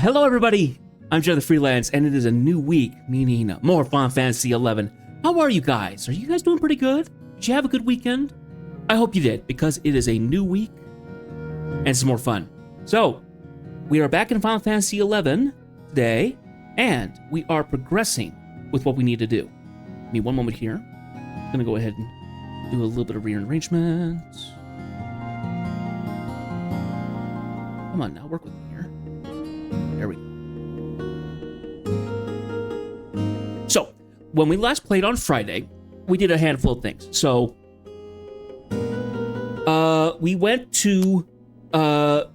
Hello everybody, I'm Joe the Freelance, and it is a new week, meaning more Final Fantasy 11. How are you guys? Are you guys doing pretty good? Did you have a good weekend? I hope you did, because it is a new week, and some more fun. So, we are back in Final Fantasy 11 today, and we are progressing with what we need to do. Give me one moment here. I'm gonna go ahead and do a little bit of rearrangement. Come on now, work with me here. There we go. So, when we last played on Friday, we did a handful of things. So, we went to, what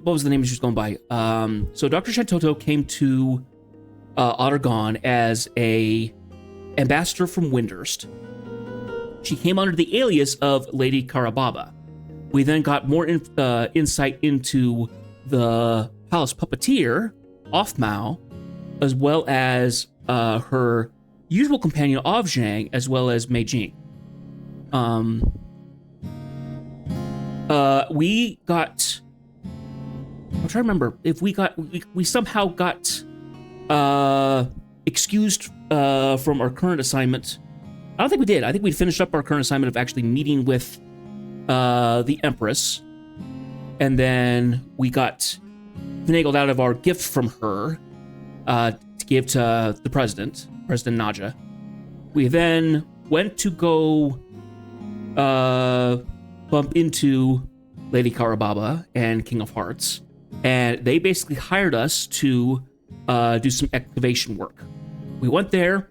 was the name she was going by? So Dr. Shantoto came to Ottergon as a ambassador from Windurst. She came under the alias of Lady Karababa. We then got more insight into the palace puppeteer, Offmao, as well as her usual companion, Ovzhang, as well as Mei Jing. We got... I'm trying to remember if we somehow got excused from our current assignment. I don't think we did. I think we finished up our current assignment of actually meeting with the Empress, and then we got finagled out of our gift from her to give to the President Naja. We then went to go bump into Lady Karababa and King of Hearts, and they basically hired us to do some excavation work. We went there,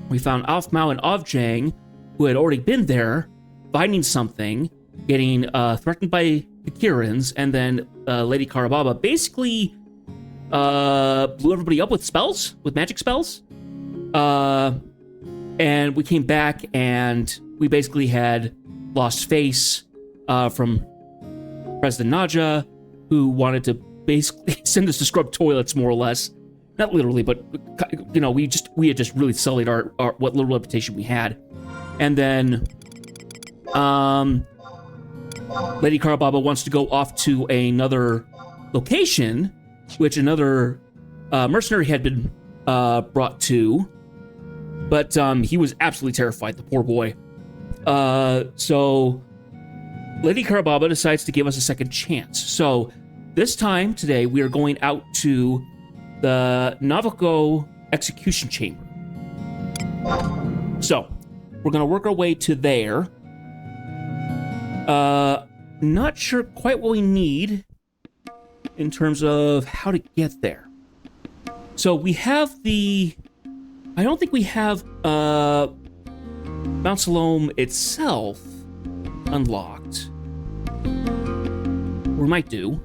we found Offmao and Ovzhang, who had already been there, finding something, getting threatened by the Kirans, and then Lady Karababa basically blew everybody up with spells, with magic spells. And we came back, and we basically had lost face from President Naja, who wanted to basically send us to scrub toilets, more or less. Not literally, but you know, we had just really sullied our what little reputation we had. And then Lady Karababa wants to go off to another location, which another mercenary had been brought to, but he was absolutely terrified, the poor boy. So Lady Karababa decides to give us a second chance. So this time, today, we are going out to the Navako Execution Chamber. So, we're going to work our way to there. Not sure quite what we need in terms of how to get there. So, we have I don't think we have Mount Salome itself unlocked. We might do.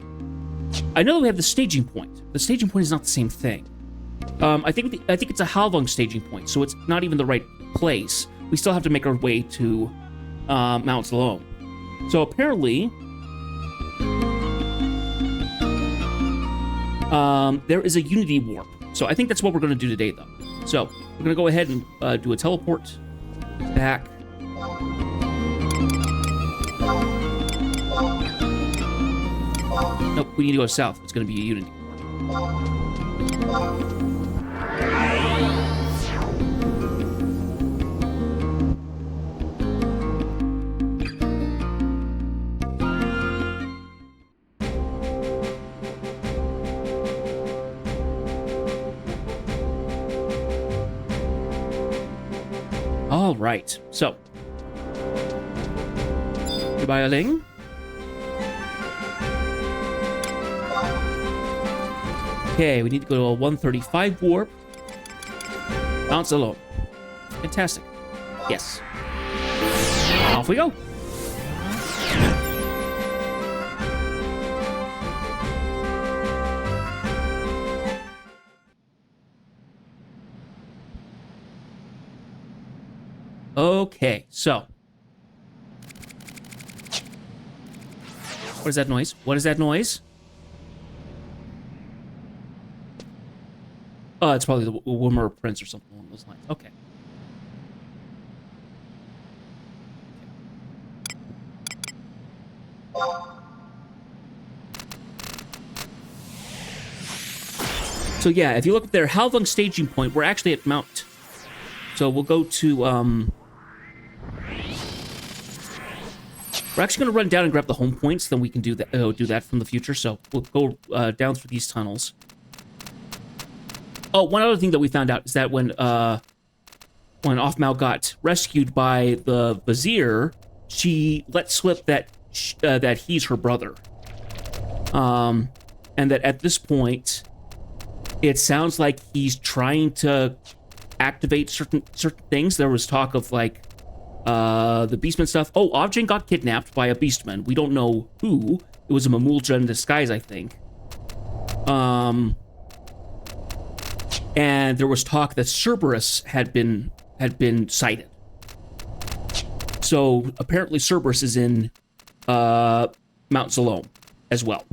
I know that we have the staging point. The staging point is not the same thing. I think it's a Halvong staging point, so it's not even the right place. We still have to make our way to Mount Salome. So apparently, there is a Unity Warp. So I think that's what we're going to do today, though. So we're going to go ahead and do a teleport back. Nope, we need to go south. It's going to be a Unity. All right, so goodbye, Ling. Okay, we need to go to a 135 warp. Mount Salome. Fantastic. Yes. Off we go. Okay, so. What is that noise? What is that noise? Oh, it's probably the Wimmer Prince or something along those lines. Okay. So yeah, if you look at their Halvung staging point, we're actually at Mount. So we'll go to, we're actually going to run down and grab the home points, then we can do that from the future. So we'll go down through these tunnels. Oh, one other thing that we found out is that when Offmal got rescued by the Vizier, she let slip that that he's her brother. And that at this point, it sounds like he's trying to activate certain things. There was talk of like the Beastman stuff. Oh, Ovjin got kidnapped by a Beastman. We don't know who. It was a Mamulja in disguise, I think. And there was talk that Cerberus had been sighted. So apparently Cerberus is in Mount Zalom as well,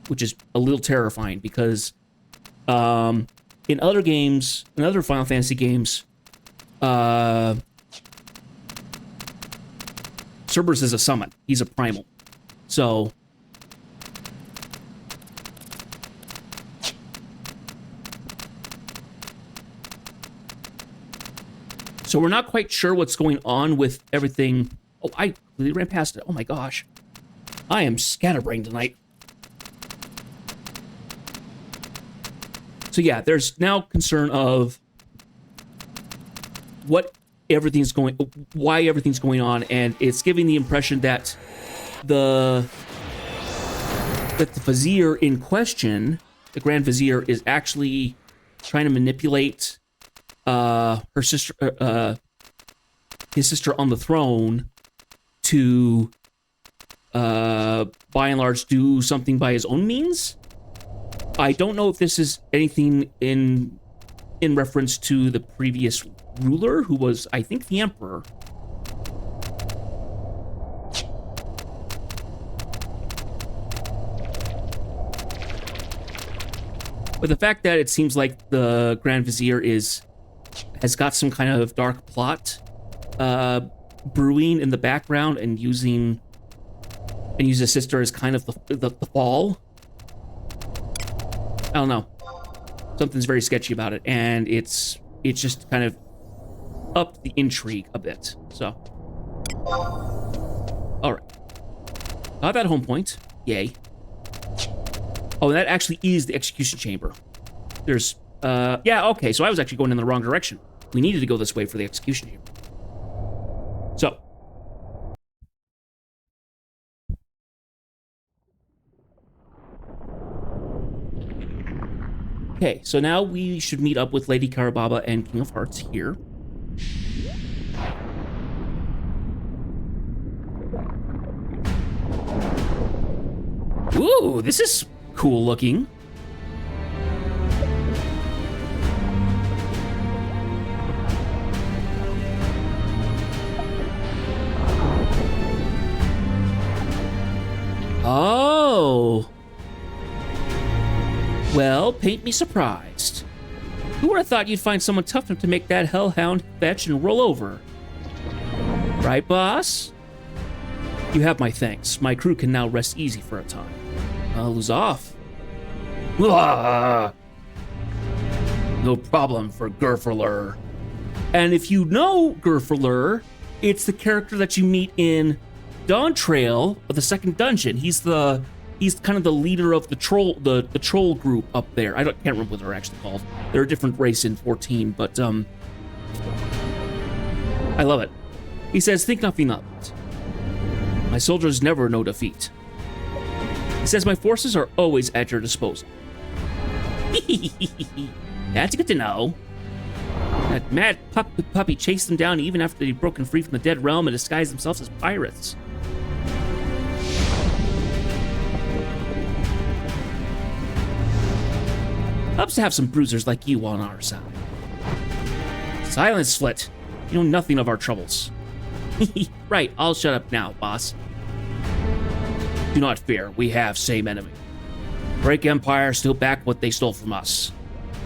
which is a little terrifying because in other games, in other Final Fantasy games, Cerberus is a summon. He's a primal. So we're not quite sure what's going on with everything. Oh, I completely ran past it. Oh my gosh. I am scatterbrained tonight. So yeah, there's now concern of why everything's going on, and it's giving the impression that the Vizier in question, the Grand Vizier, is actually trying to manipulate his sister on the throne to by and large do something by his own means. I don't know if this is anything in reference to the previous ruler, who was, I think, the Emperor. But the fact that it seems like the Grand Vizier has got some kind of dark plot brewing in the background and using his sister as kind of the fall. I don't know. Something's very sketchy about it, and it's just kind of upped the intrigue a bit. So, all right, got that home point. Yay. Oh, and that actually is the execution chamber. There's yeah, okay. So I was actually going in the wrong direction. We needed to go this way for the execution chamber. So. Okay, so now we should meet up with Lady Karababa and King of Hearts here. Ooh, this is cool looking. Oh. Well, paint me surprised. Who would have thought you'd find someone tough enough to make that hellhound fetch and roll over? Right, boss? You have my thanks. My crew can now rest easy for a time. I'll lose off. No problem for Gerferler. And if you know Gerferler, it's the character that you meet in Dawn Trail of the second dungeon. He's kind of the leader of the troll group up there. Can't remember what they're actually called. They're a different race in 14, but I love it. He says, think nothing of it. My soldiers never know defeat. He says, my forces are always at your disposal. That's good to know. That mad puppy chased them down even after they'd broken free from the dead realm and disguised themselves as pirates. Helps to have some bruisers like you on our side. Silence, Flit. You know nothing of our troubles. Right, I'll shut up now, boss. Do not fear, we have same enemy. Break Empire, steal back what they stole from us.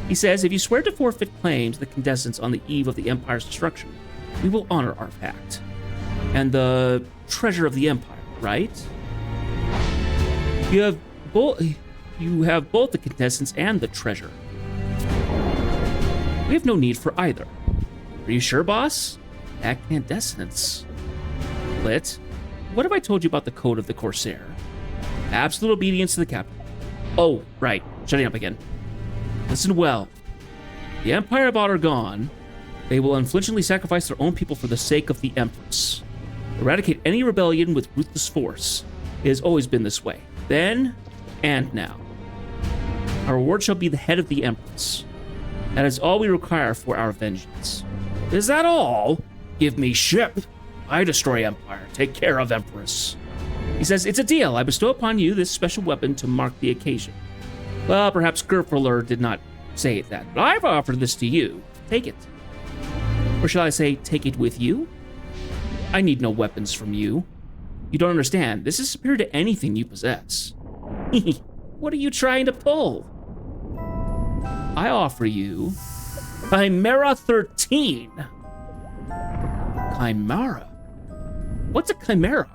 He says, if you swear to forfeit claims to the contestants on the eve of the Empire's destruction, we will honor our pact. And the treasure of the Empire, right? You have both the contestants and the treasure. We have no need for either. Are you sure, boss? Incandescence. Lit. What have I told you about the code of the Corsair? Absolute obedience to the captain. Oh, right. Shutting up again. Listen well. The Empire of Ottergon, they will unflinchingly sacrifice their own people for the sake of the Empress. Eradicate any rebellion with ruthless force. It has always been this way. Then and now. Our reward shall be the head of the Empress. That is all we require for our vengeance. Is that all? Give me ship. I destroy Empire. Take care of Empress. He says, it's a deal. I bestow upon you this special weapon to mark the occasion. Well, perhaps Gerfler did not say that, but I've offered this to you. Take it. Or shall I say, take it with you? I need no weapons from you. You don't understand. This is superior to anything you possess. What are you trying to pull? I offer you Chimera 13. Chimera? What's a chimera?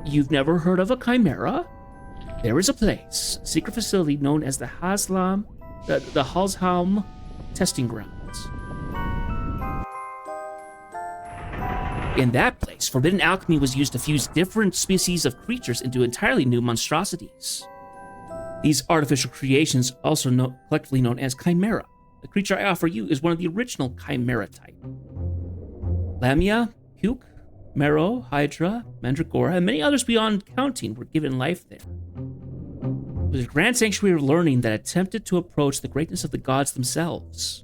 You've never heard of a chimera? There is a place, a secret facility known as the Halshelm testing grounds. In that place, forbidden alchemy was used to fuse different species of creatures into entirely new monstrosities. These artificial creations, also collectively known as chimera. The creature I offer you is one of the original chimera type. Lamia, Puke, Mero, Hydra, Mandragora, and many others beyond counting were given life there. It was a grand sanctuary of learning that attempted to approach the greatness of the gods themselves.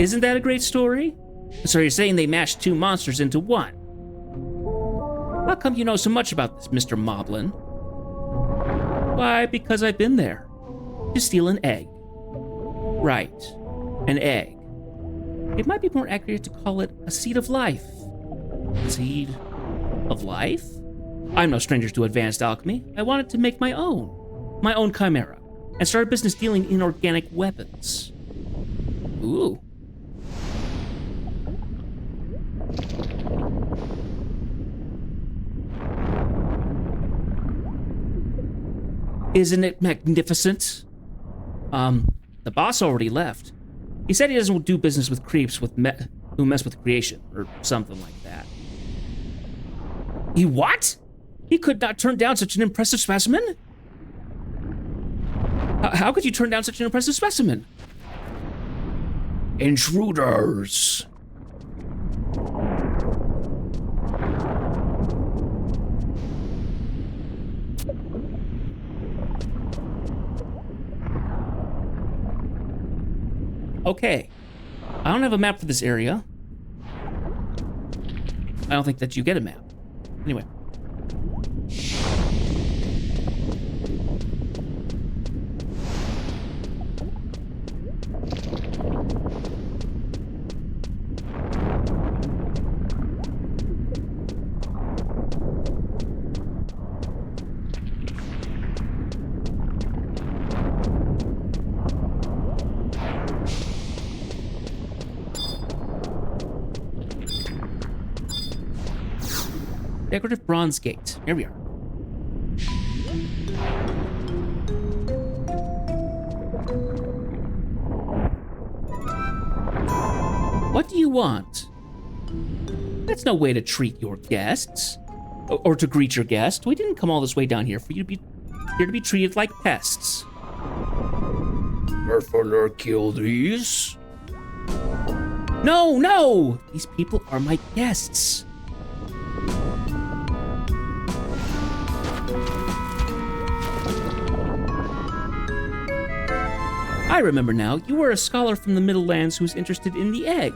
Isn't that a great story? So you're saying they mashed two monsters into one? How come you know so much about this, Mr. Moblin? Why, because I've been there. To steal an egg. Right, an egg. It might be more accurate to call it a seed of life. Seed of life? I'm no stranger to advanced alchemy. I wanted to make my own chimera, and start a business dealing in organic weapons. Ooh. Isn't it magnificent? The boss already left. He said he doesn't do business with creeps who mess with creation, or something like that. He what? He could not turn down such an impressive specimen? How could you turn down such an impressive specimen? Intruders. Okay, I don't have a map for this area. I don't think that you get a map. Anyway. Decorative bronze gate. Here we are. What do you want? That's no way to treat your guests. Or to greet your guest. We didn't come all this way down here for you to be here to be treated like pests. Prefer kill these? No, no! These people are my guests. I remember now, you were a scholar from the Middle Lands who was interested in the egg.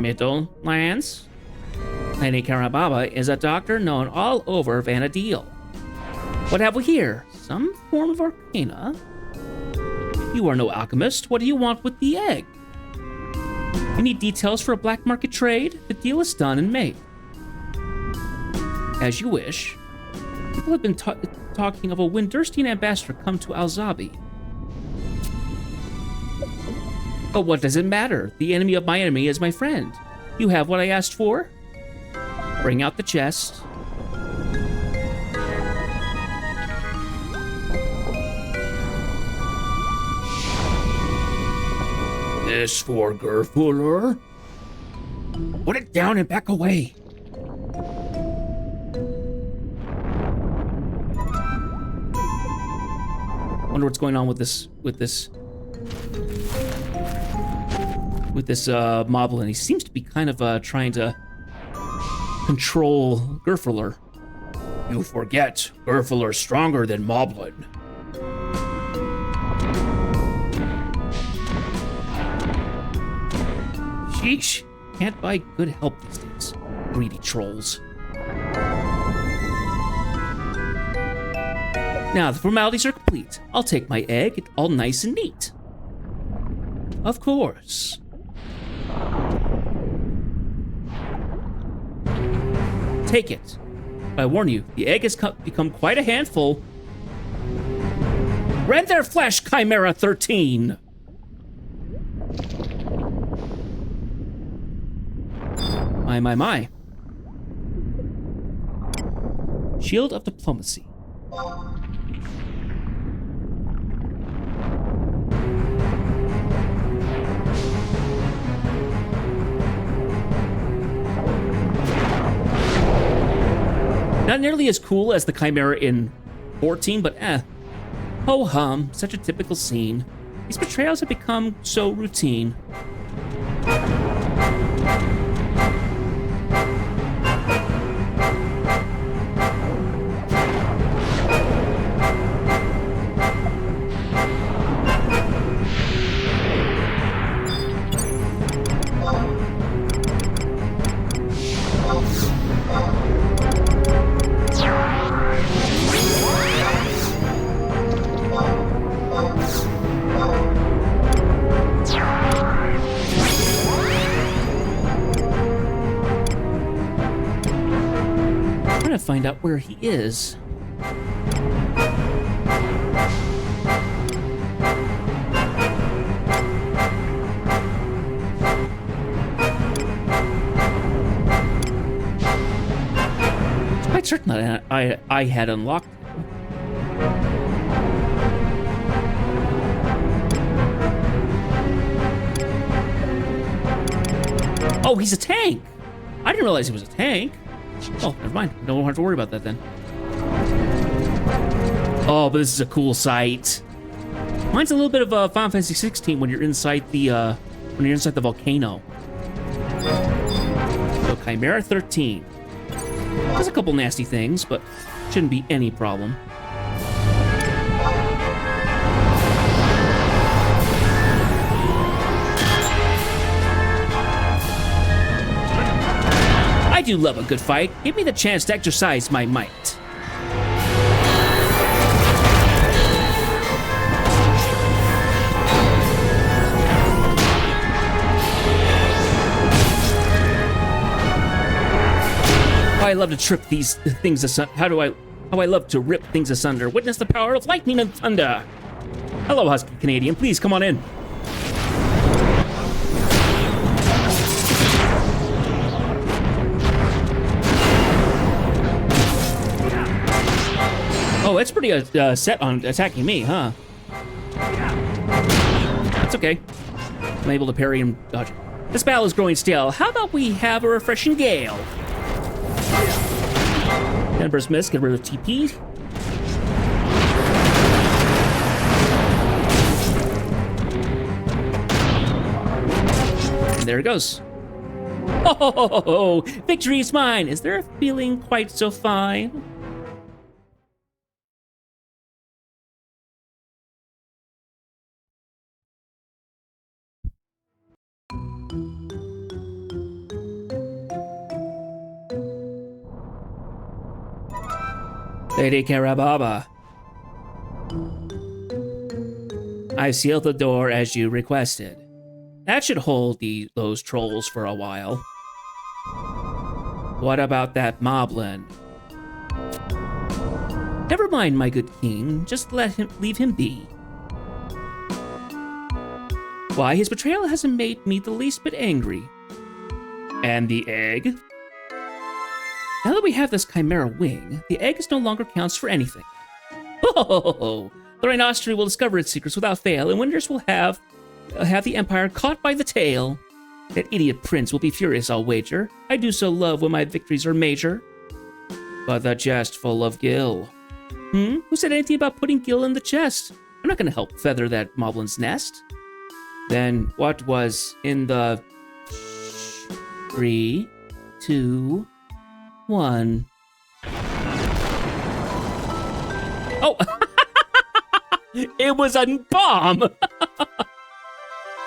Middle Lands? Lady Karababa is a doctor known all over Vanadil. What have we here? Some form of arcana? You are no alchemist. What do you want with the egg? You need details for a black market trade? The deal is done and made. As you wish. People have been talking of a Windurstian ambassador come to Alzabi. But what does it matter? The enemy of my enemy is my friend. You have what I asked for? Bring out the chest. This for Gerfuller. Put it down and back away. Wonder what's going on with this Moblin. He seems to be kind of trying to control Gerfuller. You forget, Gerfuller's stronger than Moblin. Sheesh, can't buy good help these days. Greedy trolls. Now, the formalities are complete. I'll take my egg, all nice and neat. Of course. Take it. But I warn you, the egg has become quite a handful. Rend their flesh, Chimera 13! My. Shield of Diplomacy. Not nearly as cool as the Chimera in 14, but ho-hum, such a typical scene. These betrayals have become so routine. Find out where he is. It's quite certain that I had unlocked him. Oh, he's a tank! I didn't realize he was a tank. Oh, never mind. Don't have to worry about that then. Oh, but this is a cool sight. Mine's a little bit of Final Fantasy 16 when you're inside the volcano. So Chimera 13. There's a couple nasty things, but shouldn't be any problem. I do love a good fight. Give me the chance to exercise my might. How I love to trip these things asunder. How I love to rip things asunder. Witness the power of lightning and thunder. Hello, Husky Canadian. Please come on in. Oh, it's pretty set on attacking me, huh? That's okay. I'm able to parry and dodge. This battle is growing stale. How about we have a refreshing gale? Emperor's Mist, get rid of TP. And there it goes. Oh, victory is mine. Is there a feeling quite so fine? Lady Karababa, I sealed the door as you requested. That should hold those trolls for a while. What about that moblin? Never mind, my good king. Just leave him be. Why, his betrayal hasn't made me the least bit angry. And the egg? Now that we have this Chimera wing, the egg no longer counts for anything. Oh, the rhinoceros will discover its secrets without fail, and Winters will have the Empire caught by the tail. That idiot prince will be furious, I'll wager. I do so love when my victories are major. But the chest full of Gil. Who said anything about putting Gil in the chest? I'm not going to help feather that moblin's nest. Then what was in the 3, 2, 1? Oh, it was a bomb.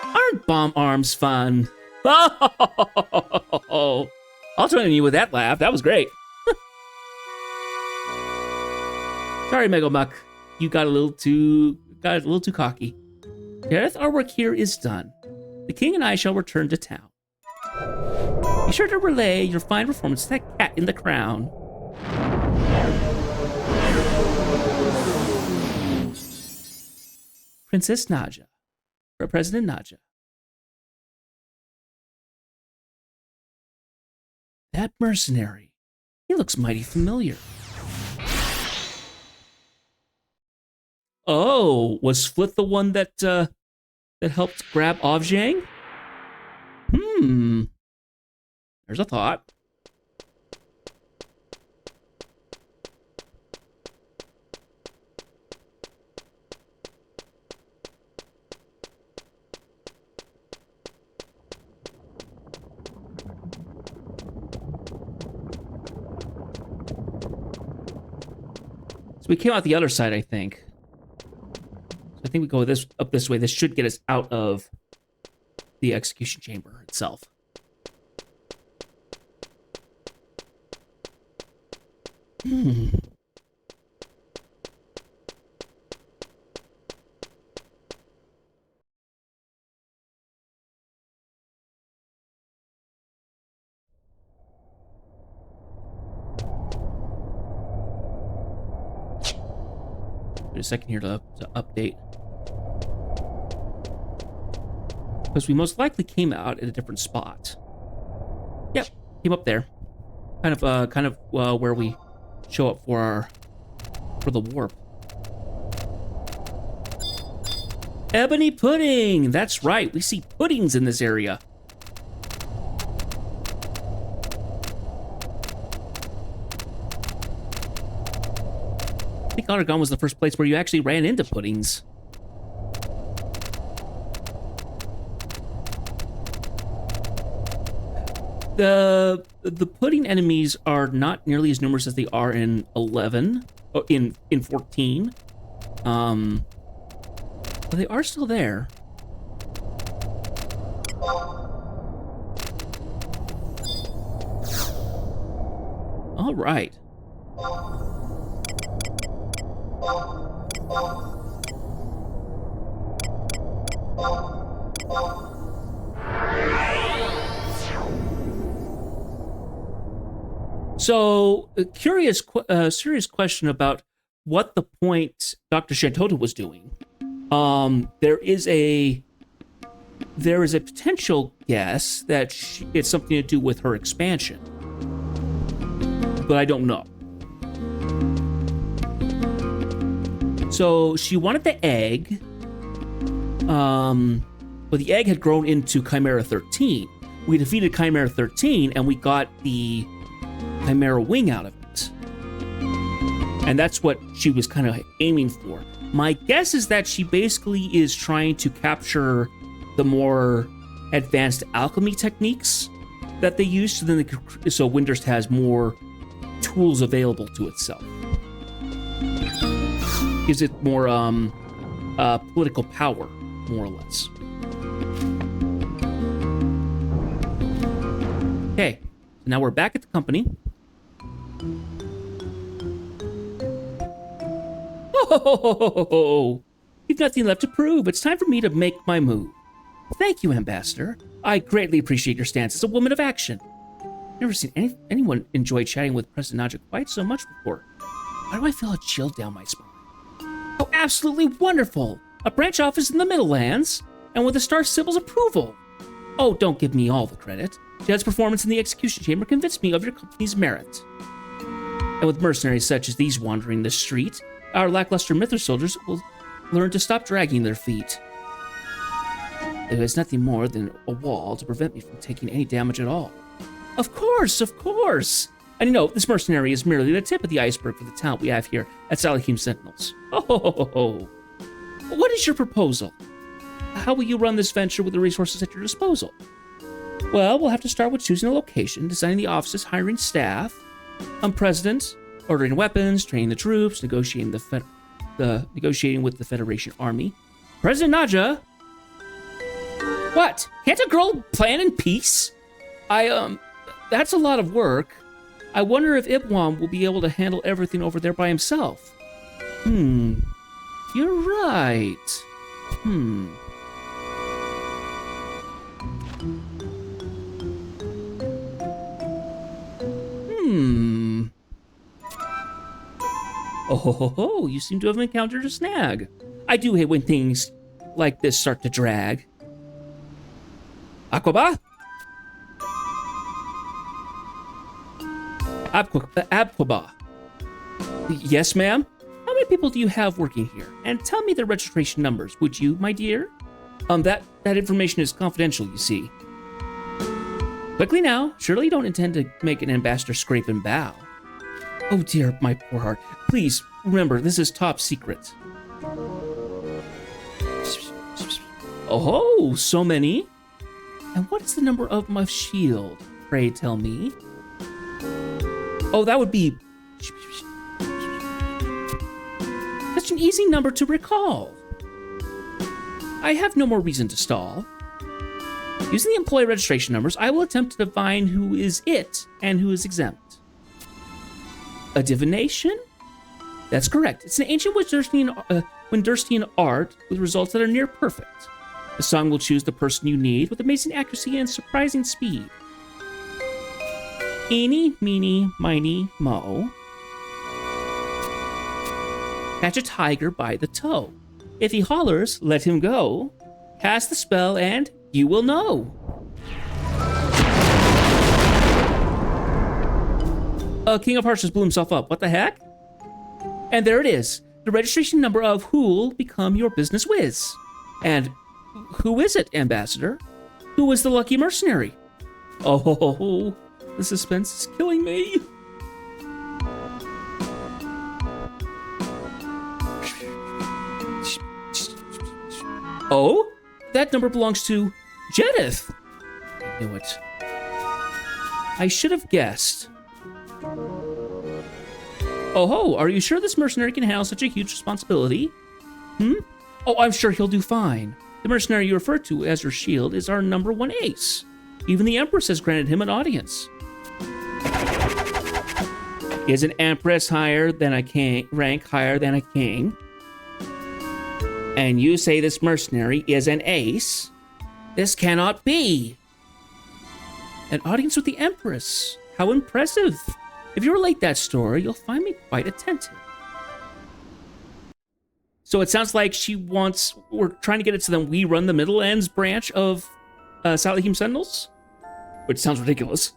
Aren't bomb arms fun? Oh, I'll join you with that laugh. That was great. Sorry, Megamuck. You got a little too cocky. Gareth, our work here is done. The king and I shall return to town. Be sure to relay your fine performance to that cat in the crown. Princess Naja. For President Naja. That mercenary. He looks mighty familiar. Oh, was Flit the one that helped grab Ovjang? There's a thought. So we came out the other side, I think. I think we go up this way. This should get us out of the execution chamber itself. Wait a second here to update. Because we most likely came out at a different spot. Yep, came up there. Kind of where we show up for the warp. Ebony pudding! That's right, we see puddings in this area. I think Ottergon was the first place where you actually ran into puddings. The pudding enemies are not nearly as numerous as they are in 11, in 14. But they are still there. All right. So, serious question about what the point Dr. Shantota was doing. There is a potential guess that it's something to do with her expansion, but I don't know. So she wanted the egg, but the egg had grown into Chimera 13. We defeated Chimera 13, and we got the Chimera wing out of it. And that's what she was kind of aiming for. My guess is that she basically is trying to capture the more advanced alchemy techniques that they use, so Windurst has more tools available to itself. Gives it more political power, more or less. Okay, so now we're back at the company. Oh, you've nothing left to prove. It's time for me to make my move. Thank you, Ambassador. I greatly appreciate your stance as a woman of action. Never seen anyone enjoy chatting with President Naja quite so much before. Why do I feel a chill down my spine? Oh, absolutely wonderful! A branch office in the Middle Lands, and with the star symbol's approval. Oh, don't give me all the credit. Jed's performance in the execution chamber convinced me of your company's merit. And with mercenaries such as these wandering the street, our lackluster Mithra soldiers will learn to stop dragging their feet. There is nothing more than a wall to prevent me from taking any damage at all. Of course, of course. And you know, this mercenary is merely the tip of the iceberg for the talent we have here at Salahim Sentinels. Oh. What is your proposal? How will you run this venture with the resources at your disposal? Well, we'll have to start with choosing a location, designing the offices, hiring staff. President, ordering weapons, training the troops, negotiating negotiating with the Federation Army. President Naja. What? Can't a girl plan in peace? That's a lot of work. I wonder if Ibwam will be able to handle everything over there by himself. You're right. Oh, you seem to have encountered a snag. I do hate when things like this start to drag. Aquaba? Abquaba. Yes, ma'am? How many people do you have working here? And tell me their registration numbers, would you, my dear? That information is confidential, you see. Quickly now, surely you don't intend to make an ambassador scrape and bow. Oh dear, my poor heart. Please, remember, this is top secret. Oh, so many? And what is the number of my shield? Pray tell me. Oh, that would be... Such an easy number to recall. I have no more reason to stall. Using the employee registration numbers, I will attempt to define who is it and who is exempt. A divination? That's correct. It's an ancient Windurstian art with results that are near perfect. The song will choose the person you need with amazing accuracy and surprising speed. Eeny, meeny, miny, mo. Catch a tiger by the toe. If he hollers, let him go. Cast the spell and you will know. King of Hearts just blew himself up. What the heck? And there it is. The registration number of who'll become your business whiz. And who is it, Ambassador? Who is the lucky mercenary? Oh, the suspense is killing me. Oh, that number belongs to Jedith. I knew it. I should have guessed. Oh ho, are you sure this mercenary can handle such a huge responsibility? Oh, I'm sure he'll do fine. The mercenary you refer to as your shield is our #1 ace. Even the Empress has granted him an audience. Is an Empress higher than a king, rank higher than a king? And you say this mercenary is an ace? This cannot be. An audience with the Empress. How impressive. If you relate that story, you'll find me quite attentive. So it sounds like we're trying to get it so that we run the Middle Ends branch of Salahim Sentinels? Which sounds ridiculous.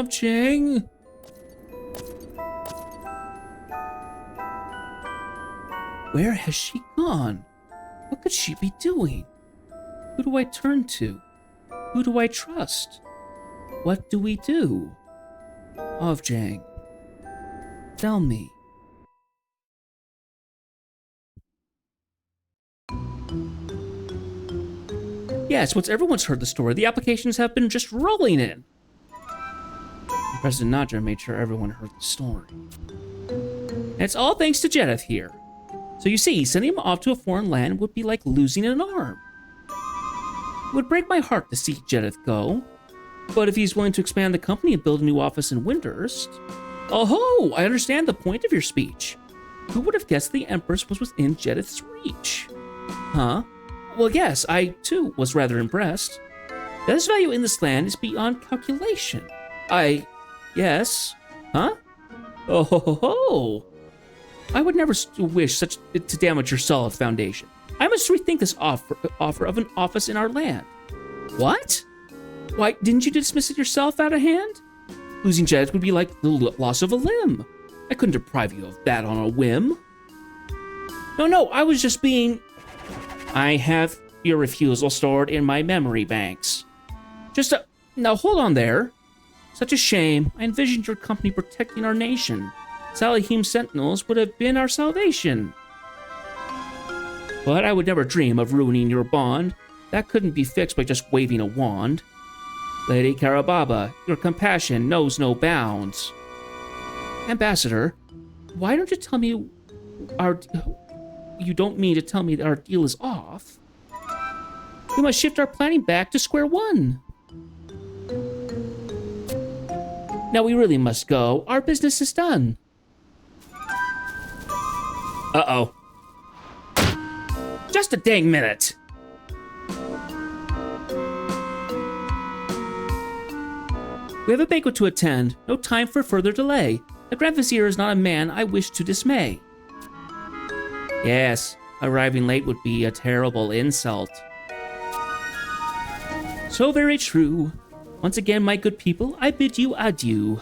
Chang. Where has she gone? What could she be doing? Who do I turn to? Who do I trust? What do we do? Jang, tell me. Yes, once everyone's heard the story, the applications have been just rolling in. President Naja made sure everyone heard the story. And it's all thanks to Jedith here. So you see, sending him off to a foreign land would be like losing an arm. It would break my heart to see Jedith go. But if he's willing to expand the company and build a new office in Windurst... Oh, I understand the point of your speech. Who would have guessed the Empress was within Jedith's reach? Huh? Well, yes, I, too, was rather impressed. Jedith's value in this land is beyond calculation. Yes? Huh? Oh. I would never wish such to damage your solid foundation. I must rethink this offer of an office in our land. What? Why, didn't you dismiss it yourself out of hand? Losing Jeddah would be like the loss of a limb. I couldn't deprive you of that on a whim. No, I was just being... I have your refusal stored in my memory banks. Now hold on there. Such a shame. I envisioned your company protecting our nation. Salahim Sentinels would have been our salvation. But I would never dream of ruining your bond. That couldn't be fixed by just waving a wand. Lady Karababa, your compassion knows no bounds. Ambassador, why don't you tell me you don't mean to tell me that our deal is off? We must shift our planning back to square one. Now we really must go. Our business is done. Uh-oh. Just a dang minute. We have a banquet to attend. No time for further delay. The Grand Vizier is not a man I wish to dismay. Yes, arriving late would be a terrible insult. So very true. Once again, my good people, I bid you adieu.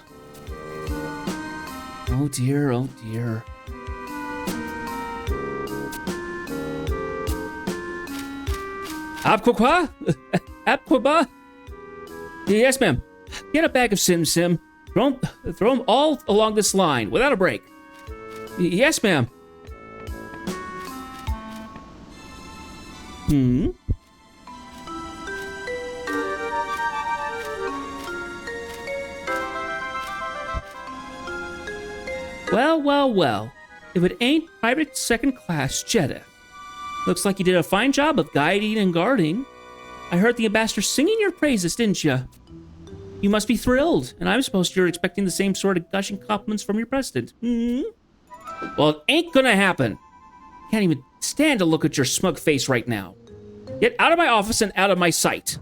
Oh dear, oh dear. Apquaqua? Apquaba? Yes, ma'am. Get a bag of Sim Sim. Throw them all along this line, without a break. Yes, ma'am. Well. If it ain't Private Second Class Jeddah. Looks like you did a fine job of guiding and guarding. I heard the ambassador singing your praises, didn't you? You must be thrilled, and I'm supposed you're expecting the same sort of gushing compliments from your president. Well, it ain't gonna happen. Can't even stand to look at your smug face right now. Get out of my office and out of my sight,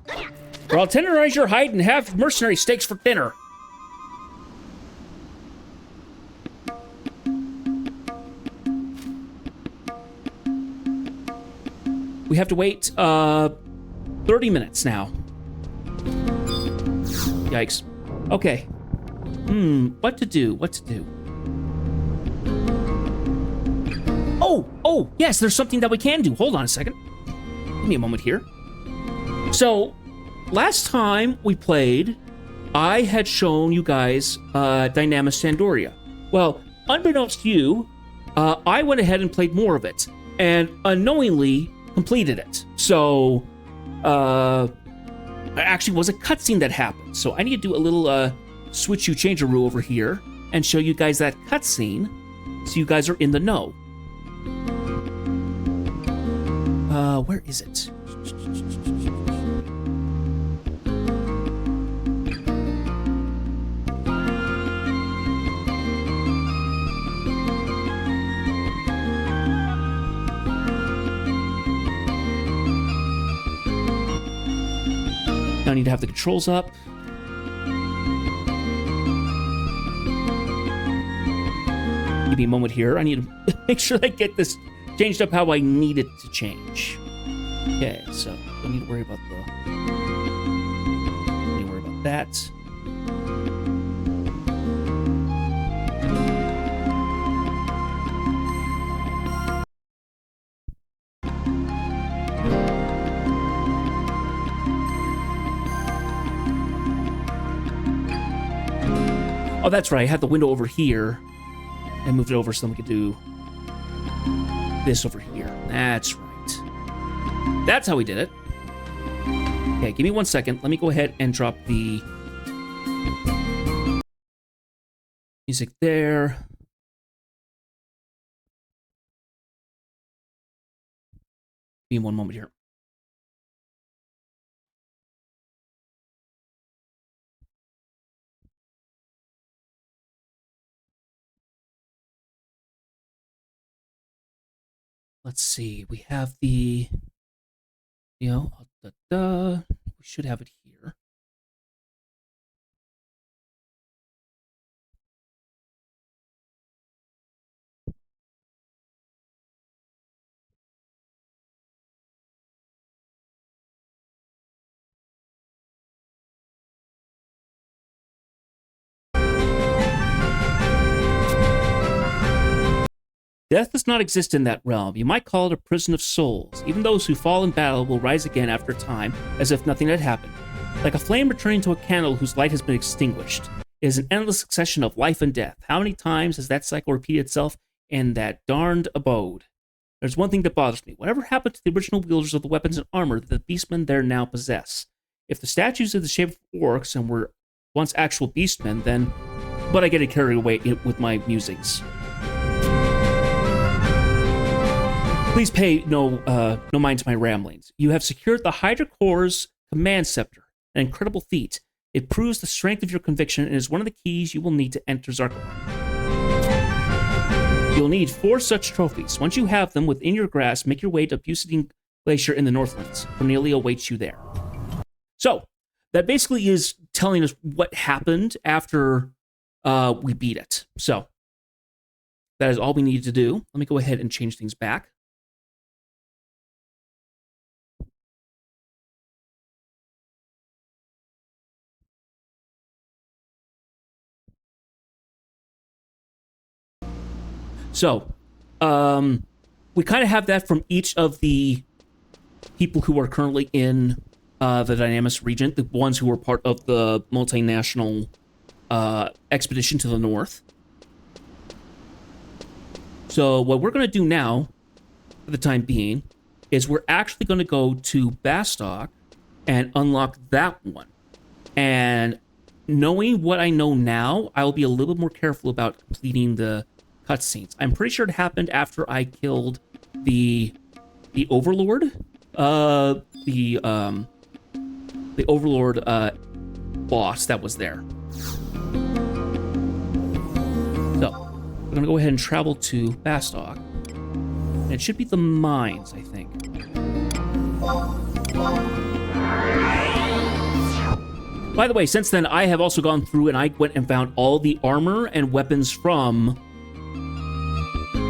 or I'll tenderize your hide and have mercenary steaks for dinner. We have to wait 30 minutes now. Yikes. Okay. What to do? Oh, yes, there's something that we can do. Hold on a second. Give me a moment here. So, last time we played, I had shown you guys Dynamis Sandoria. Well, unbeknownst to you, I went ahead and played more of it, and unknowingly completed it. So, there actually was a cutscene that happened. So I need to do a little switch you changeroo over here and show you guys that cutscene so you guys are in the know. Where is it? Now I need to have the controls up. Give me a moment here. I need to make sure I get this changed up how I need it to change. Okay, so don't need to worry about that. Oh, that's right. I had the window over here and moved it over so we could do this over here. That's right. That's how we did it. Okay, give me 1 second. Let me go ahead and drop the music there. Give me 1 moment here. Let's see. We have the, we should have it here. Death does not exist in that realm. You might call it a prison of souls. Even those who fall in battle will rise again after a time, as if nothing had happened. Like a flame returning to a candle whose light has been extinguished. It is an endless succession of life and death. How many times has that cycle repeated itself in that darned abode? There's one thing that bothers me. Whatever happened to the original wielders of the weapons and armor that the beastmen there now possess? If the statues are the shape of orcs and were once actual beastmen, then... But I get carried away with my musings. Please pay no mind to my ramblings. You have secured the Hydra Core's command scepter, an incredible feat. It proves the strength of your conviction and is one of the keys you will need to enter Zarkon. You'll need 4 such trophies. Once you have them within your grasp, make your way to Bucidine Glacier in the Northlands. Cornelia awaits you there. So, that basically is telling us what happened after we beat it. So, that is all we need to do. Let me go ahead and change things back. So, we kind of have that from each of the people who are currently in the Dynamis region, the ones who were part of the multinational expedition to the north. So what we're going to do now, for the time being, is we're actually going to go to Bastock and unlock that one. And knowing what I know now, I will be a little bit more careful about completing the cutscenes. I'm pretty sure it happened after I killed the Overlord. The Overlord boss that was there. So, we're gonna go ahead and travel to Bastock. And it should be the mines, I think. By the way, since then, I have also gone through and I went and found all the armor and weapons from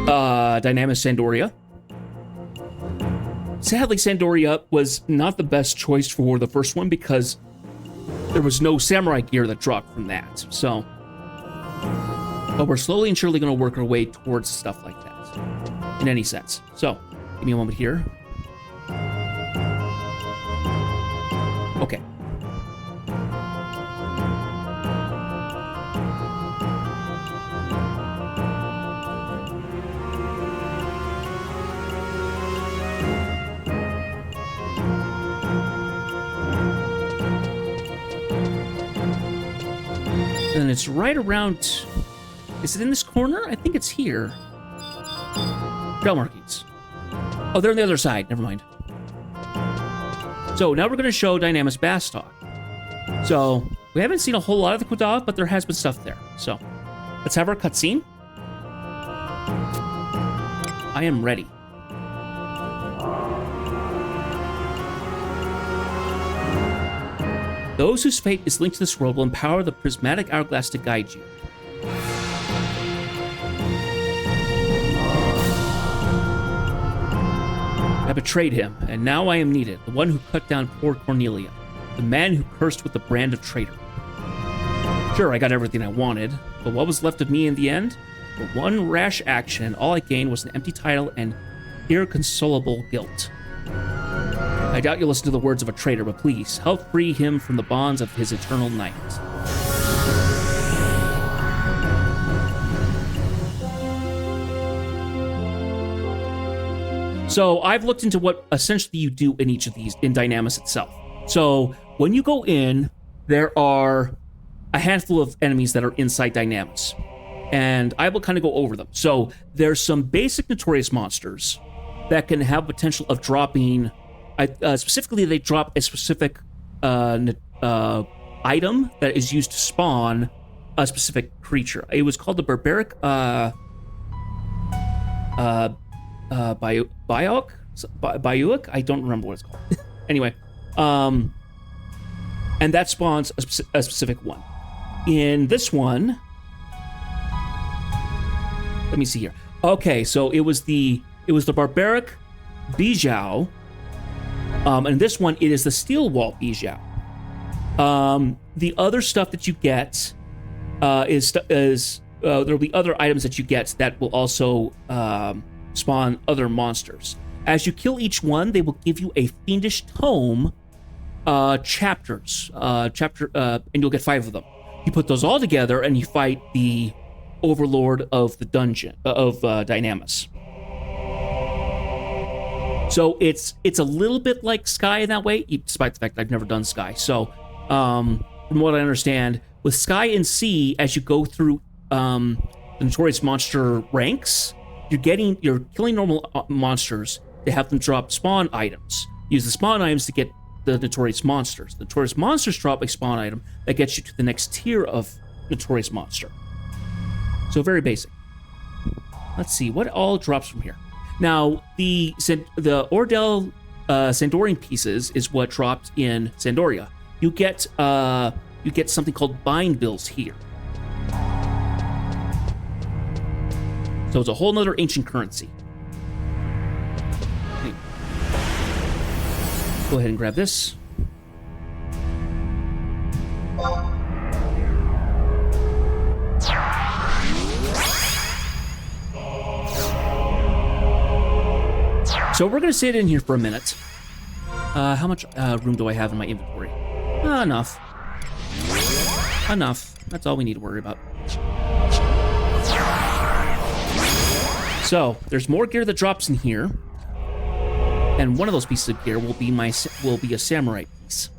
Dynamis Sandoria. Sadly, Sandoria was not the best choice for the first one because there was no samurai gear that dropped from that. So, but we're slowly and surely going to work our way towards stuff like that, in any sense. So, give me a moment here. Okay. And it's right around... Is it in this corner? I think it's here. Trail markings. Oh, they're on the other side. Never mind. So now we're going to show Dynamis Bastock. So we haven't seen a whole lot of the Quadav, but there has been stuff there. So let's have our cutscene. I am ready. Those whose fate is linked to this world will empower the prismatic hourglass to guide you. I betrayed him, and now I am needed, the one who cut down poor Cornelia, the man who cursed with the brand of traitor. Sure, I got everything I wanted, but what was left of me in the end? For one rash action, and all I gained was an empty title and irreconcilable guilt. I doubt you'll listen to the words of a traitor, but please, help free him from the bonds of his eternal night. So I've looked into what essentially you do in each of these in Dynamis itself. So when you go in, there are a handful of enemies that are inside Dynamis, and I will kind of go over them. So there's some basic notorious monsters that can have potential of dropping. Specifically, they drop a specific item that is used to spawn a specific creature. It was called the barbaric Bayuk? I don't remember what it's called. Anyway, and that spawns a specific one. In this one, let me see here. Okay, so it was the barbaric Bijou. And this one, it is the steel wall Bijou. The other stuff that you get is there'll be other items that you get that will also spawn other monsters. As you kill each one, they will give you a Fiendish Tome chapters, and you'll get 5 of them. You put those all together and you fight the Overlord of the dungeon of Dynamis. So it's a little bit like Sky in that way, despite the fact that I've never done Sky. So from what I understand, with Sky and Sea, as you go through the Notorious Monster ranks, you're killing normal monsters to have them drop spawn items. Use the spawn items to get the Notorious Monsters. The Notorious Monsters drop a spawn item that gets you to the next tier of Notorious Monster. So very basic. Let's see, what all drops from here? Now, the Ordell Sandorian pieces is what dropped in Sandoria. You get something called bind bills here. So it's a whole nother ancient currency. Okay. Go ahead and grab this. So we're going to sit in here for a minute. How much room do I have in my inventory? Enough. Enough. That's all we need to worry about. So there's more gear that drops in here, and one of those pieces of gear will be a samurai piece.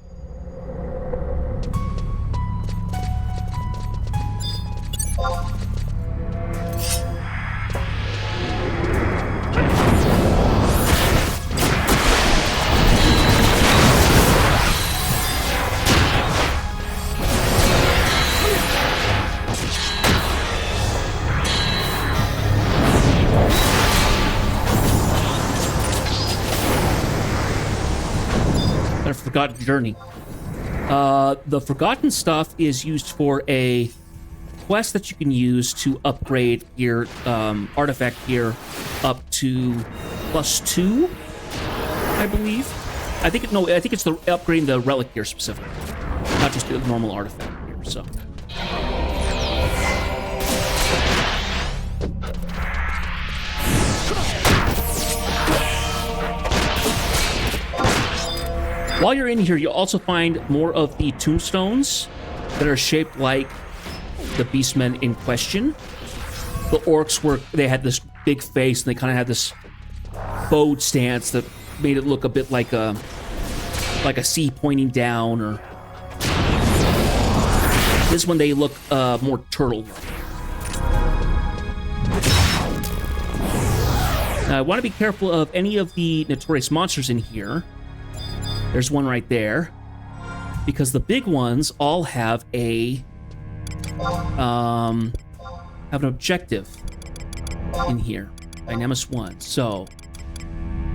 Forgotten Journey. The Forgotten stuff is used for a quest that you can use to upgrade your artifact gear up to +2, I believe. I think it's upgrading the relic gear specifically, not just the normal artifact gear. So. While you're in here, you'll also find more of the tombstones that are shaped like the beastmen in question. The orcs they had this big face, and they kind of had this bowed stance that made it look a bit like a sea pointing down. Or this one, they look more turtle-like. Now, I want to be careful of any of the notorious monsters in here. There's one right there, because the big ones all have an objective in here. Dynamis 1. So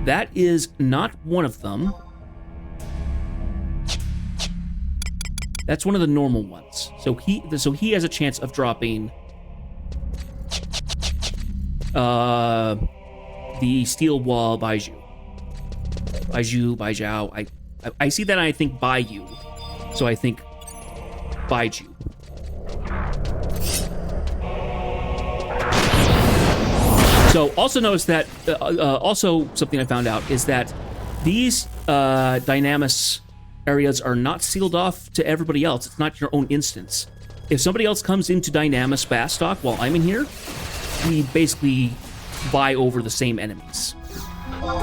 that is not one of them. That's one of the normal ones. So he has a chance of dropping the steel wall Baiju. Baijao. I see that and I think Bayou. So I think Baiju. So also notice that, also something I found out is that these Dynamis areas are not sealed off to everybody else. It's not your own instance. If somebody else comes into Dynamis Bastock while I'm in here, we basically vie over the same enemies.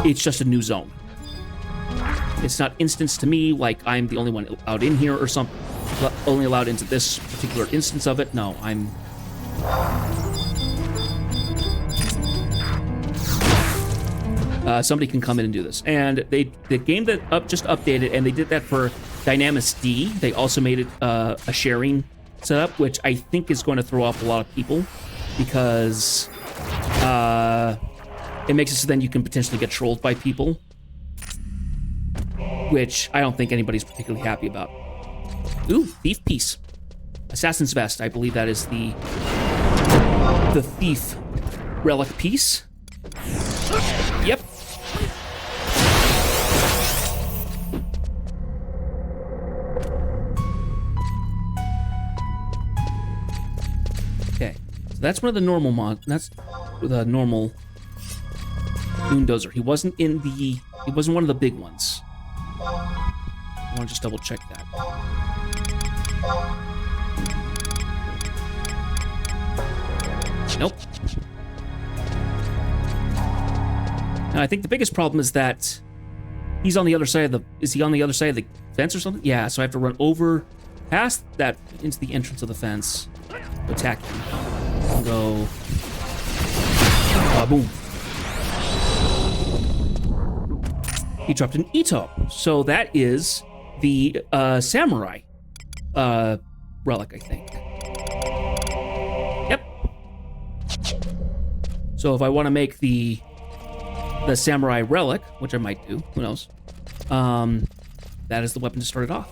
It's just a new zone. It's not instanced to me like I'm the only one allowed in here or something. Only allowed into this particular instance of it. No, I'm... somebody can come in and do this. And the game that just updated, and they did that for Dynamis D. They also made it a sharing setup, which I think is going to throw off a lot of people because it makes it so then you can potentially get trolled by people, which I don't think anybody's particularly happy about. Ooh, thief piece. Assassin's vest. I believe that is the thief relic piece. Yep. Okay. So that's one of the normal that's the normal Moondozer. He wasn't one of the big ones. I want to just double check that. Nope. Now, I think the biggest problem is that he's on the other side of the... Is he on the other side of the fence or something? Yeah, so I have to run over past that into the entrance of the fence to attack him. I'll go... boom. He dropped an Ito. So that is the samurai relic, I think. Yep. So if I want to make the samurai relic, which I might do, who knows, that is the weapon to start it off.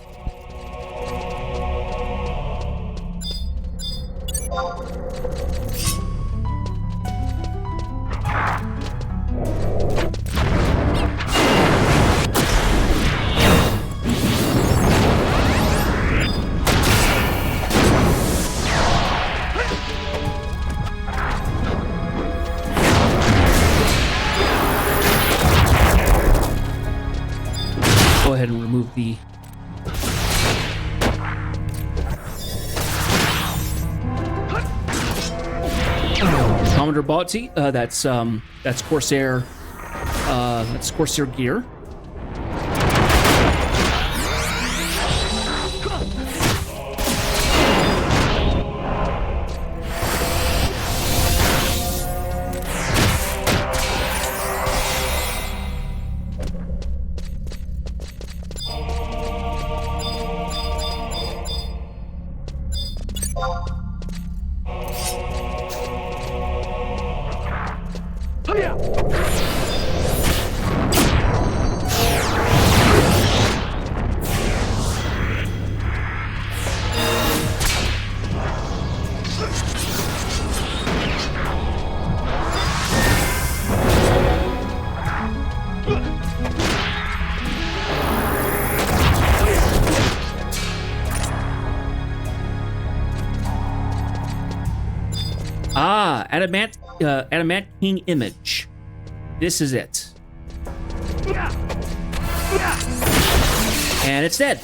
Go ahead and remove the... Commodore Botsy, that's Corsair gear. Adamant King image. This is it. And it's dead.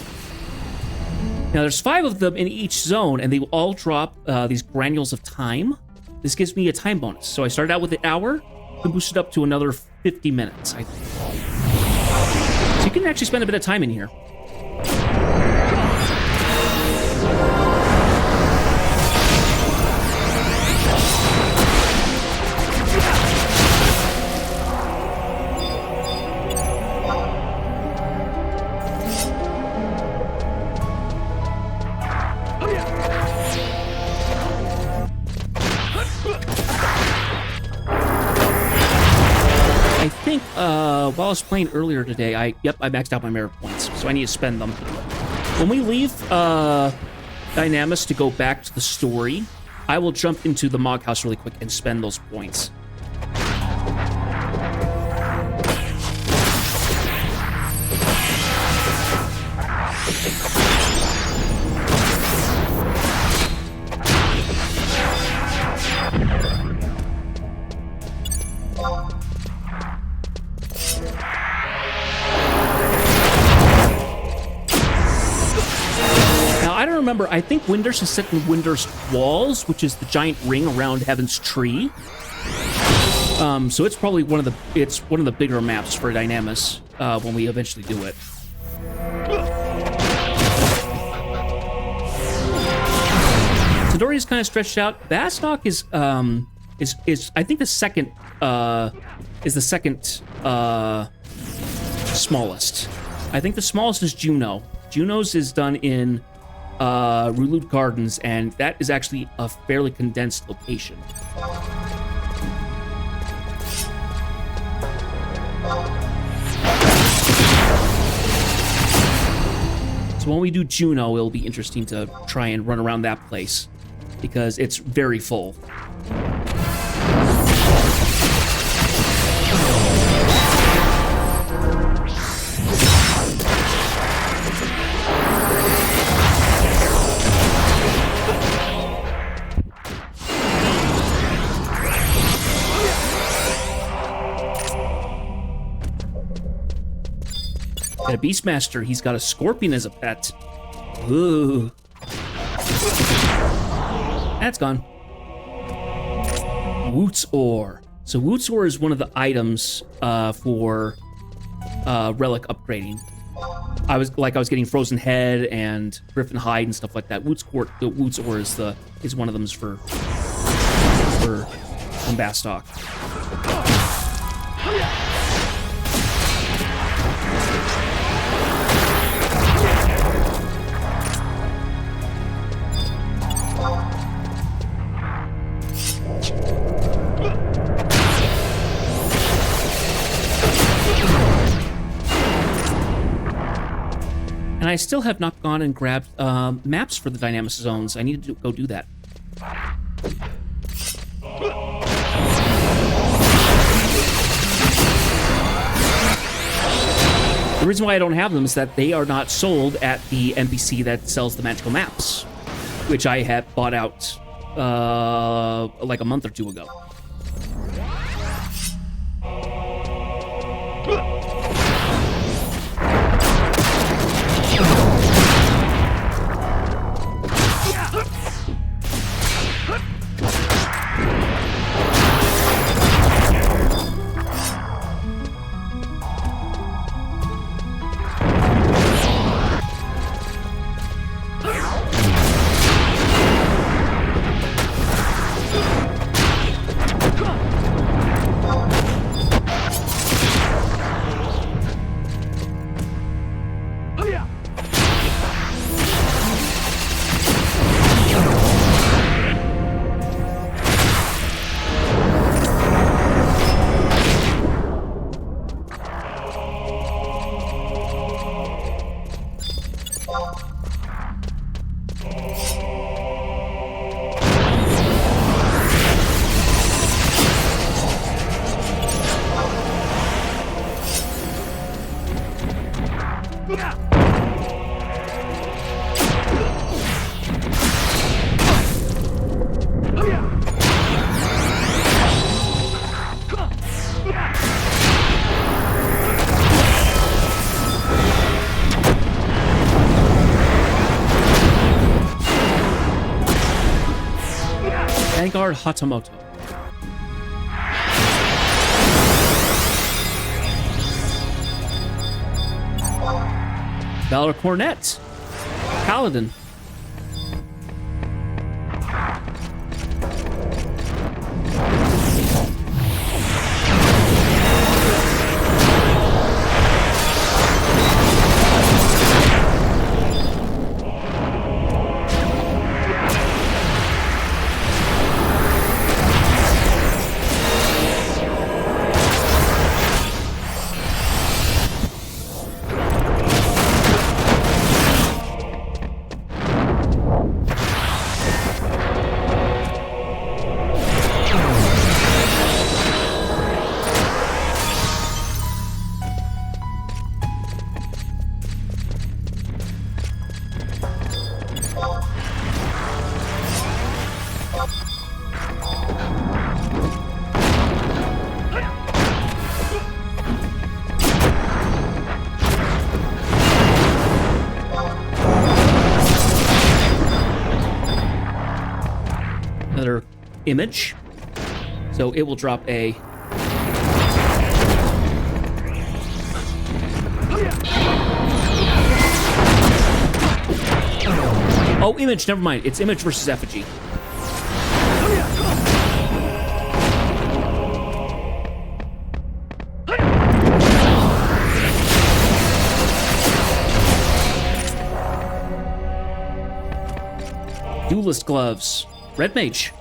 Now there's 5 of them in each zone, and they will all drop these granules of time. This gives me a time bonus. So I started out with an hour, and boosted up to another 50 minutes, I think. So you can actually spend a bit of time in here. While I was playing earlier today, I maxed out my merit points, so I need to spend them. When we leave Dynamis to go back to the story, I will jump into the Mog House really quick and spend those points. Remember, I think Windurst is set in Windurst Walls, which is the giant ring around Heaven's Tree. So it's probably one of the bigger maps for Dynamis when we eventually do it. Sidori is kind of stretched out. Bastok is I think the second smallest. I think the smallest is Juno. Juno's is done in Rulud Gardens, and that is actually a fairly condensed location. So when we do Juno, it'll be interesting to try and run around that place, because it's very full. And a Beastmaster, he's got a Scorpion as a pet. Ooh. That's gone. Woot's Ore. So Woot's Ore is one of the items for relic upgrading. I was getting Frozen Head and Griffin Hide and stuff like that. Woot's Ore is one of them for Bastok. And I still have not gone and grabbed maps for the Dynamis zones. I need to go do that. The reason why I don't have them is that they are not sold at the NPC that sells the magical maps, which I had bought out like a month or two ago. Vanguard Hatamoto. Valor Cornet. Paladin. Another image. So it will drop a... Oh, image, never mind. It's image versus effigy. Duelist gloves. Red Mage.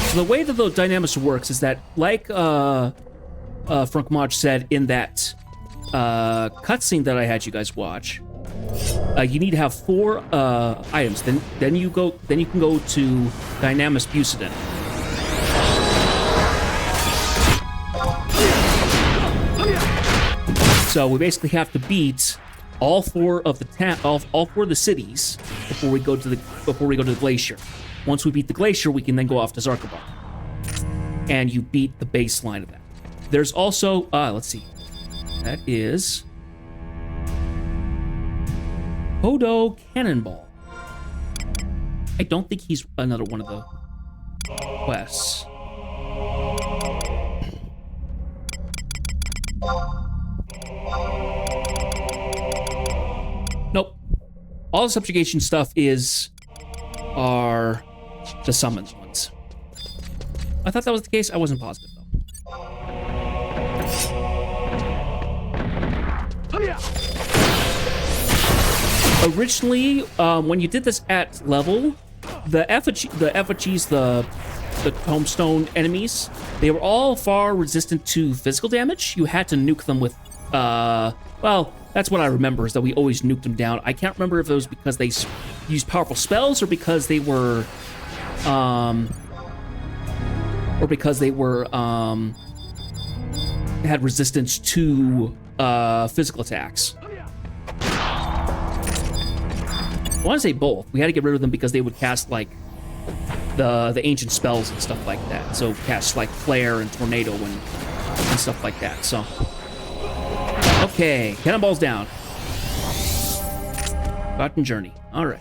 So the way that the Dynamis works is that, like Frank Maj said in that cutscene that I had you guys watch, you need to have 4 items. Then you can go to Dynamis Bucidin. So we basically have to beat all 4 of the all 4 of the cities before we go to the glacier. Once we beat the glacier, we can then go off to Zarkabah. and you beat the baseline of that. There's also, let's see. That is Hodo Cannonball. I don't think he's another one of the quests. Nope. All the subjugation stuff are the summons ones. I thought that was the case. I wasn't positive, though. Originally, when you did this at level, the effigies, the tombstone enemies, they were all far resistant to physical damage. You had to nuke them with, well, that's what I remember, is that we always nuked them down. I can't remember if it was because they used powerful spells or because they were, had resistance to physical attacks. I want to say both. We had to get rid of them because they would cast like the ancient spells and stuff like that. So cast like Flare and Tornado and stuff like that. So okay, cannonballs down. Forgotten Journey. All right.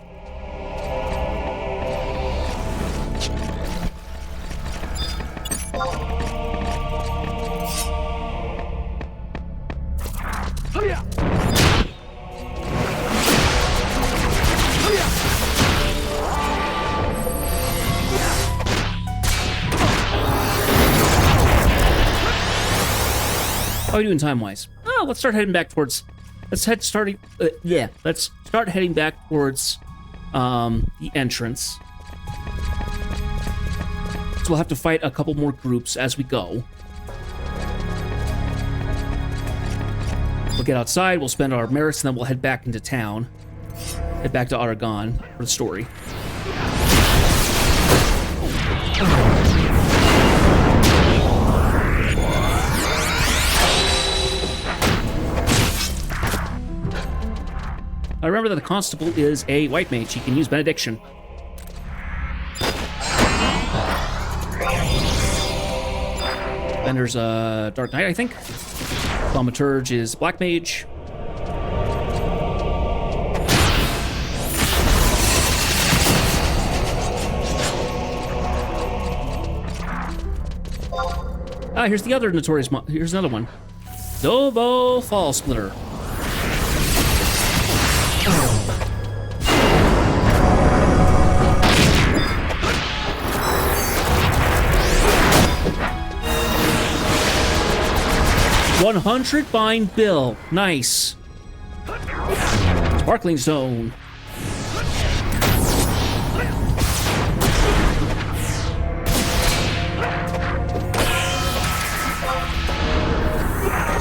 How are we doing time-wise? Oh, let's start heading back towards... Let's start heading back towards the entrance. So we'll have to fight a couple more groups as we go. We'll get outside, we'll spend our merits, and then we'll head back into town. Head back to Aragon for the story. I remember that the constable is a white mage. He can use benediction. Then there's a Dark Knight, I think. Thaumaturge is black mage. Here's the other notorious here's another one. Dovo Fall Splitter. $100 bind bill. Nice. Sparkling Stone.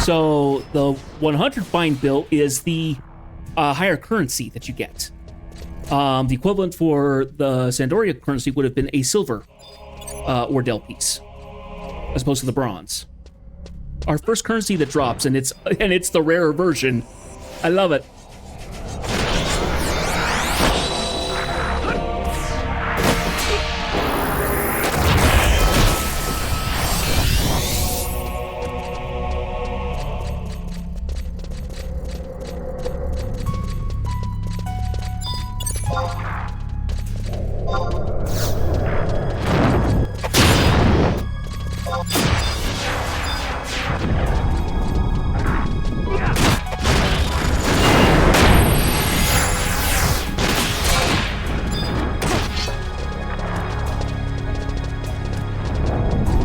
So the 100 bind bill is the higher currency that you get. The equivalent for the Sandoria currency would have been a silver Ordell piece, as opposed to the bronze. Our first currency that drops, and it's the rarer version. I love it.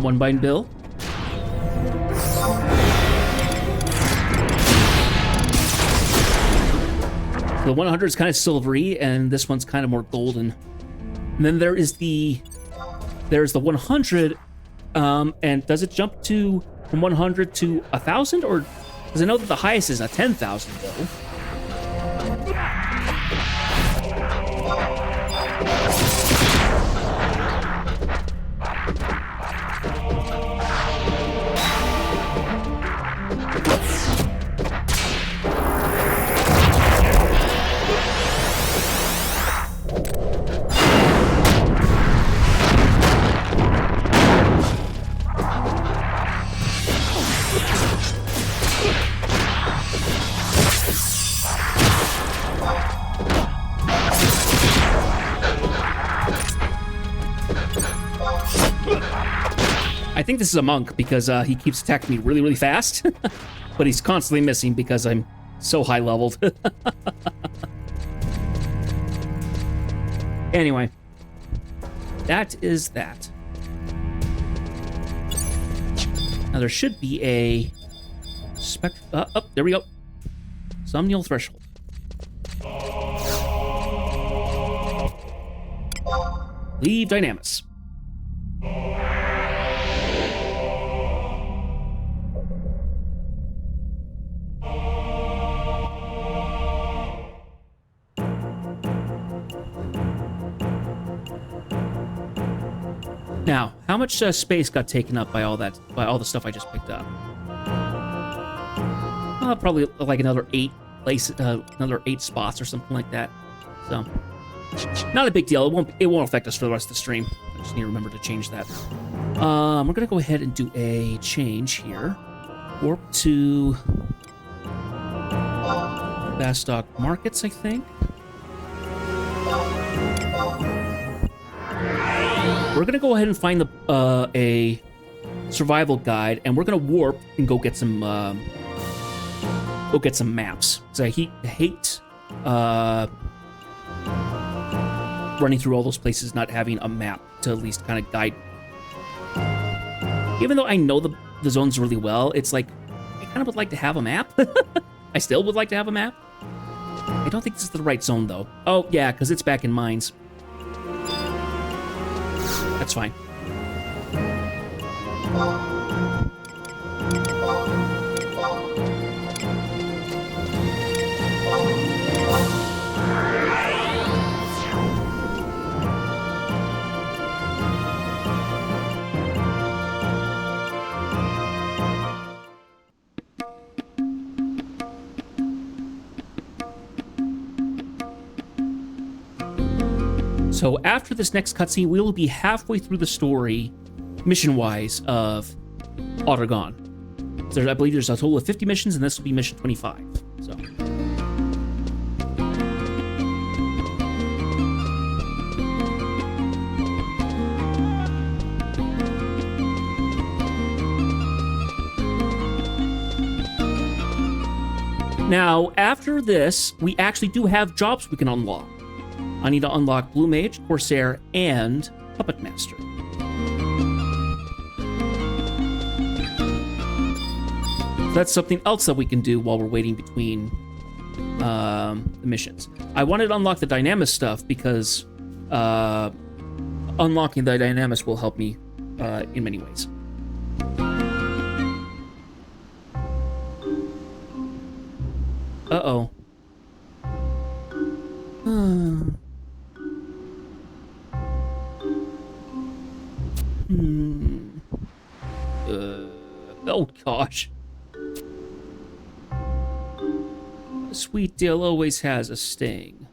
One bind bill. The 100 is kind of silvery, and this one's kind of more golden. And then there's the 100, and does it jump from 100 to 1,000, or because I know that the highest is a 10,000 though. I think this is a monk because he keeps attacking me really, really fast. But he's constantly missing because I'm so high leveled. Anyway, that is that. Now there should be a there we go. Somnial threshold. Leave Dynamis. Now, how much space got taken up by all the stuff I just picked up? Probably like another 8 places, another 8 spots or something like that. So, not a big deal. It won't affect us for the rest of the stream. I just need to remember to change that. We're gonna go ahead and do a change here. Warp to Bastock Markets, I think. We're gonna go ahead and find a survival guide, and we're gonna warp and go get some maps. Because I hate running through all those places, not having a map to at least kind of guide. Even though I know the zones really well, it's like I kind of would like to have a map. I still would like to have a map. I don't think this is the right zone though. Oh yeah, because it's back in mines. That's fine. So after this next cutscene, we will be halfway through the story, mission-wise, of Ottergon. I believe there's a total of 50 missions, and this will be mission 25. So. Now, after this, we actually do have jobs we can unlock. I need to unlock Blue Mage, Corsair, and Puppet Master. So that's something else that we can do while we're waiting between the missions. I wanted to unlock the Dynamis stuff because unlocking the Dynamis will help me in many ways. Uh-oh. Oh gosh. A sweet deal always has a sting.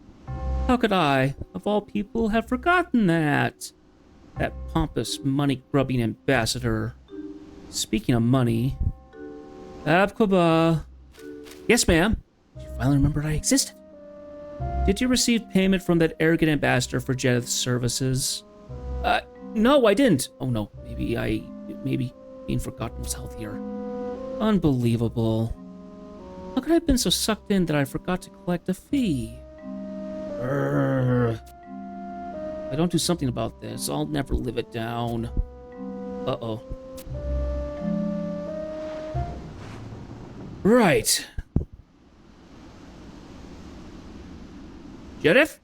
How could I, of all people, have forgotten that? That pompous, money-grubbing ambassador. Speaking of money... Abquaba. Yes, ma'am. You finally remembered I existed. Did you receive payment from that arrogant ambassador for Jedith's services? No, I didn't. Oh no, maybe being forgotten was healthier. Unbelievable. How could I have been so sucked in that I forgot to collect a fee? If I don't do something about this, I'll never live it down. Uh-oh. Right. Jedith?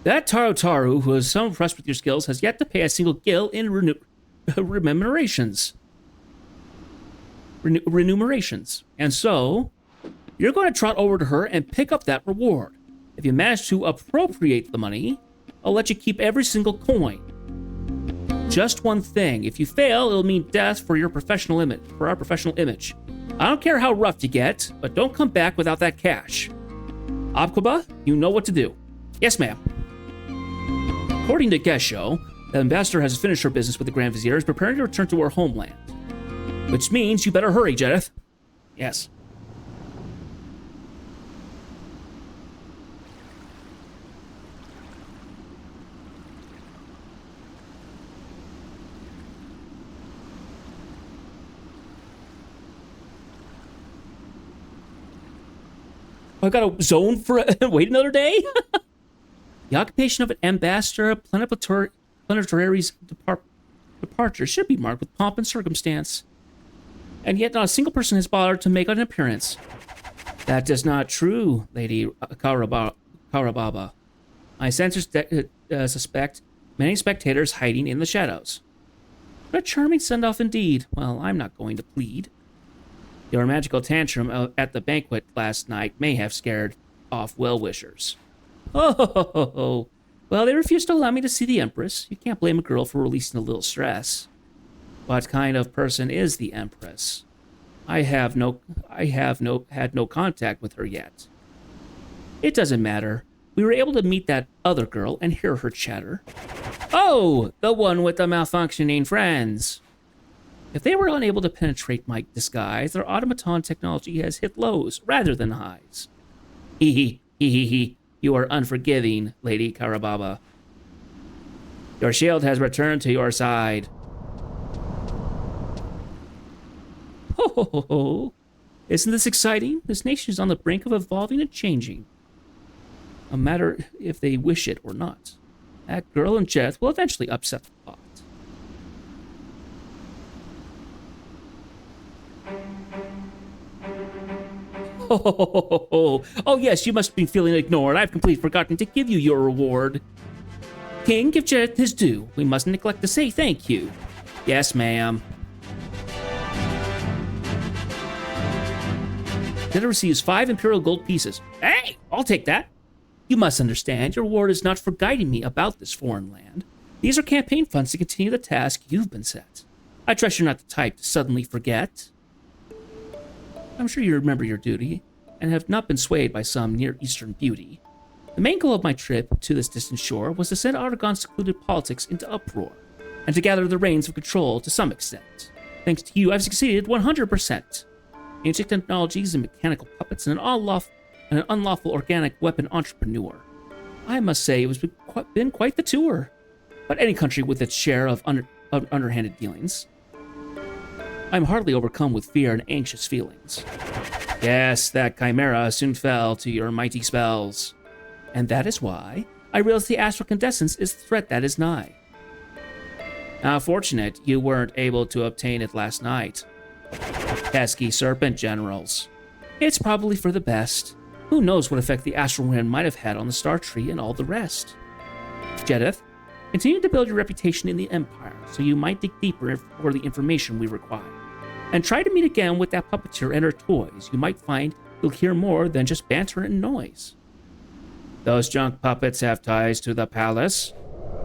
That Taru, who is so impressed with your skills, has yet to pay a single gil in remunerations. And so, you're going to trot over to her and pick up that reward. If you manage to appropriate the money, I'll let you keep every single coin. Just one thing. If you fail, it'll mean death for your professional image, for our professional image. I don't care how rough you get, but don't come back without that cash. Abquaba, you know what to do. Yes, ma'am. According to Gesho, the ambassador has finished her business with the Grand Vizier and is preparing to return to her homeland. Which means you better hurry, Jedith. Yes. I got a zone for wait another day? The occupation of an ambassador of planetary's departure should be marked with pomp and circumstance. And yet not a single person has bothered to make an appearance. That is not true, Lady Karababa. My sensors suspect many spectators hiding in the shadows. What a charming send-off indeed. Well, I'm not going to plead. Your magical tantrum at the banquet last night may have scared off well-wishers. Oh, well, they refused to allow me to see the Empress. You can't blame a girl for releasing a little stress. What kind of person is the Empress? I have had no contact with her yet. It doesn't matter. We were able to meet that other girl and hear her chatter. Oh, the one with the malfunctioning friends. If they were unable to penetrate my disguise, their automaton technology has hit lows rather than highs. Hee hee. You are unforgiving, Lady Karababa. Your shield has returned to your side. Ho ho ho ho. Isn't this exciting? This nation is on the brink of evolving and changing. No matter if they wish it or not. That girl and Jeth will eventually upset the pot. Oh, yes, you must be feeling ignored. I've completely forgotten to give you your reward. King, give Jeth his due. We mustn't neglect to say thank you. Yes, ma'am. Jeth receives 5 Imperial gold pieces. Hey, I'll take that. You must understand, your reward is not for guiding me about this foreign land. These are campaign funds to continue the task you've been set. I trust you're not the type to suddenly forget. I'm sure you remember your duty, and have not been swayed by some Near Eastern beauty. The main goal of my trip to this distant shore was to send Artagon's secluded politics into uproar, and to gather the reins of control to some extent. Thanks to you, I've succeeded 100%. Ancient technologies and mechanical puppets and an unlawful organic weapon entrepreneur. I must say it was been quite the tour. But any country with its share of underhanded dealings. I'm hardly overcome with fear and anxious feelings. Yes, that chimera soon fell to your mighty spells. And that is why I realize the astral incandescence is the threat that is nigh. How fortunate you weren't able to obtain it last night. Pesky serpent generals. It's probably for the best. Who knows what effect the astral wind might have had on the star tree and all the rest. Jedith, continue to build your reputation in the Empire so you might dig deeper for the information we require. And try to meet again with that puppeteer and her toys. You might find you'll hear more than just banter and noise. Those junk puppets have ties to the palace.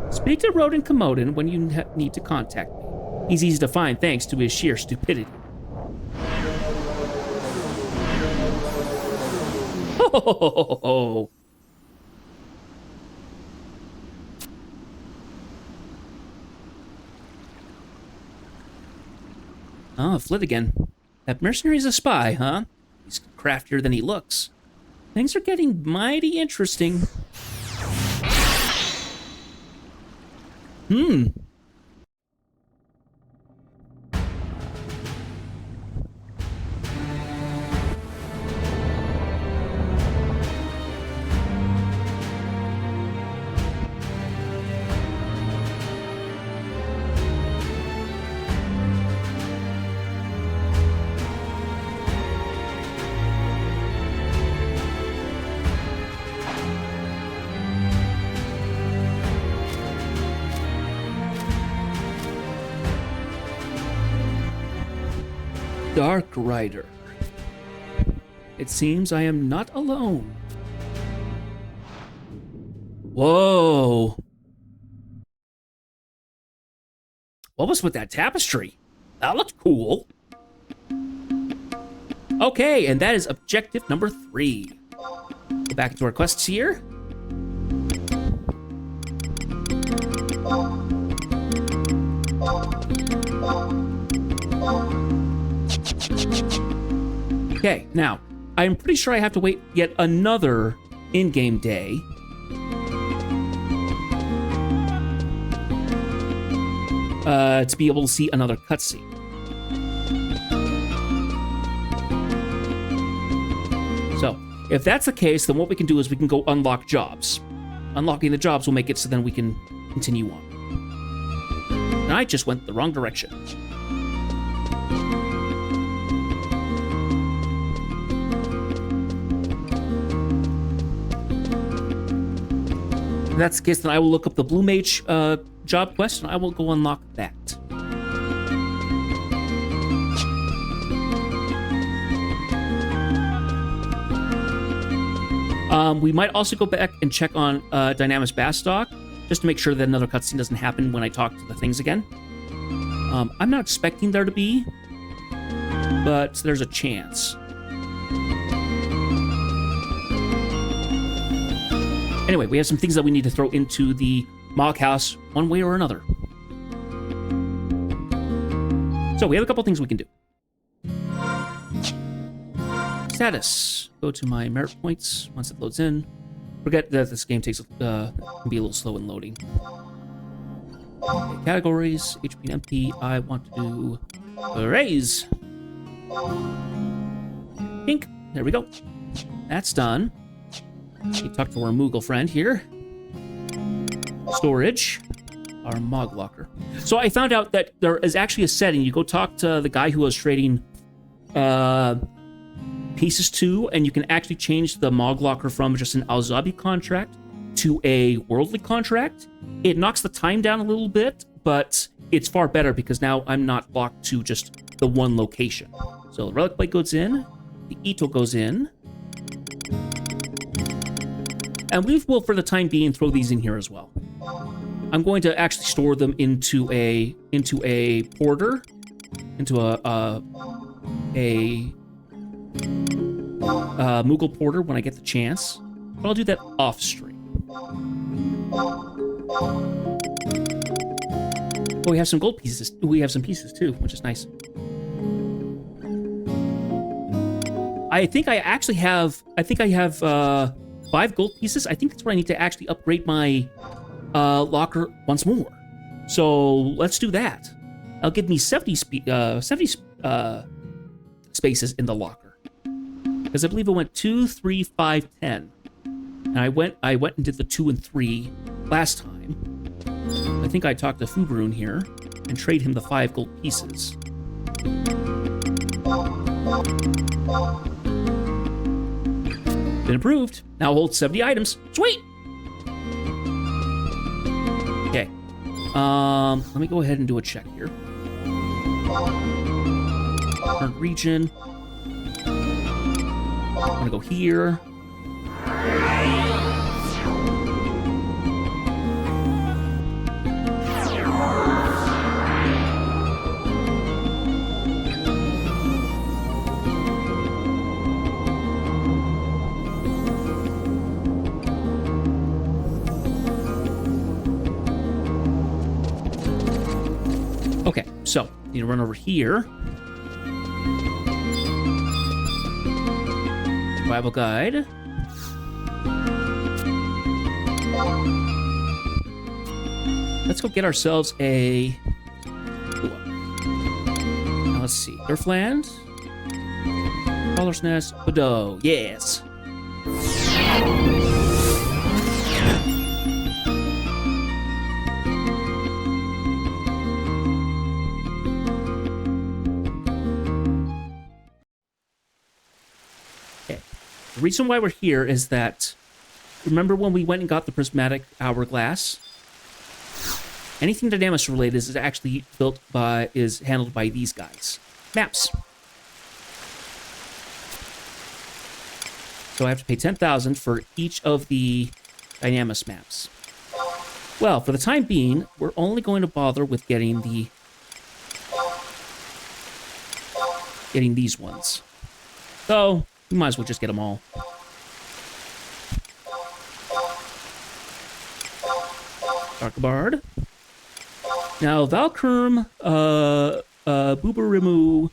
Speak to Rodin Commodin when you need to contact me. He's easy to find thanks to his sheer stupidity. Oh. Oh, Flit again. That mercenary's a spy, huh? He's craftier than he looks. Things are getting mighty interesting. Dark Rider. It seems I am not alone. Whoa. What was with that tapestry? That looked cool. Okay, and that is objective number 3. Back to our quests here. Okay, now, I'm pretty sure I have to wait yet another in-game day. To be able to see another cutscene. So, If that's the case, then what we can do is we can go unlock jobs. Unlocking the jobs will make it so then we can continue on. And I just went the wrong direction. If that's the case, then I will look up the Blue Mage job quest, and I will go unlock that. We might also go back and check on Dynamis Bastock, just to make sure that another cutscene doesn't happen when I talk to the things again. I'm not expecting there to be, but there's a chance. Anyway, we have some things that we need to throw into the Mog House one way or another. So we have a couple things we can do. Status. Go to my merit points once it loads in. Forget that this game takes can be a little slow in loading. Okay, categories, HP and MP. I want to do a raise. Pink. There we go. That's done. We talk to our Moogle friend here. Storage. Our Mog Locker. So I found out that there is actually a setting. You go talk to the guy who was trading pieces to, and you can actually change the Mog Locker from just an Alzabi contract to a worldly contract. It knocks the time down a little bit, but it's far better because now I'm not locked to just the one location. So the Relic Blade goes in, the Ito goes in, and we will, for the time being, throw these in here as well. I'm going to actually store them into a porter, into a Moogle porter when I get the chance. But I'll do that off stream. Oh, we have some gold pieces. We have some pieces too, which is nice. I think I have 5 gold pieces. I think that's where I need to actually upgrade my locker once more. So let's do that. That'll give me 70 spaces in the locker. Because I believe it went 2, 3, 5, 10. And I went and did the 2 and 3 last time. I think I talked to Fubrun here and trade him the 5 gold pieces. Been approved. Now hold 70 items. Sweet! Okay. Let me go ahead and do a check here. Current region. I'm gonna go here. Okay, so need to run over here. Survival guide. Let's go get ourselves a... Now let's see. Earthland. Crawler's Nest. Bordeaux. Yes. The reason why we're here is that, remember when we went and got the prismatic hourglass? Anything Dynamis related is actually handled by these guys. Maps. So I have to pay 10,000 for each of the Dynamis maps. Well, for the time being, we're only going to bother with getting these ones. So we might as well just get them all. Darkbard. Now, Valkurm, Bubarimu,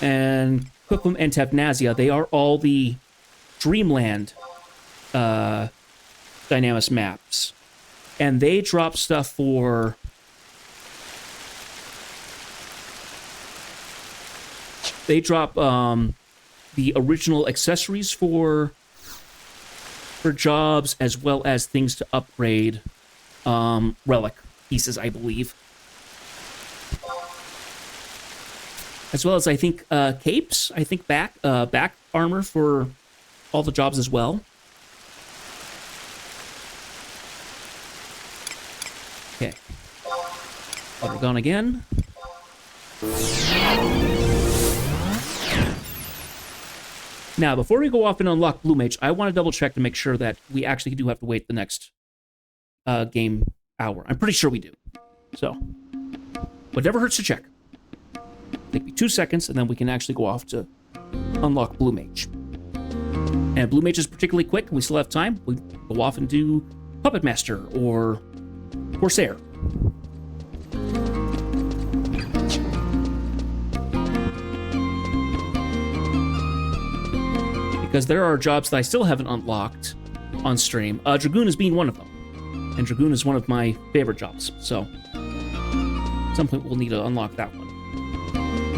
and Quicklum and Tepnazia, they are all the Dreamland Dynamis maps. And they drop stuff for... They drop the original accessories for jobs, as well as things to upgrade relic pieces, I believe. As well as, I think, capes. I think back armor for all the jobs as well. Okay. Water gone again. Now, before we go off and unlock Blue Mage, I want to double check to make sure that we actually do have to wait the next game hour. I'm pretty sure we do. So, but never hurts to check. Take me 2 seconds, and then we can actually go off to unlock Blue Mage. And Blue Mage is particularly quick, and we still have time. We go off and do Puppet Master or Corsair. Because there are jobs that I still haven't unlocked on stream. Dragoon is being one of them. And Dragoon is one of my favorite jobs. So, at some point we'll need to unlock that one.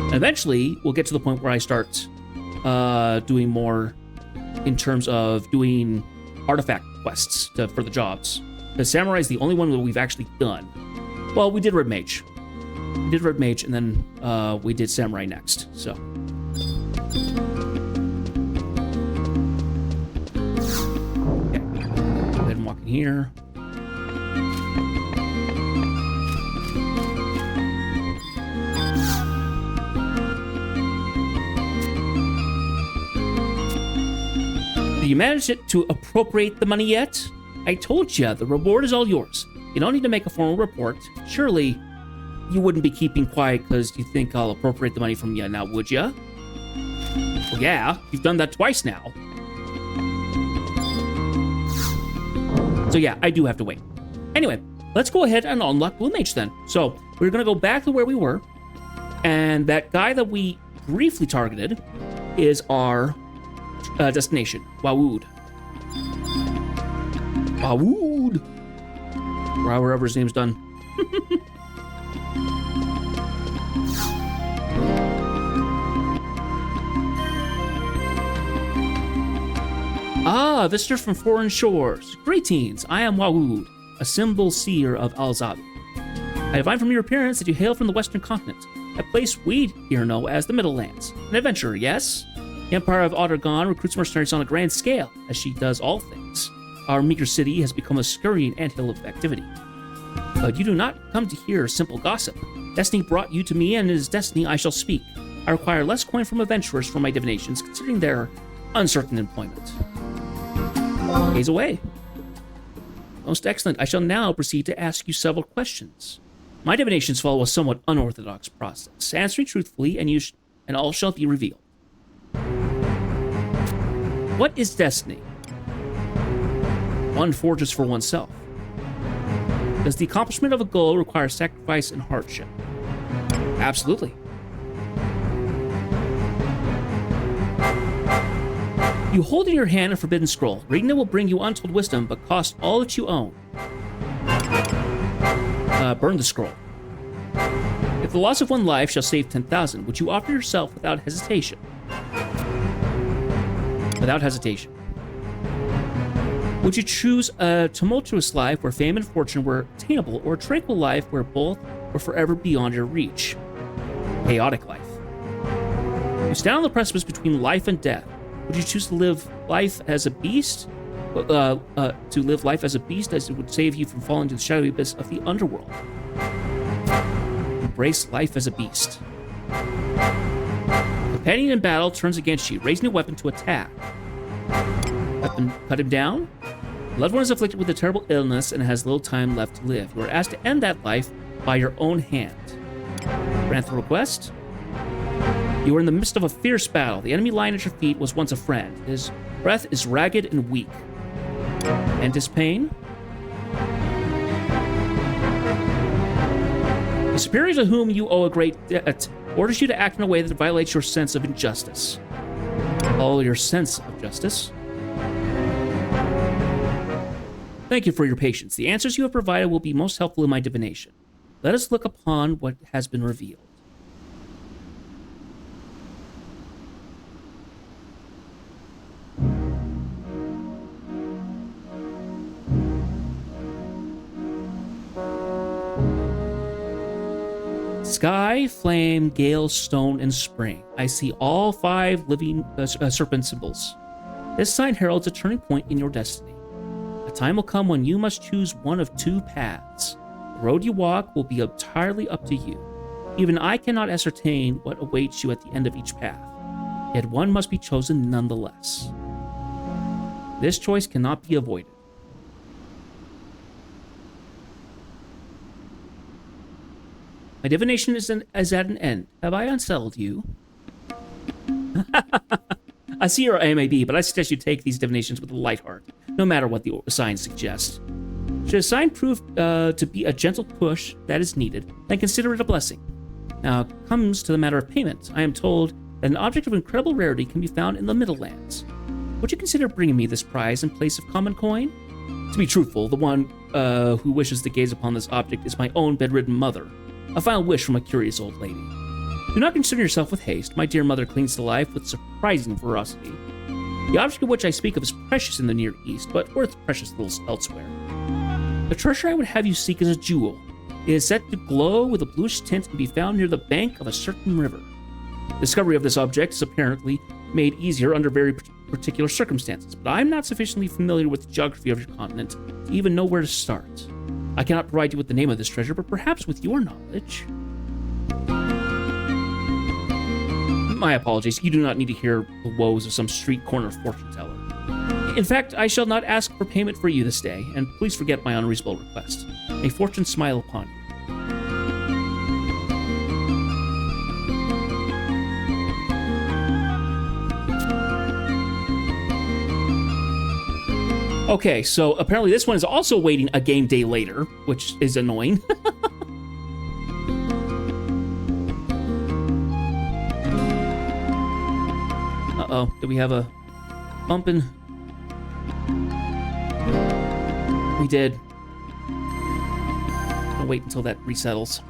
And eventually, we'll get to the point where I start doing more in terms of doing artifact quests for the jobs. The Samurai is the only one that we've actually done. Well, we did Red Mage. We did Red Mage, and then we did Samurai next. So. Okay. Go ahead and walk in here. Did you manage to appropriate the money yet? I told you, the reward is all yours. You don't need to make a formal report. Surely, you wouldn't be keeping quiet because you think I'll appropriate the money from you now, would you? Well, yeah, you've done that twice now. So yeah, I do have to wait. Anyway, let's go ahead and unlock Blue Mage then. So, we're going to go back to where we were. And that guy that we briefly targeted is our destination, Wawood. Wawood! Or however his name's done. Ah, visitors from foreign shores. Greetings, I am Wawood, a symbol seer of Al-Zabi. I divine from your appearance that you hail from the western continent, a place we here know as the Middle Lands. An adventurer, yes? The Empire of Ottergon recruits mercenaries on a grand scale, as she does all things. Our meager city has become a scurrying anthill of activity. But you do not come to hear simple gossip. Destiny brought you to me, and it is destiny I shall speak. I require less coin from adventurers for my divinations, considering their uncertain employment. Gaze away. Most excellent. I shall now proceed to ask you several questions. My divinations follow a somewhat unorthodox process. Answer me truthfully, and all shall be revealed. What is destiny? One forges for oneself. Does the accomplishment of a goal require sacrifice and hardship? Absolutely. You hold in your hand a forbidden scroll. Reading it will bring you untold wisdom, but cost all that you own. Burn the scroll. If the loss of one life shall save 10,000, would you offer yourself without hesitation? Without hesitation. Would you choose a tumultuous life where fame and fortune were attainable, or a tranquil life where both were forever beyond your reach? Chaotic life. You stand on the precipice between life and death. Would you choose to live life as a beast? To live life as a beast, as it would save you from falling to the shadowy abyss of the underworld. Embrace life as a beast. Companion in battle turns against you, raising a weapon to attack. Cut him down? Loved one is afflicted with a terrible illness and has little time left to live. You are asked to end that life by your own hand. Grant the request? You are in the midst of a fierce battle. The enemy lying at your feet was once a friend. His breath is ragged and weak. And his pain? The superior to whom you owe a great debt orders you to act in a way that violates your sense of injustice. Follow your sense of justice. Thank you for your patience. The answers you have provided will be most helpful in my divination. Let us look upon what has been revealed. Sky, flame, gale, stone, and spring. I see all 5 living serpent symbols. This sign heralds a turning point in your destiny. A time will come when you must choose one of 2 paths. The road you walk will be entirely up to you. Even I cannot ascertain what awaits you at the end of each path. Yet one must be chosen nonetheless. This choice cannot be avoided. My divination is at an end. Have I unsettled you? I see your AMAB, but I suggest you take these divinations with a light heart, no matter what the signs suggest. Should a sign prove to be a gentle push that is needed, then consider it a blessing. Now it comes to the matter of payment. I am told that an object of incredible rarity can be found in the Middle Lands. Would you consider bringing me this prize in place of common coin? To be truthful, the one who wishes to gaze upon this object is my own bedridden mother, a final wish from a curious old lady. Do not concern yourself with haste. My dear mother clings to life with surprising ferocity. The object of which I speak of is precious in the Near East, but worth precious little elsewhere. The treasure I would have you seek is a jewel. It is said to glow with a bluish tint and be found near the bank of a certain river. Discovery of this object is apparently made easier under very particular circumstances, but I am not sufficiently familiar with the geography of your continent to even know where to start. I cannot provide you with the name of this treasure, but perhaps with your knowledge. My apologies, you do not need to hear the woes of some street corner fortune teller. In fact, I shall not ask for payment for you this day, and please forget my unreasonable request. May fortune smile upon you. Okay, so apparently this one is also waiting a game day later, which is annoying. Uh-oh, do we have a bump in? We did. I'll wait until that resettles.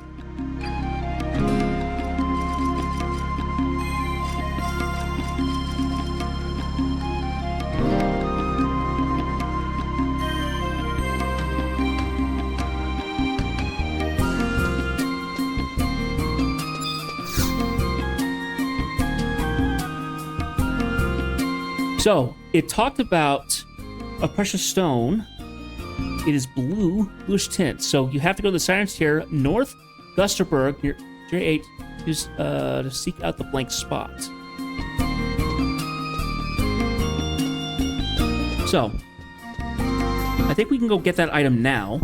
So, it talked about a precious stone. It is bluish tint. So you have to go to the Siren's Tier, North Gusterberg, near J8, to seek out the blank spot. So, I think we can go get that item now.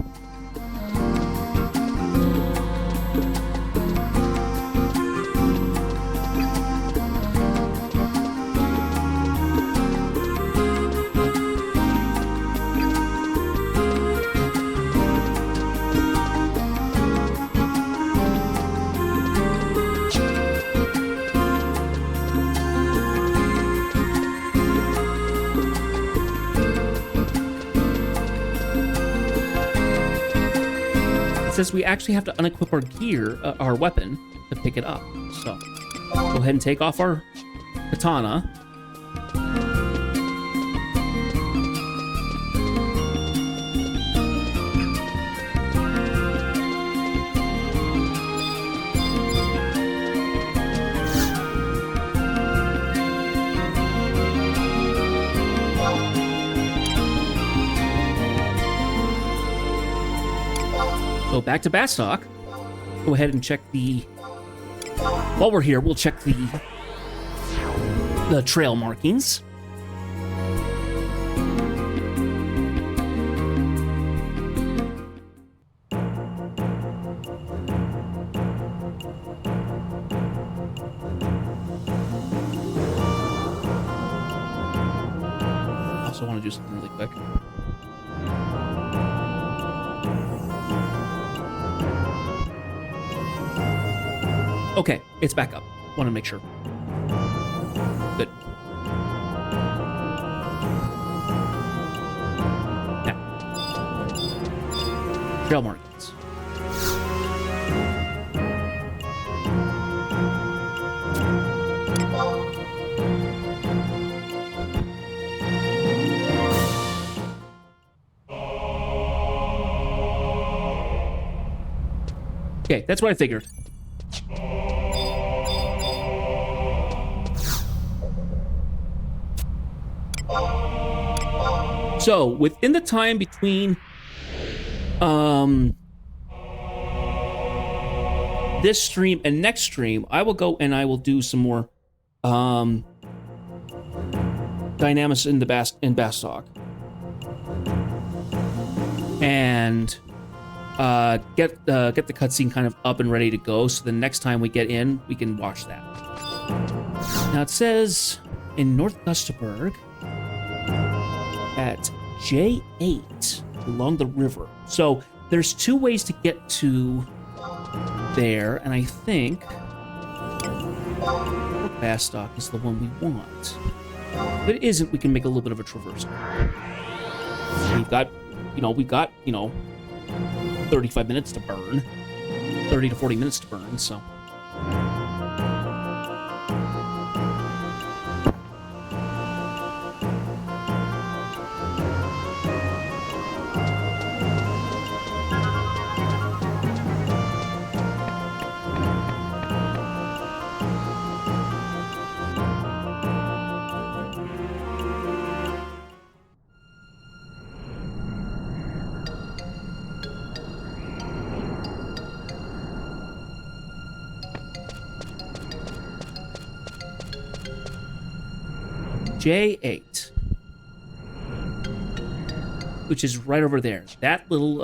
It says we actually have to unequip our gear, our weapon, to pick it up. So, go ahead and take off our katana. So back to Bastock. Go ahead and check the... While we're here, we'll check the trail markings. I also want to do something really quick. Okay, it's back up. Want to make sure. Good. Now. Trail markings. Okay, that's what I figured. So within the time between this stream and next stream, I will go and I will do some more dynamics in Bastok, and get the cutscene kind of up and ready to go. So the next time we get in, we can watch that. Now it says in North Gustaberg at J8 along the river. So there's two ways to get to there, and I think Bastok is the one we want. If it isn't, we can make a little bit of a traversal. We've got 35 minutes to burn. 30 to 40 minutes to burn, so. J8, which is right over there. That little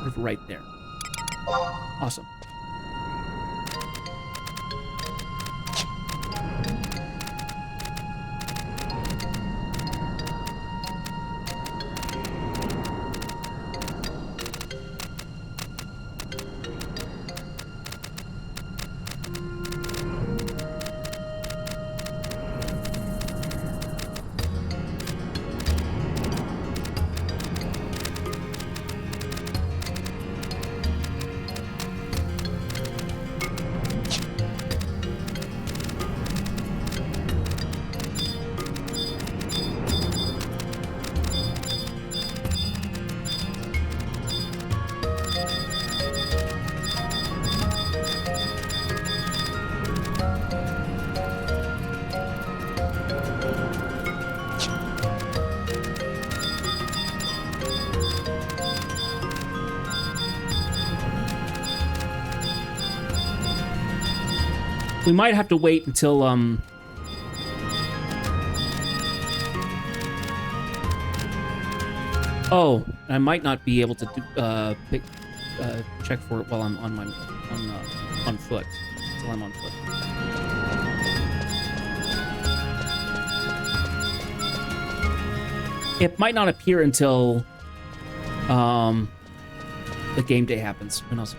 river right there. Awesome. We might have to wait until, oh, I might not be able to do, check for it while I'm on foot. Until I'm on foot. It might not appear until, the game day happens. When else?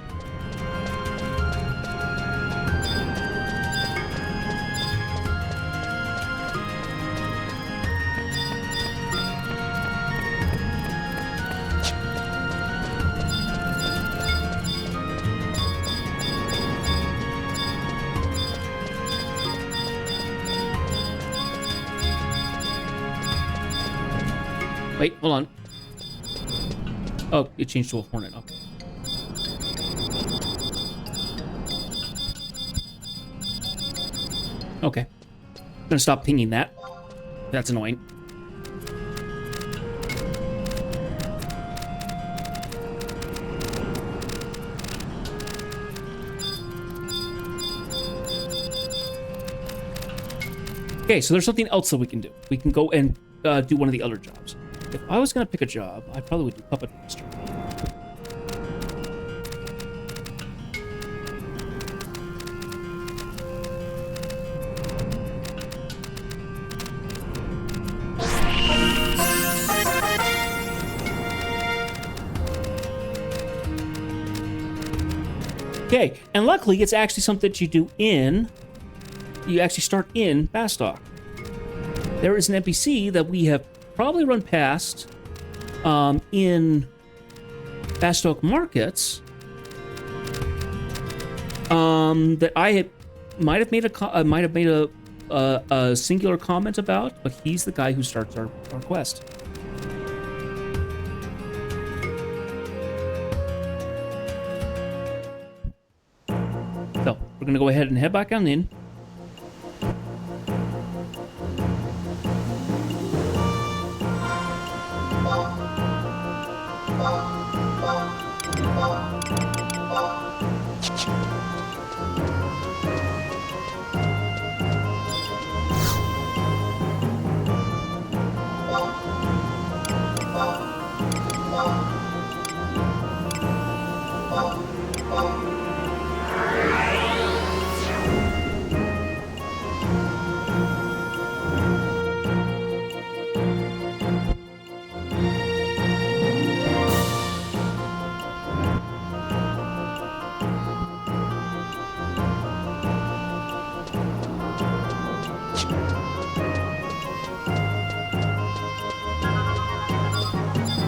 Wait, hold on. Oh, it changed to a hornet. Okay. Okay. I'm gonna stop pinging that. That's annoying. Okay, so there's something else that we can do. We can go and do one of the other jobs. If I was gonna pick a job, I probably would do puppet master. Okay, and luckily it's actually something that you actually start in Bastok. There is an NPC that we have probably run past in Bastok markets that I might have made a singular comment about, but he's the guy who starts our quest. So we're gonna go ahead and head back on in.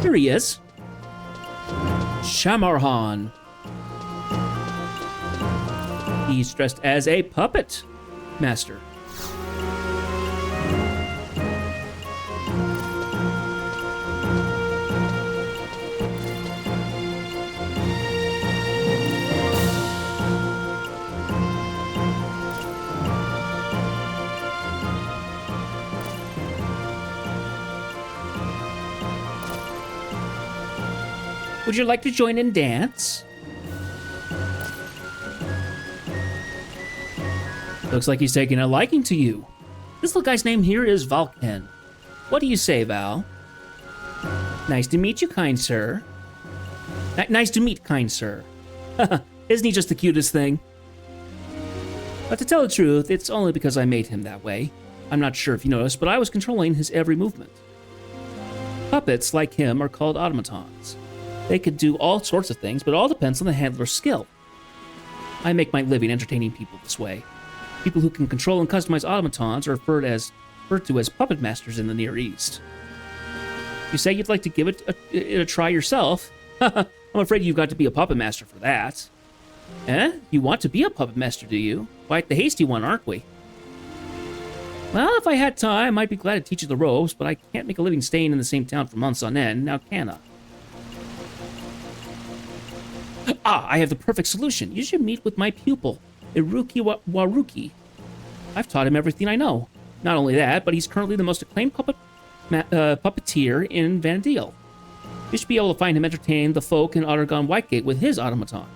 Here he is. Shamarhan. He's dressed as a puppet master. Would you like to join in dance? Looks like he's taking a liking to you. This little guy's name here is Valken. What do you say, Val? Nice to meet you, kind sir. Nice to meet, kind sir. Isn't he just the cutest thing? But to tell the truth, it's only because I made him that way. I'm not sure if you noticed, but I was controlling his every movement. Puppets like him are called automatons. They could do all sorts of things, but it all depends on the handler's skill. I make my living entertaining people this way. People who can control and customize automatons are referred to as puppet masters in the Near East. You say you'd like to give it a try yourself? I'm afraid you've got to be a puppet master for that. Eh? You want to be a puppet master, do you? Quite the hasty one, aren't we? Well, if I had time, I'd be glad to teach you the ropes, but I can't make a living staying in the same town for months on end, now can I? Ah, I have the perfect solution. You should meet with my pupil, Iruki Waruki. I've taught him everything I know. Not only that, but he's currently the most acclaimed puppeteer in Vandeel. You should be able to find him entertaining the folk in Ottergon Whitegate with his automaton.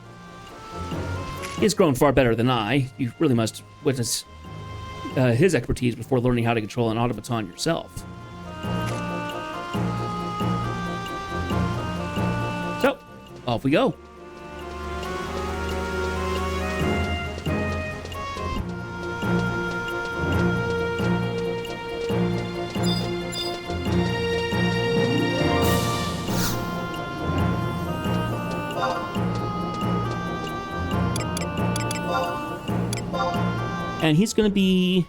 He has grown far better than I. You really must witness his expertise before learning how to control an automaton yourself. So, off we go. And he's going to be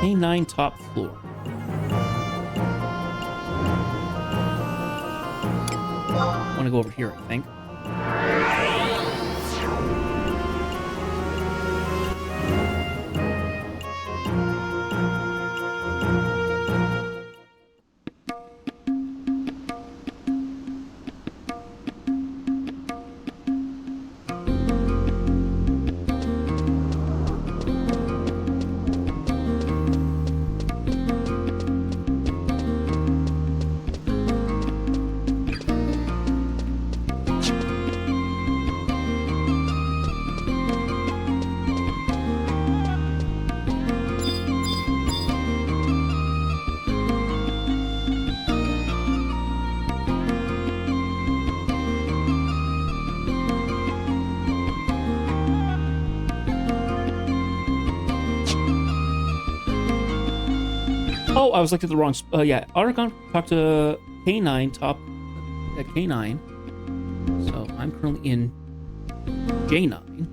A9 top floor. I want to go over here, I think. Oh, I was looking at the wrong... yeah, Ottergon talked to K9, top at K9. So I'm currently in J9.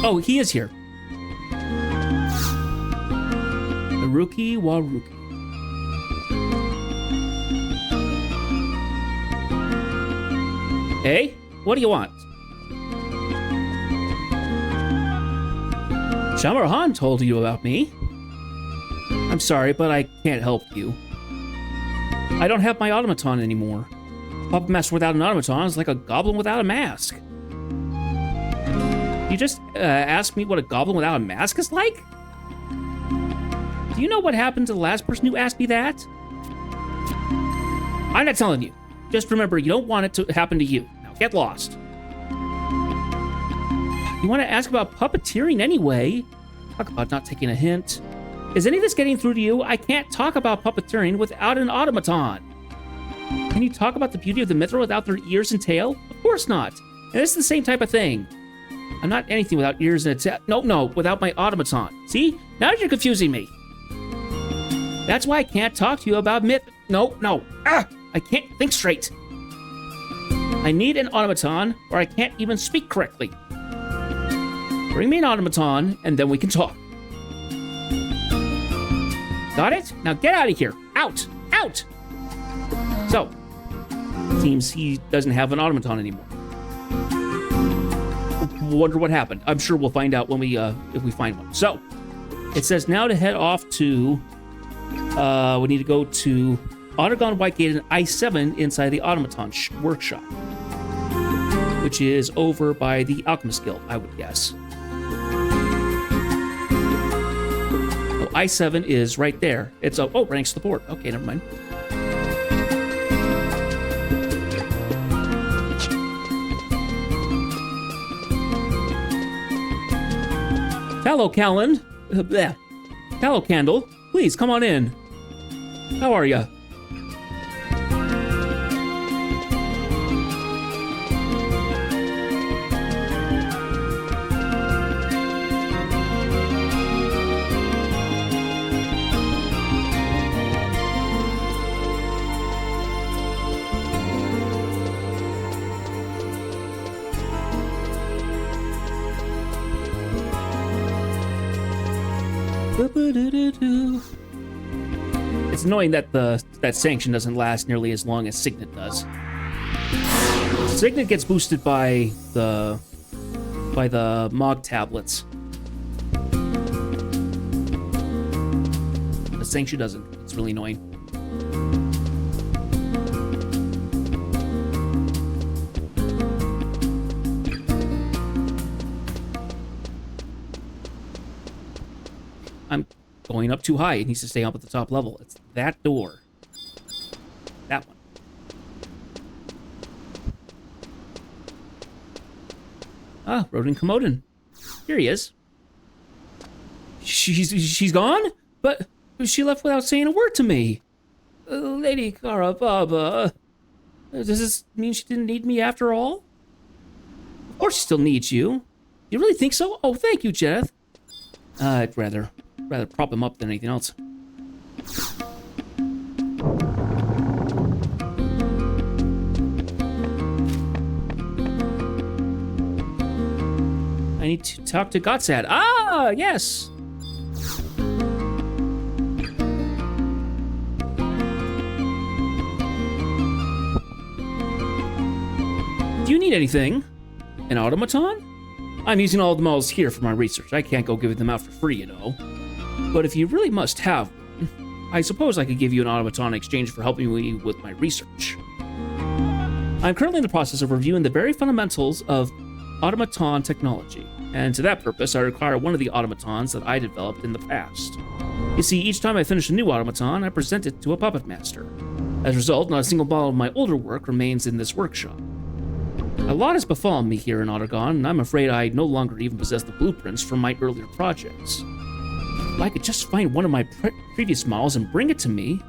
Oh, he is here. Iruki Waruki. Hey, what do you want? Shamarhan told you about me. I'm sorry, but I can't help you. I don't have my automaton anymore. Puppet master without an automaton is like a goblin without a mask. You just asked me what a goblin without a mask is like? Do you know what happened to the last person who asked me that? I'm not telling you. Just remember, you don't want it to happen to you. Now, get lost. You want to ask about puppeteering anyway? Talk about not taking a hint. Is any of this getting through to you? I can't talk about puppeteering without an automaton. Can you talk about the beauty of the Mithra without their ears and tail? Of course not. And this is the same type of thing. I'm not anything without ears and a tail. No, without my automaton. See? Now you're confusing me. That's why I can't talk to you about No. Ah! I can't think straight. I need an automaton, or I can't even speak correctly. Bring me an automaton, and then we can talk. Got it? Now get out of here. Out! Out! So, seems he doesn't have an automaton anymore. Wonder what happened. I'm sure we'll find out when we, if we find one. So, it says now to head off to, we need to go to Ottergon Whitegate and I-7 inside the automaton workshop, which is over by the Alchemist Guild, I would guess. Oh, I-7 is right there. It's a, oh, right next to the board. Okay, never mind. Hello, Callan. Hello, Candle. Please, come on in. How are ya? It's annoying that that sanction doesn't last nearly as long as Signet does. Signet gets boosted by the Mog tablets. The sanction doesn't. It's really annoying. I'm going up too high. It needs to stay up at the top level. It's that door. That one. Ah, Rodin Komoden. Here he is. She's gone? But she left without saying a word to me. Lady Karababa. Does this mean she didn't need me after all? Of course she still needs you. You really think so? Oh, thank you, Jeth. I'd rather prop him up than anything else. I need to talk to Gotsad. Ah, yes! Do you need anything? An automaton? I'm using all the models here for my research. I can't go give them out for free, you know. But if you really must have one, I suppose I could give you an automaton in exchange for helping me with my research. I'm currently in the process of reviewing the very fundamentals of automaton technology, and to that purpose, I require one of the automatons that I developed in the past. You see, each time I finish a new automaton, I present it to a puppet master. As a result, not a single model of my older work remains in this workshop. A lot has befallen me here in Ottergon, and I'm afraid I no longer even possess the blueprints from my earlier projects. If I could just find one of my previous models and bring it to me,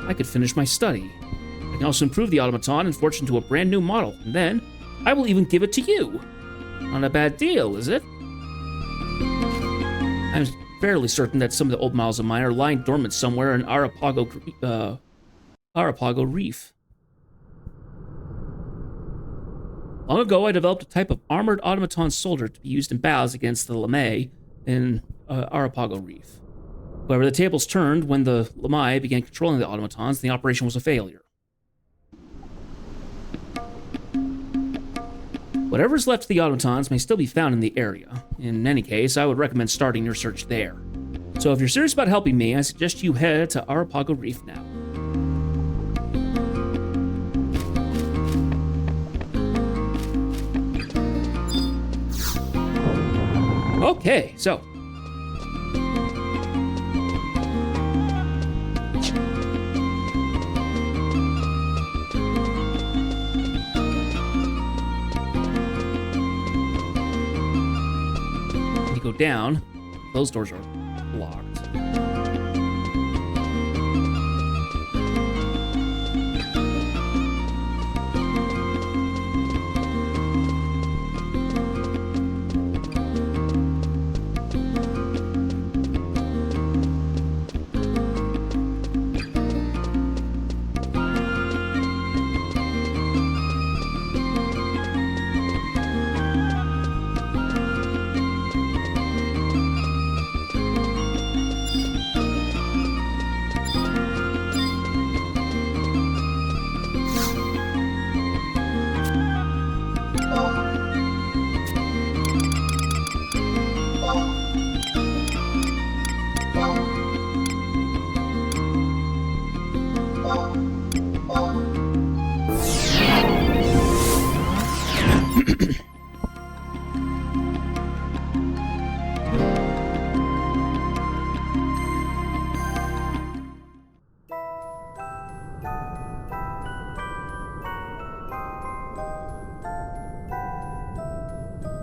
I could finish my study. I can also improve the automaton and forge it into a brand new model, and then I will even give it to you. Not a bad deal, is it? I'm fairly certain that some of the old models of mine are lying dormant somewhere in Arapago Reef. Long ago, I developed a type of armored automaton soldier to be used in battles against the Lamai in Arapago Reef. However, the tables turned when the Lamai began controlling the automatons, and the operation was a failure. Whatever's left of the automatons may still be found in the area. In any case, I would recommend starting your search there. So if you're serious about helping me, I suggest you head to Arapago Reef now. Okay, so. You go down, those doors are locked.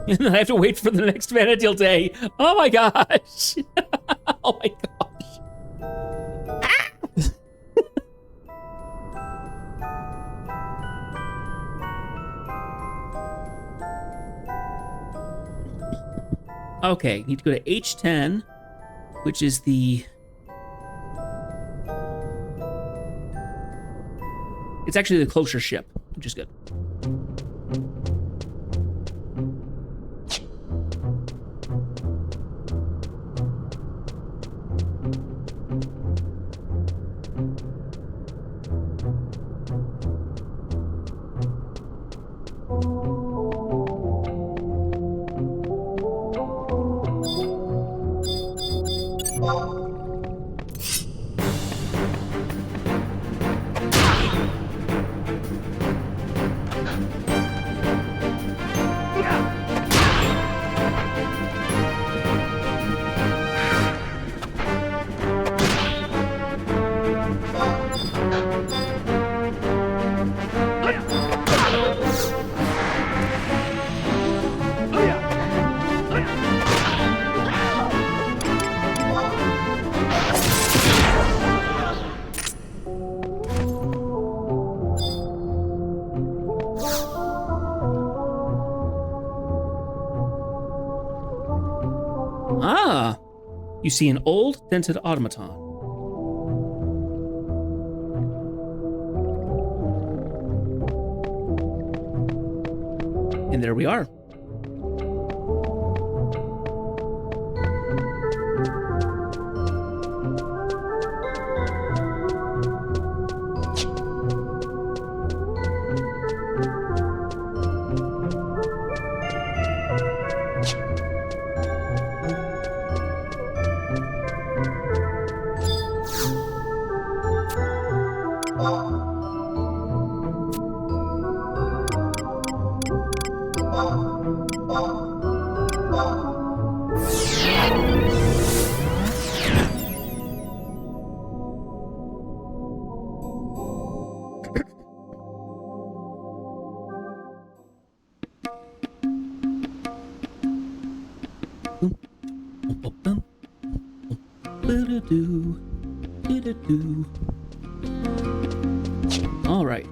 And then I have to wait for the next Vanadil day. Oh my gosh. Oh my gosh. Okay, need to go to H10, which is the... It's actually the closer ship, which is good. Ah, you see an old dented automaton. And there we are. All right.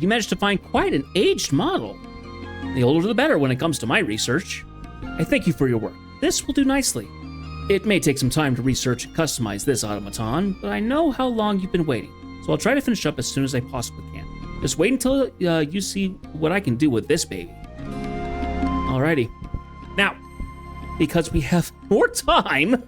You managed to find quite an aged model. The older the better when it comes to my research. I thank you for your work. This will do nicely. It may take some time to research and customize this automaton, but I know how long you've been waiting, so I'll try to finish up as soon as I possibly can. Just wait until you see what I can do with this baby. Alrighty. Now, because we have more time,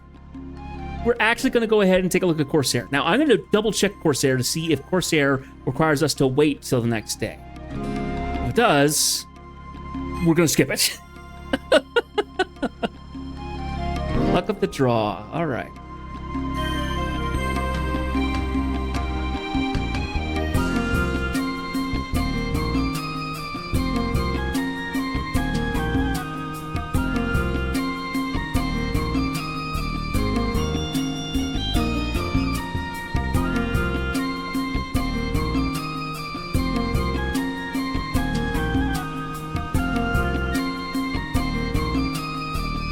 we're actually going to go ahead and take a look at Corsair. Now, I'm going to double check Corsair to see if Corsair requires us to wait till the next day. If it does, we're going to skip it. Luck of the draw. All right.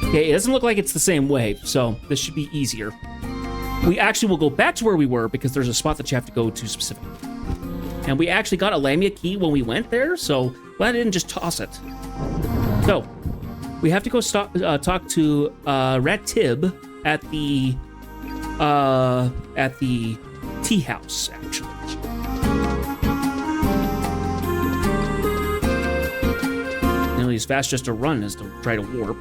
Okay, it doesn't look like it's the same way, so this should be easier. We actually will go back to where we were because there's a spot that you have to go to specifically. And we actually got a Lamia key when we went there, so glad I didn't just toss it. So, we have to go talk to Rat Tib at the tea house, actually. Nearly as fast just to run as to try to warp.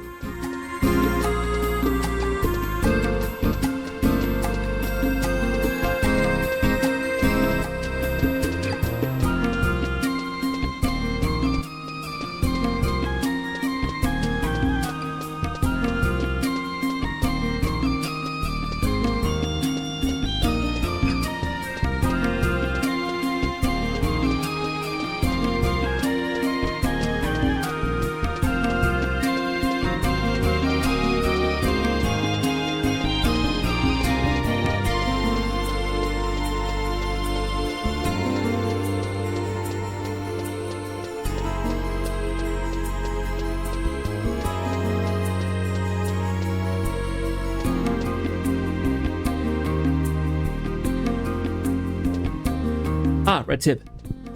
Ah, red tip.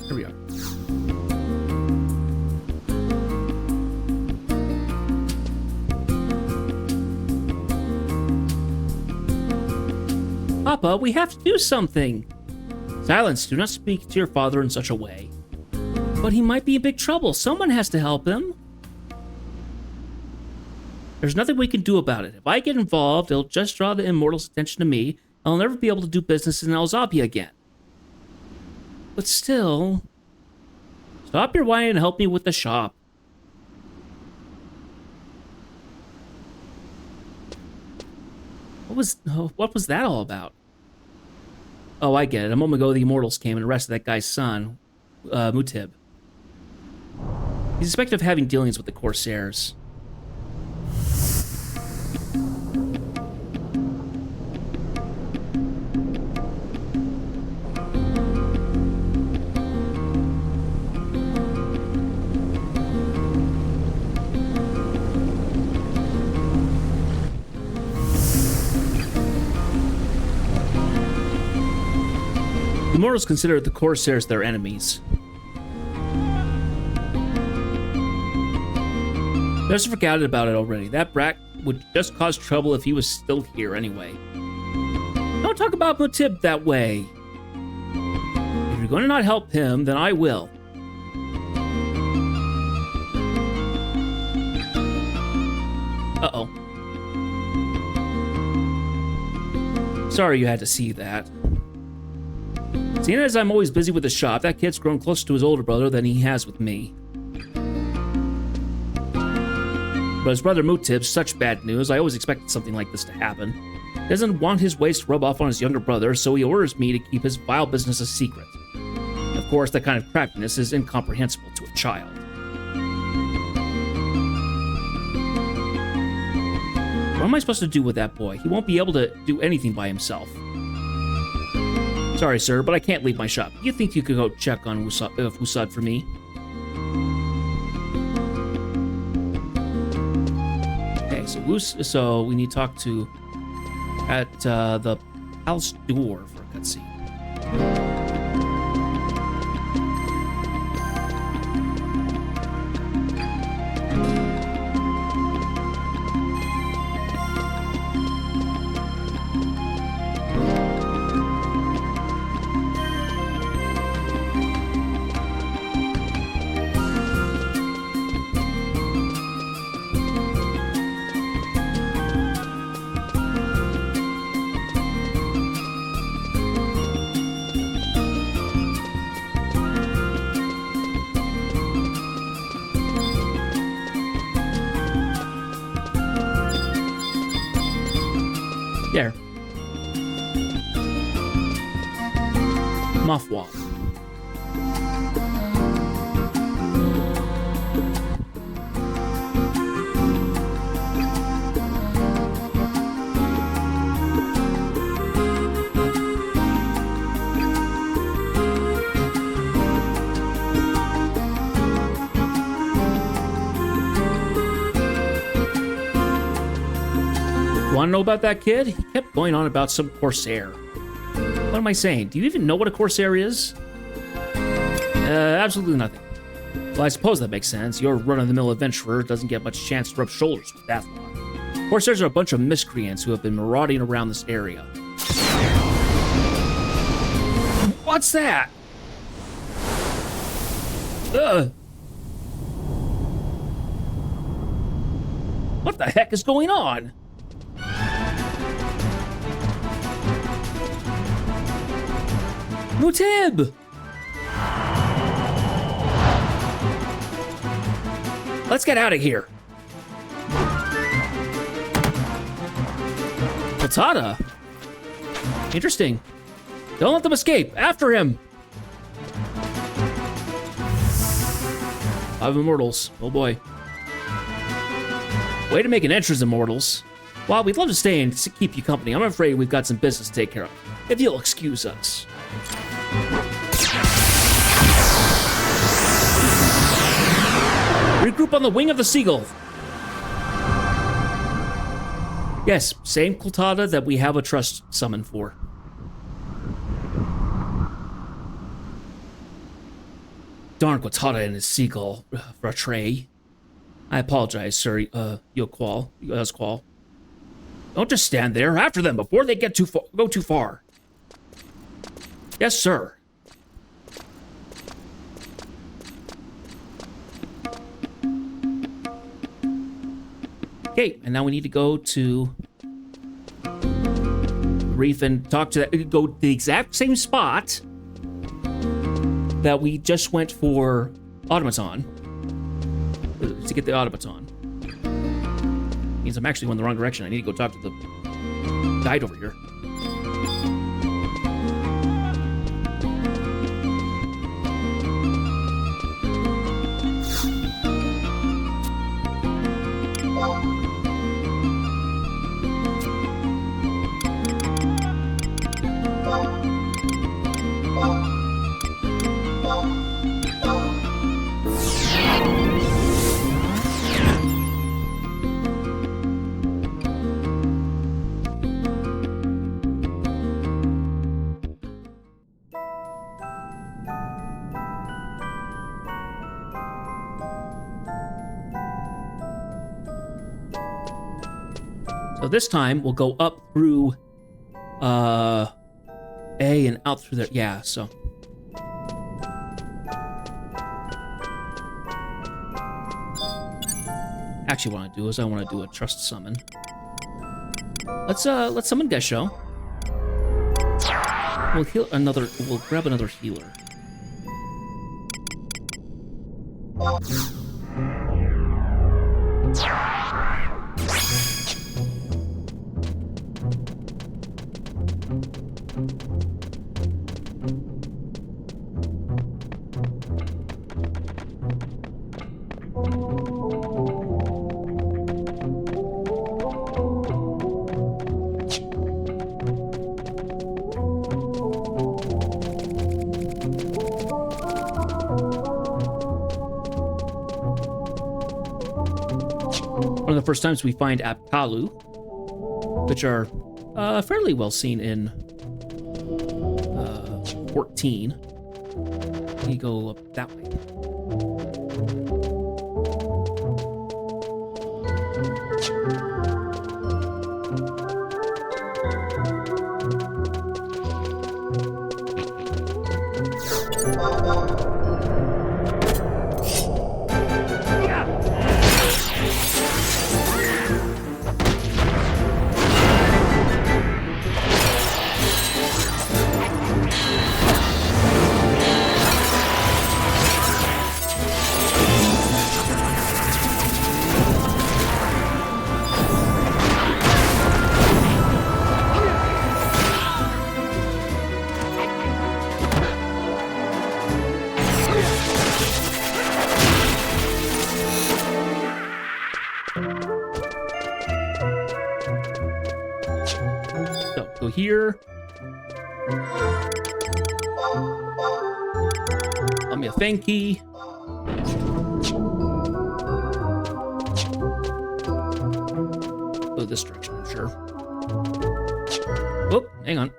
Here we are. Papa, we have to do something. Silence, do not speak to your father in such a way. But he might be in big trouble. Someone has to help him. There's nothing we can do about it. If I get involved, it'll just draw the Immortals' attention to me. I'll never be able to do business in Alzabia again. But still... Stop your whining and help me with the shop. What was that all about? Oh, I get it. A moment ago, the Immortals came and arrested that guy's son, Mutib. He's suspected of having dealings with the Corsairs. The Immortals consider the Corsairs their enemies. Just forgot about it already. That brat would just cause trouble if he was still here anyway. Don't talk about Mutib that way. If you're going to not help him, then I will. Uh-oh. Sorry you had to see that. Seeing as I'm always busy with the shop, that kid's grown closer to his older brother than he has with me. But his brother Mutib's such bad news, I always expected something like this to happen. He doesn't want his waste to rub off on his younger brother, so he orders me to keep his vile business a secret. Of course, that kind of craftiness is incomprehensible to a child. What am I supposed to do with that boy? He won't be able to do anything by himself. Sorry, sir, but I can't leave my shop. You think you could go check on Fusad for me? Okay, so we need to talk to at the palace door for a cutscene. There. Mothwall. Want to know about that kid? He kept going on about some Corsair. What am I saying? Do you even know what a Corsair is? Absolutely nothing. Well, I suppose that makes sense. Your run-of-the-mill adventurer doesn't get much chance to rub shoulders with that lot. Corsairs are a bunch of miscreants who have been marauding around this area. What's that? Ugh. What the heck is going on? Mutib! Let's get out of here. Patata. Interesting. Don't let them escape. After him. 5 immortals. Oh boy. Way to make an entrance, immortals. While we'd love to stay and keep you company, I'm afraid we've got some business to take care of. If you'll excuse us. Regroup on the wing of the seagull. Yes, same Kultada that we have a trust summon for. Darn Kultada and his seagull for a tray. I apologize, sir. Yosqual. Don't just stand there. After them before they get go too far. Yes, sir. Okay, and now we need to go to Reef and talk to go to the exact same spot that we just went for Automaton. To get the Automaton. Means I'm actually going the wrong direction. I need to go talk to the guide over here. So this time we'll go up through A and out through there. Yeah, so. Actually, what I want to do is I want to do a trust summon. Let's summon Gesho. We'll grab another healer. One of the first times we find Apkalu, which are fairly well seen in 14. We go up that way. So here. Thanky. Go this direction, I'm sure. hang on.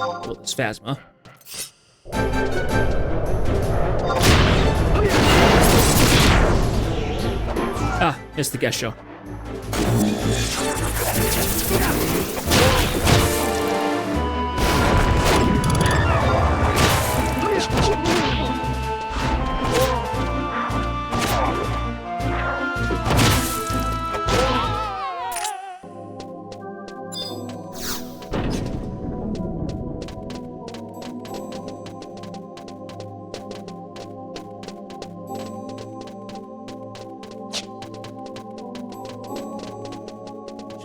Oh, this Phasma. Ah, missed the guest show.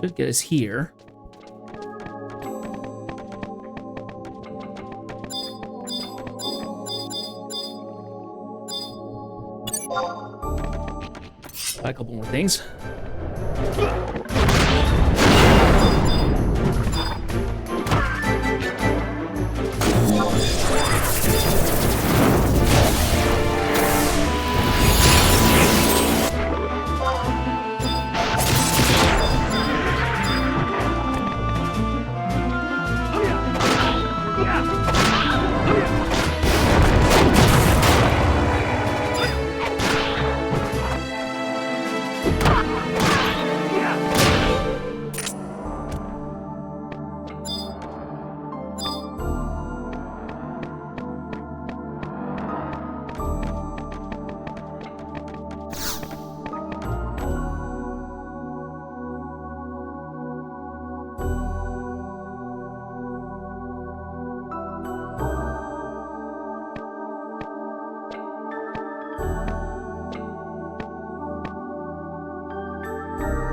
Should get us here. Buy a couple more things.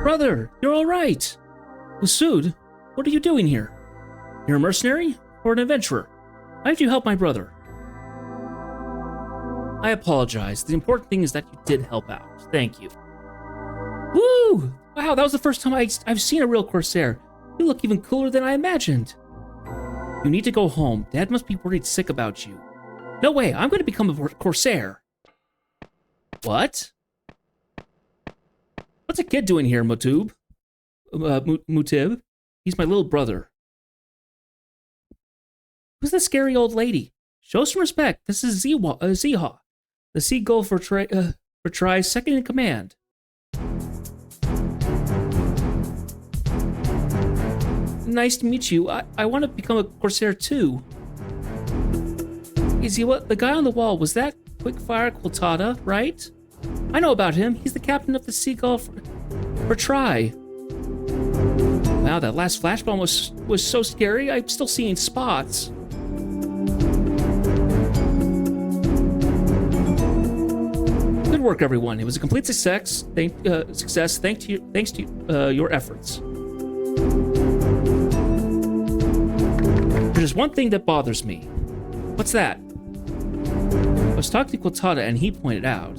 Brother, you're all right. Usud, what are you doing here? You're a mercenary or an adventurer? Why did you help my brother? I apologize. The important thing is that you did help out. Thank you. Woo! Wow, that was the first time I've seen a real Corsair. You look even cooler than I imagined. You need to go home. Dad must be worried sick about you. No way, I'm going to become a Corsair. What? What's a kid doing here, Mutub? Mutib? He's my little brother. Who's the scary old lady? Show some respect. This is Ziha, the seagull for Try's second in command. Nice to meet you. I want to become a Corsair too. Is he what? The guy on the wall, was that Quickfire Quiltada, right? I know about him. He's the captain of the seagull for Try. Wow, that last flashbomb was so scary. I'm still seeing spots. Good work, everyone. It was a complete success. Thanks to your efforts. There's one thing that bothers me. What's that? I was talking to Quiltada and he pointed out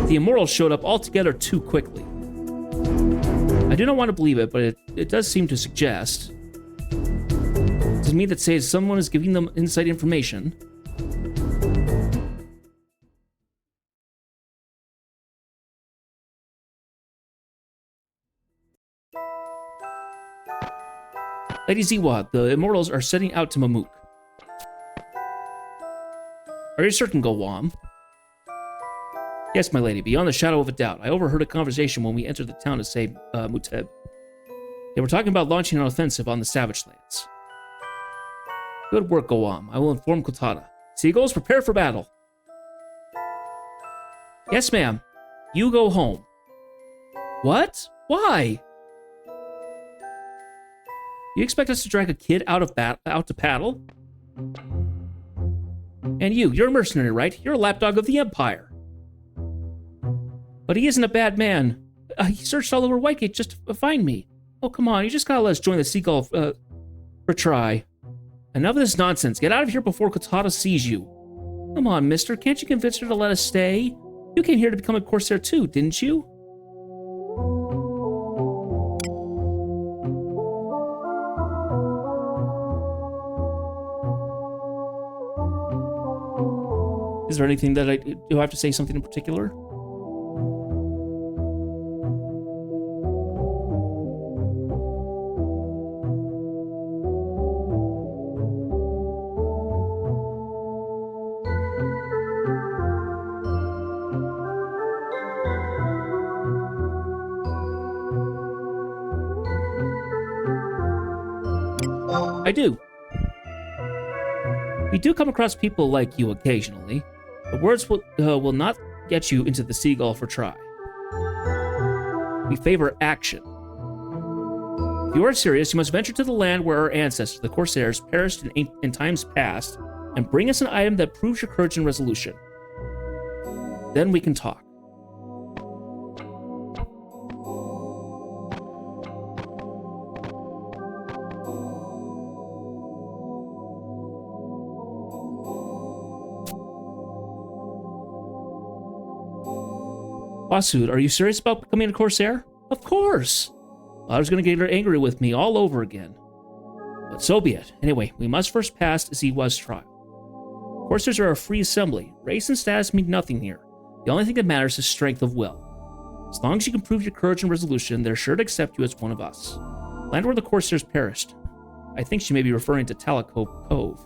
the Immortals showed up altogether too quickly. I do not want to believe it, but it does seem to suggest. To me, that says someone is giving them inside information. Lady Ziwa, the Immortals are setting out to Mamuk. Are you certain, Gowam? Yes, my lady, beyond the shadow of a doubt. I overheard a conversation when we entered the town to say Muteb. They were talking about launching an offensive on the Savage Lands. Good work, Gowam. I will inform Quiltada. Seagulls, prepare for battle. Yes, ma'am. You go home. What? Why? You expect us to drag a kid out to paddle? And you're a mercenary, right? You're a lapdog of the Empire. But he isn't a bad man. He searched all over Whitegate just to find me. Oh, come on, you just gotta let us join the Seagull for Try. Enough of this nonsense. Get out of here before Quiltada sees you. Come on, mister, can't you convince her to let us stay? You came here to become a Corsair too, didn't you? Is there anything that do I have to say something in particular? I do. We do come across people like you occasionally. The words will not get you into the Seagull for try. We favor action. If you are serious, you must venture to the land where our ancestors, the Corsairs, perished in times past, and bring us an item that proves your courage and resolution. Then we can talk. Wasud, are you serious about becoming a Corsair? Of course! I was going to get her angry with me all over again. But so be it. Anyway, we must first pass Ziwa's trial. Corsairs are a free assembly. Race and status mean nothing here. The only thing that matters is strength of will. As long as you can prove your courage and resolution, they're sure to accept you as one of us. Land where the Corsairs perished. I think she may be referring to Talaco Cove.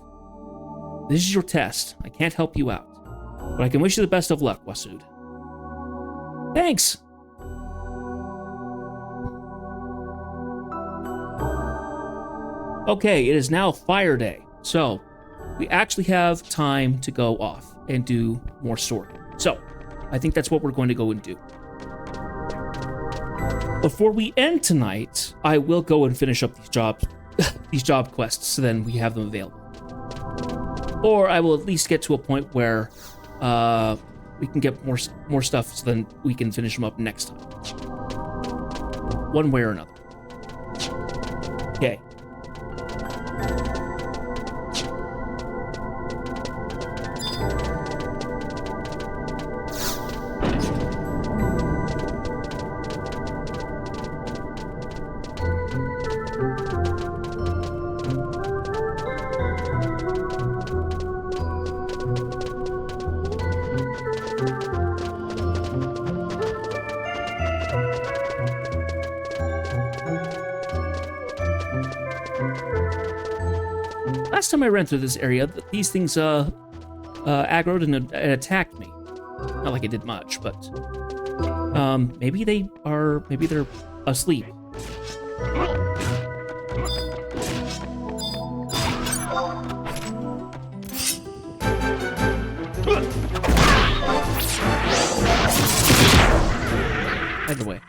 This is your test. I can't help you out. But I can wish you the best of luck, Wasud. Thanks! Okay, it is now Fire Day, so we actually have time to go off and do more story. So, I think that's what we're going to go and do. Before we end tonight, I will go and finish up these job quests, so then we have them available. Or I will at least get to a point where we can get more stuff, so then we can finish them up next time. One way or another. Okay. Last time I ran through this area, these things aggroed and attacked me. Not like it did much, but maybe they're asleep. Either way.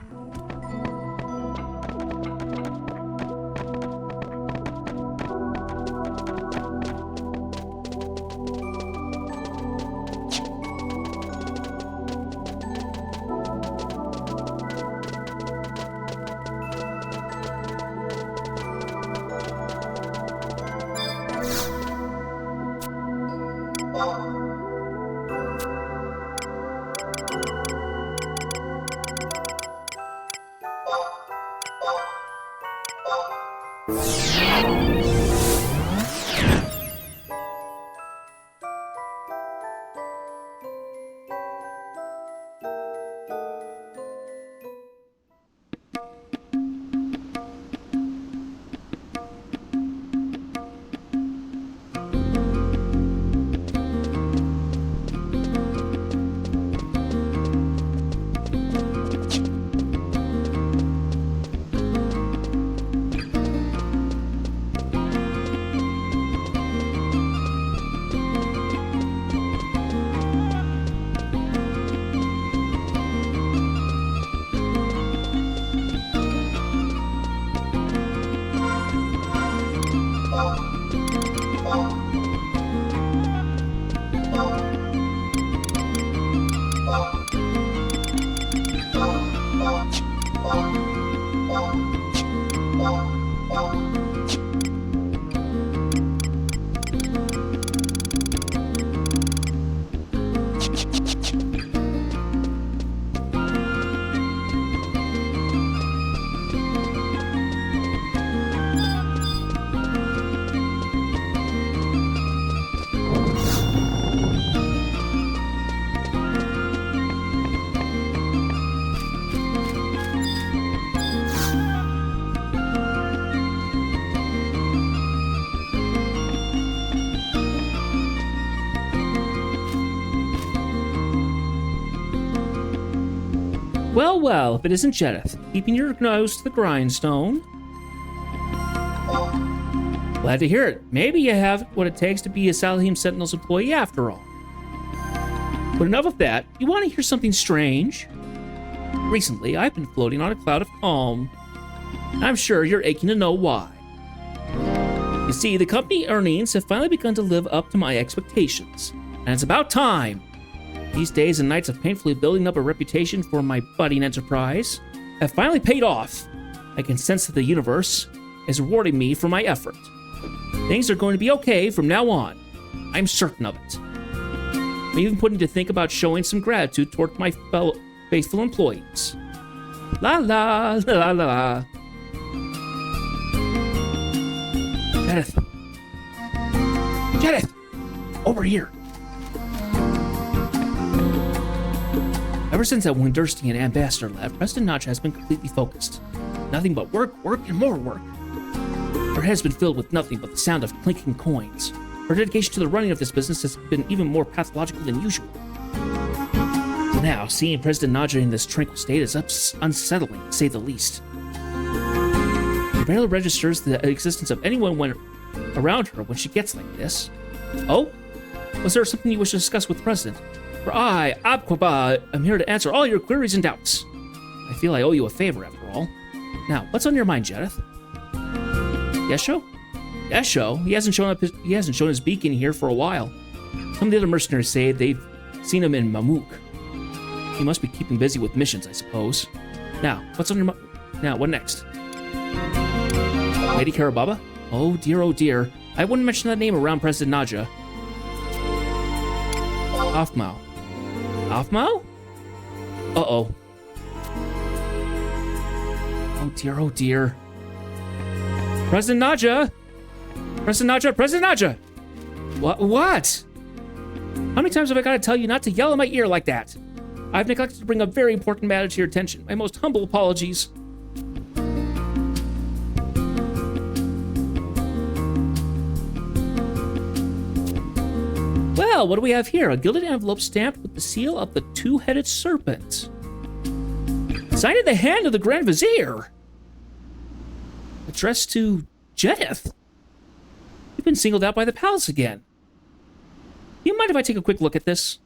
Well, well, if it isn't Jedith, keeping your nose to the grindstone. Glad to hear it. Maybe you have what it takes to be a Salahim Sentinel's employee after all. But enough of that. You want to hear something strange? Recently, I've been floating on a cloud of calm. I'm sure you're aching to know why. You see, the company earnings have finally begun to live up to my expectations. And it's about time. These days and nights of painfully building up a reputation for my budding enterprise have finally paid off. I can sense that the universe is rewarding me for my effort. Things are going to be okay from now on. I'm certain of it. I'm even putting to think about showing some gratitude toward my fellow faithful employees. La la la la la. Jedith! Jedith! Over here! Ever since that Wunderstian ambassador left, Preston Notch has been completely focused. Nothing but work, work, and more work. Her head has been filled with nothing but the sound of clinking coins. Her dedication to the running of this business has been even more pathological than usual. Now, seeing President Nadja in this tranquil state is unsettling, to say the least. She barely registers the existence of anyone around her when she gets like this. Oh? Was there something you wish to discuss with the President? For I, Abquaba, am here to answer all your queries and doubts. I feel I owe you a favor, after all. Now, what's on your mind, Jedith? Yesho? Yesho? He hasn't shown his beacon here for a while. Some of the other mercenaries say they've seen him in Mamuk. He must be keeping busy with missions, I suppose. Now, what's on your mind? Now, what next? Lady Karababa? Oh dear. I wouldn't mention that name around President Naja. Afmao. Afmao? Uh-oh. Oh dear. President Naja! President Naja! What? How many times have I got to tell you not to yell in my ear like that? I've neglected to bring a very important matter to your attention. My most humble apologies. Well, what do we have here? A gilded envelope stamped with the seal of the two-headed serpent. Signed in the hand of the Grand Vizier. Addressed to Jedith. You've been singled out by the palace again. Do you mind if I take a quick look at this?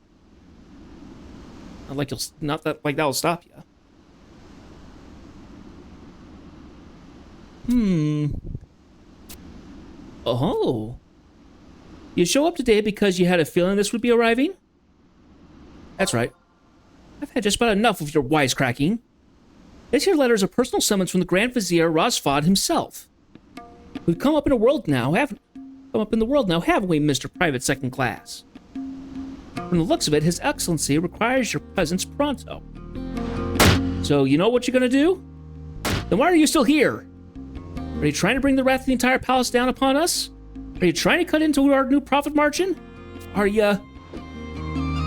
Not that that'll stop you. Oh. You show up today because you had a feeling this would be arriving? That's right. I've had just about enough of your wisecracking. This here letter is a personal summons from the Grand Vizier Rosfod himself. We've come up in the world now, haven't we, Mr. Private Second Class? From the looks of it, His Excellency requires your presence pronto. So, you know what you're gonna do? Then why are you still here? Are you trying to bring the wrath of the entire palace down upon us? Are you trying to cut into our new profit margin? Are you...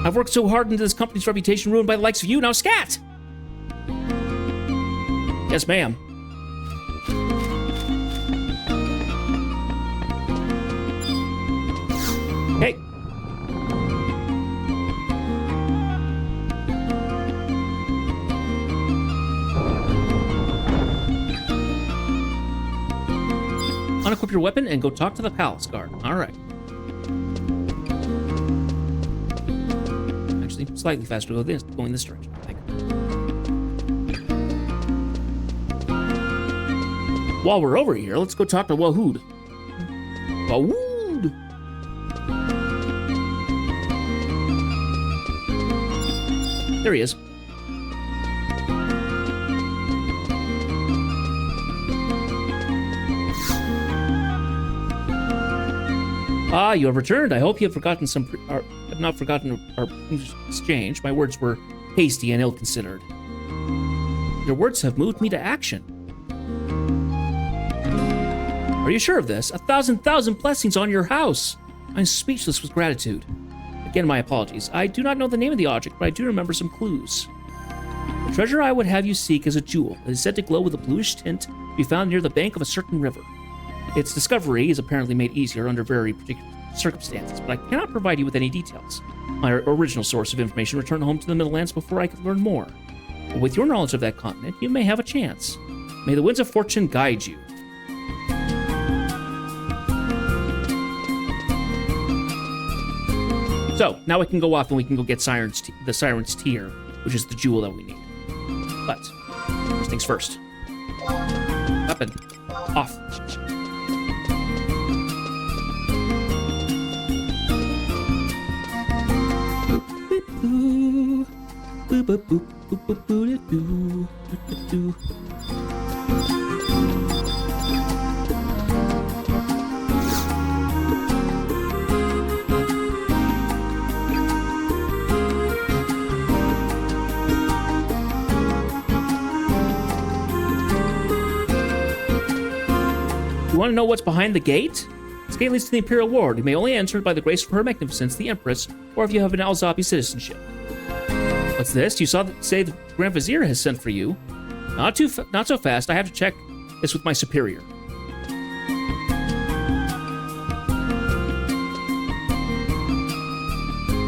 I've worked so hard into this company's reputation ruined by the likes of you, now scat! Yes, ma'am. Hey. Unequip your weapon and go talk to the palace guard. All right. Actually, slightly faster going this direction, I think. While we're over here, let's go talk to Wahood. Wahood! There he is. Ah, you have returned. I hope you have not forgotten our exchange. My words were hasty and ill-considered. Your words have moved me to action. Are you sure of this? 1,000 blessings on your house. I'm speechless with gratitude. Again, my apologies. I do not know the name of the object, but I do remember some clues. The treasure I would have you seek is a jewel. It is said to glow with a bluish tint to be found near the bank of a certain river. Its discovery is apparently made easier under very particular circumstances, but I cannot provide you with any details. My original source of information returned home to the Middlelands before I could learn more. But with your knowledge of that continent, you may have a chance. May the winds of fortune guide you. So, now we can go off and we can go get the Siren's Tear, which is the jewel that we need. But, first things first. Weapon. Off. You want to know what's behind the gate? This gate leads to the Imperial Ward. You may only enter by the grace of Her Magnificence, the Empress, or if you have an Alzabi citizenship. What's this? You say the Grand Vizier has sent for you. Not so fast. I have to check this with my superior.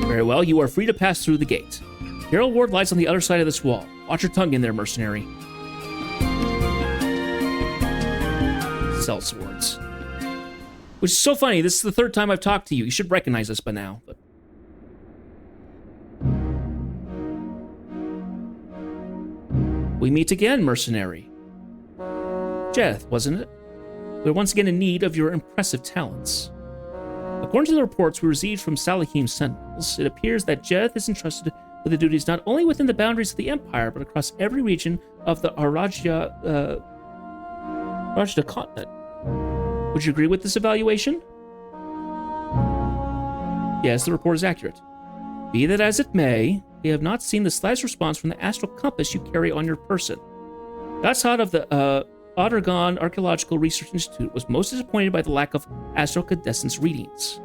Very well. You are free to pass through the gate. Imperial Ward lies on the other side of this wall. Watch your tongue in there, mercenary. Sell swords. Which is so funny. This is the third time I've talked to you. You should recognize this by now. But... we meet again, mercenary. Jeth, wasn't it? We're once again in need of your impressive talents. According to the reports we received from Salahim's sentinels, it appears that Jeth is entrusted with the duties not only within the boundaries of the Empire, but across every region of the Rajda continent. Would you agree with this evaluation? Yes, the report is accurate. Be that as it may, we have not seen the slightest response from the astral compass you carry on your person. Gassad of the Ottergon Archaeological Research Institute was most disappointed by the lack of astrocandescence readings.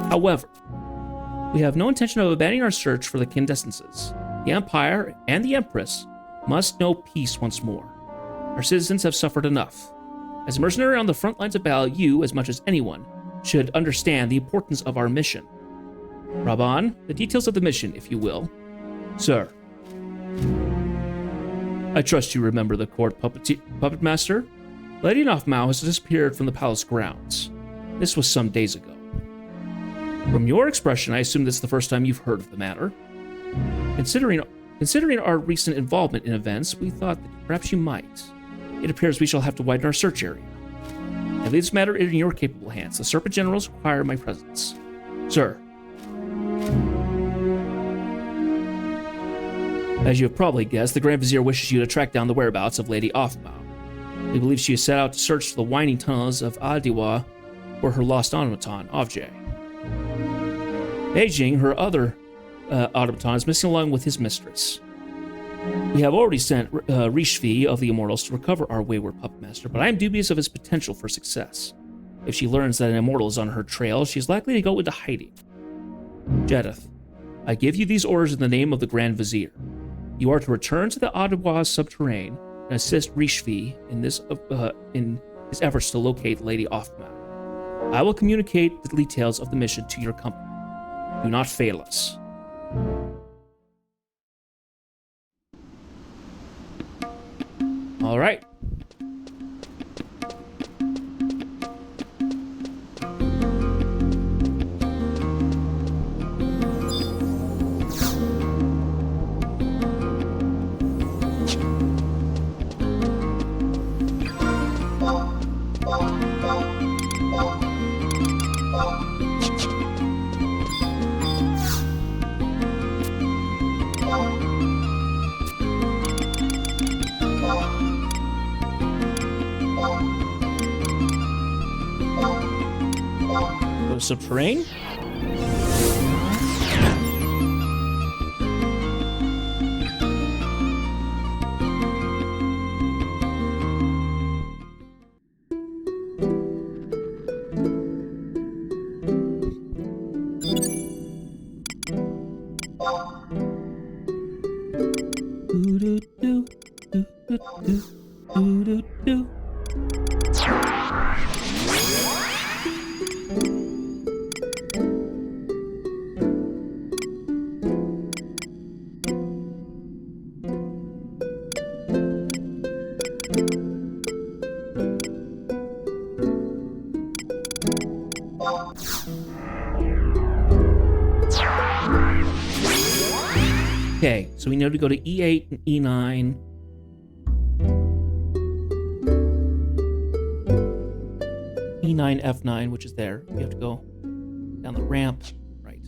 However, we have no intention of abandoning our search for the candescences. The Empire and the Empress must know peace once more. Our citizens have suffered enough. As a mercenary on the front lines of battle, you, as much as anyone, should understand the importance of our mission. Raban, the details of the mission, if you will. Sir. I trust you remember the court puppet master? Lady Nofmau has disappeared from the palace grounds. This was some days ago. From your expression, I assume this is the first time you've heard of the matter. Considering our recent involvement in events, we thought that perhaps you might. It appears we shall have to widen our search area. I leave this matter in your capable hands. The Serpent Generals require my presence. Sir. As you have probably guessed, the Grand Vizier wishes you to track down the whereabouts of Lady Offmau. We believe she has set out to search the winding tunnels of Aldiwa for her lost automaton, Ovjay. Beijing, her other automaton, is missing along with his mistress. We have already sent Rishvi of the Immortals to recover our wayward puppet master, but I am dubious of his potential for success. If she learns that an immortal is on her trail, she is likely to go into hiding. Jedith, I give you these orders in the name of the Grand Vizier. You are to return to the Adwa subterrane and assist Rishvi in his efforts to locate Lady Offmau. I will communicate the details of the mission to your company. Do not fail us. All right. Subterrane? So we need to go to E8 and E9. E9, F9, which is there. We have to go down the ramp. Right.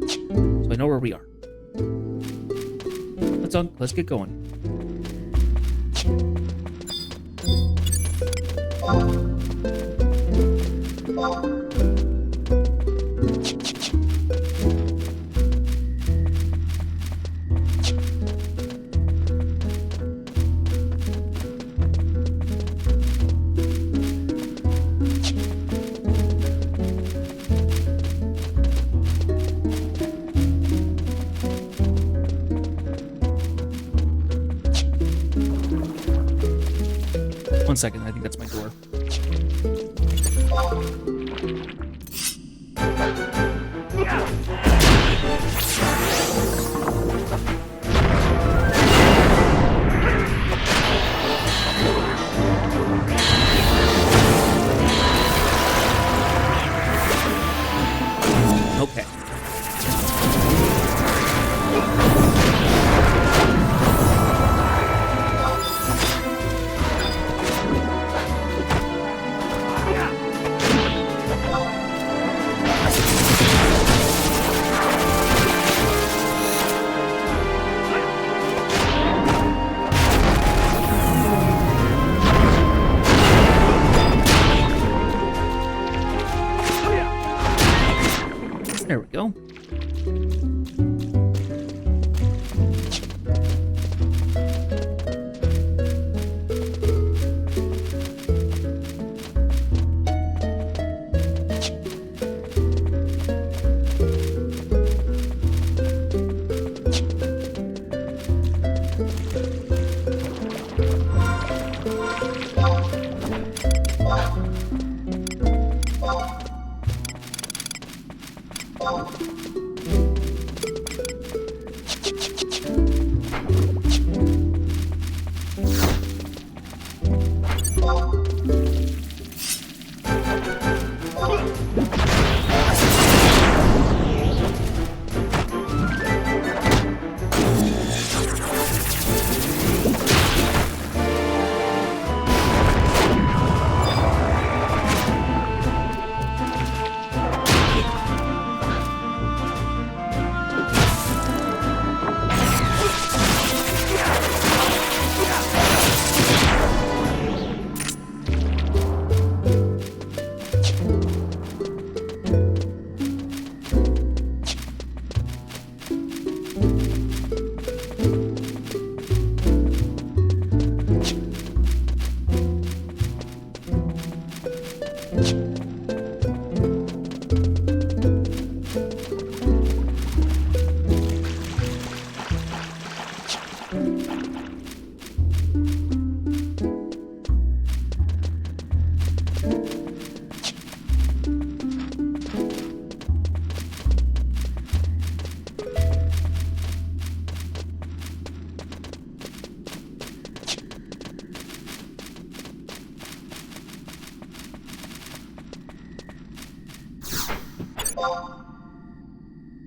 So I know where we are. Let's get going. One second, I think that's my door. Okay. There we go.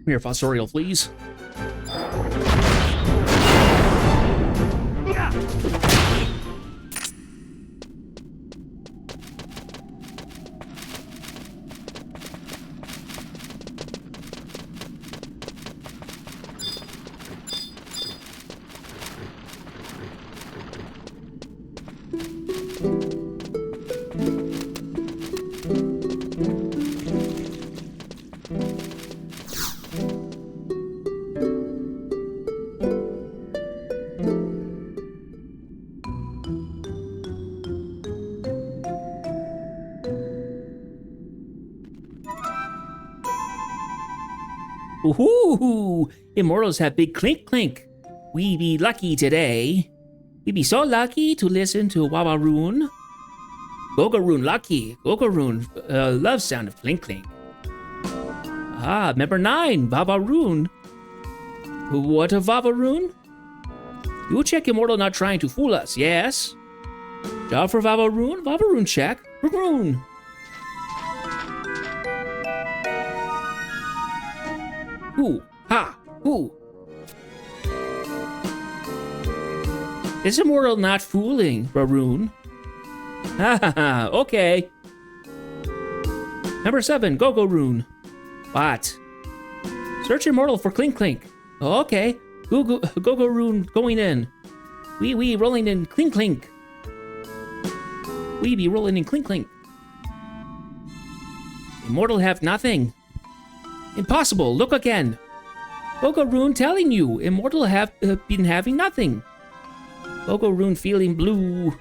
Come here, Fossorial, please. Ooh, immortals have big clink clink. We be lucky today. We be so lucky to listen to Wawaroon. Gogaroon lucky. Gogaroon love sound of clink clink. Ah, member 9, Vavaroon. What of Vavaroon? You check immortal not trying to fool us, yes? Job for Vavaroon? Vavaroon check. Vavaroon. Who? Ha! Who? Is immortal not fooling, Raroon? Ha ha ha, okay. Number 7, Go-Go Rune. What? Search immortal for Clink Clink. Okay. Go-Go Rune going in. Wee rolling in Clink Clink. We be rolling in Clink Clink. Immortal have nothing. Impossible, look again. Go-Go Rune telling you, Immortal have been having nothing. Go-Go Rune feeling blue.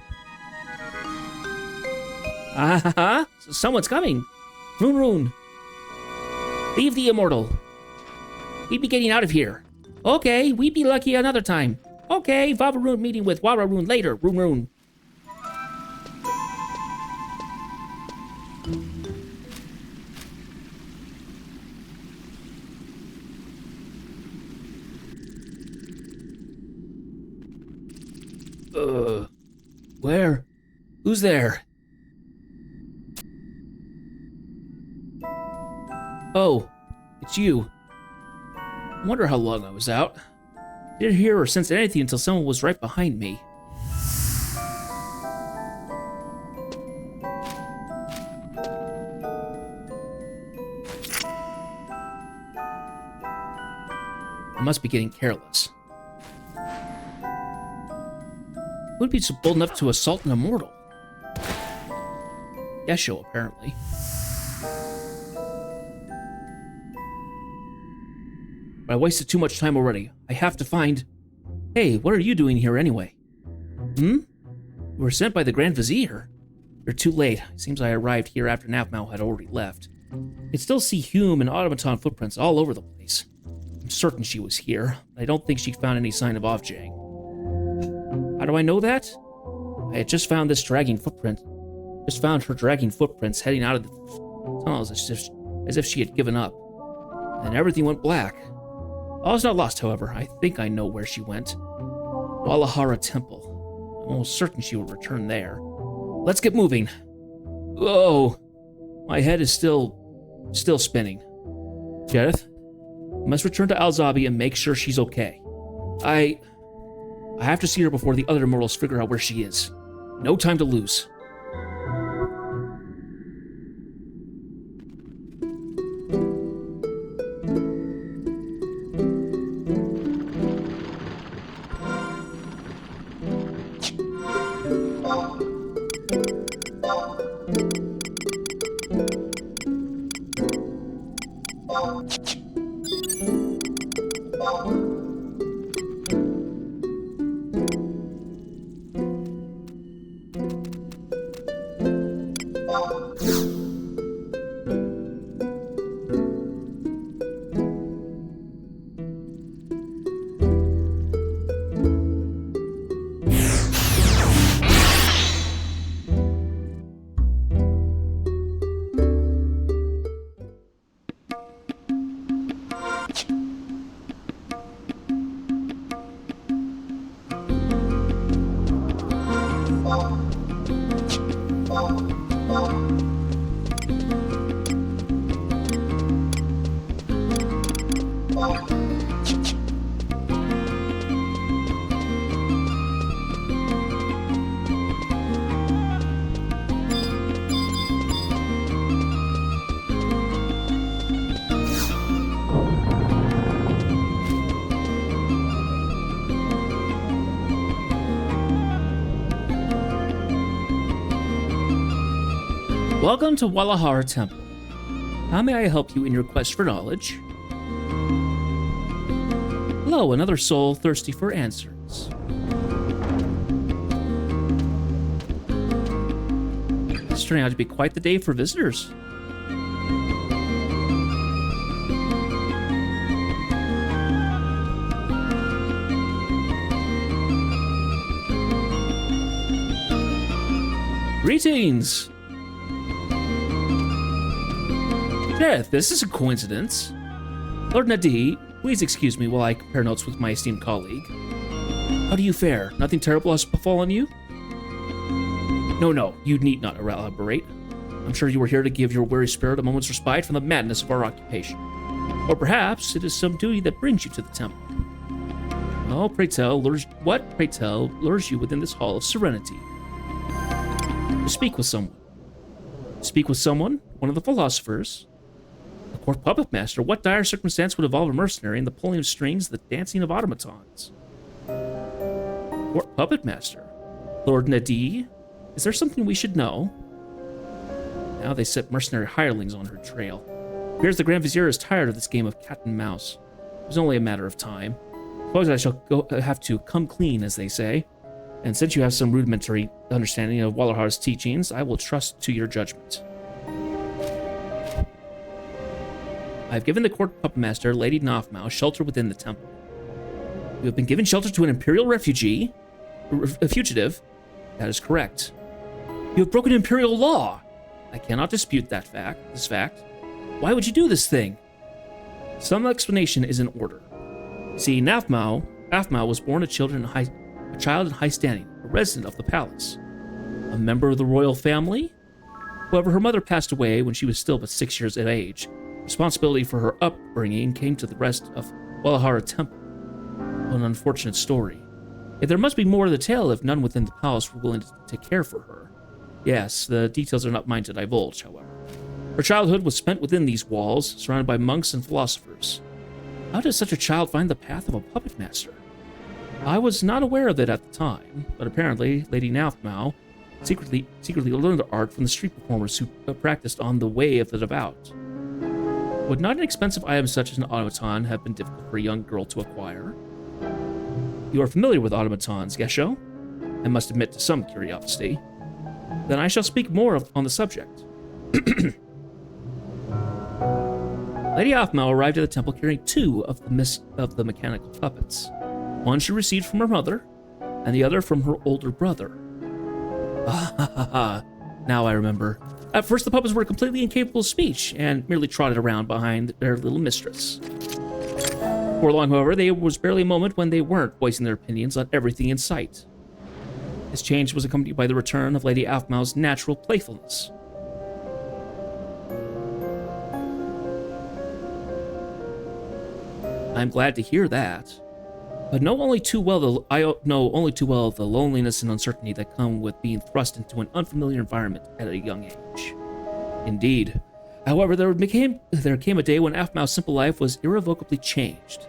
Ah, someone's coming. Rune. Leave the Immortal. We'd be getting out of here. Okay, we'd be lucky another time. Okay, Vavaroon meeting with Wararoon later. Rune. Where? Who's there? Oh, it's you. I wonder how long I was out. Didn't hear or sense anything until someone was right behind me. I must be getting careless. Who would be so bold enough to assault an immortal? Yesho, apparently. But I wasted too much time already. I have to find... Hey, what are you doing here anyway? You were sent by the Grand Vizier. You're too late. Seems I arrived here after Navmao had already left. I can still see Hume and automaton footprints all over the place. I'm certain she was here, but I don't think she found any sign of Ovjang. How do I know that? I had just found this dragging footprint. Just found her dragging footprints heading out of the tunnels as if she had given up. And everything went black. All is not lost, however. I think I know where she went. Walahara Temple. I'm almost certain she will return there. Let's get moving. Whoa. My head is still spinning. Jareth, I must return to Alzabi and make sure she's okay. I have to see her before the other immortals figure out where she is. No time to lose. Welcome to Walahara Temple. How may I help you in your quest for knowledge? Hello, another soul thirsty for answers. It's turning out to be quite the day for visitors. Greetings! Jareth, this is a coincidence. Lord Nadi, please excuse me while I compare notes with my esteemed colleague. How do you fare? Nothing terrible has befallen you? No, you need not elaborate. I'm sure you were here to give your weary spirit a moment's respite from the madness of our occupation. Or perhaps it is some duty that brings you to the temple. Oh, pray tell, pray tell, lures you within this hall of serenity? To speak with someone. Speak with someone? One of the philosophers? The court puppet master? What dire circumstance would involve a mercenary in the pulling of strings, the dancing of automatons? Court puppet master? Lord Nadi? Is there something we should know? Now they set mercenary hirelings on her trail. It appears the Grand Vizier is tired of this game of cat and mouse. It was only a matter of time. Suppose I shall have to come clean, as they say. And since you have some rudimentary understanding of Wallerhar's teachings, I will trust to your judgment. I have given the court puppet master, Lady Nafmau, shelter within the temple. You have been given shelter to an imperial refugee? A fugitive? That is correct. You have broken imperial law! I cannot dispute this fact. Why would you do this thing? Some explanation is in order. See, Nafmau was born a child in high standing, a resident of the palace. A member of the royal family? However, her mother passed away when she was still but 6 years of age. Responsibility for her upbringing came to the rest of Walahara Temple. What an unfortunate story. Yet there must be more to the tale if none within the palace were willing to take care for her. Yes, the details are not mine to divulge, however. Her childhood was spent within these walls, surrounded by monks and philosophers. How does such a child find the path of a puppet master? I was not aware of it at the time, but apparently Lady Nafmau secretly learned the art from the street performers who practiced on the way of the devout. Would not an expensive item such as an automaton have been difficult for a young girl to acquire? You are familiar with automatons, Gesho? I must admit to some curiosity. Then I shall speak more on the subject. Lady Nafmau arrived at the temple carrying 2 of the mechanical puppets. One she received from her mother, and the other from her older brother. Now I remember. At first, the puppets were completely incapable of speech and merely trotted around behind their little mistress. Before long, however, there was barely a moment when they weren't voicing their opinions on everything in sight. This change was accompanied by the return of Lady Nafmau's natural playfulness. I'm glad to hear that. But I know only too well the loneliness and uncertainty that come with being thrust into an unfamiliar environment at a young age. Indeed. However, there came a day when Nafmau's simple life was irrevocably changed.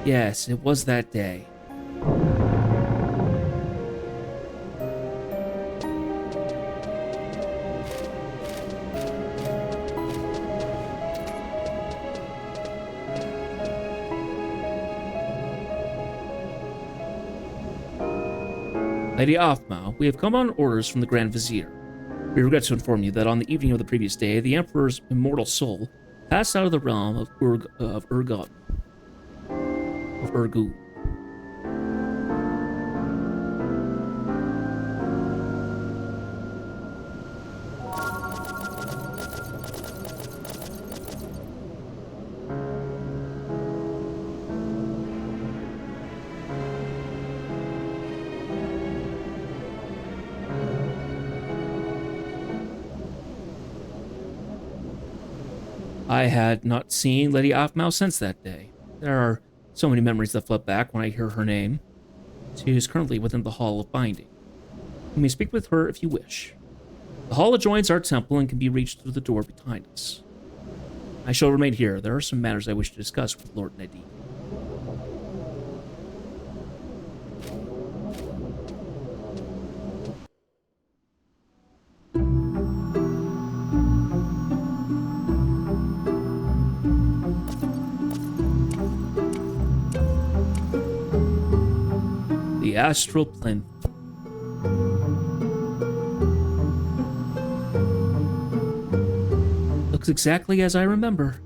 Yes, it was that day. Lady Nafmau, we have come on orders from the Grand Vizier. We regret to inform you that on the evening of the previous day, the Emperor's immortal soul passed out of the realm of Urgu. I had not seen Lady Nafmau since that day. There are so many memories that flood back when I hear her name. She is currently within the Hall of Binding. You may speak with her if you wish. The hall adjoins our temple and can be reached through the door behind us. I shall remain here. There are some matters I wish to discuss with Lord Nadi. The astral plinth. Looks exactly as I remember.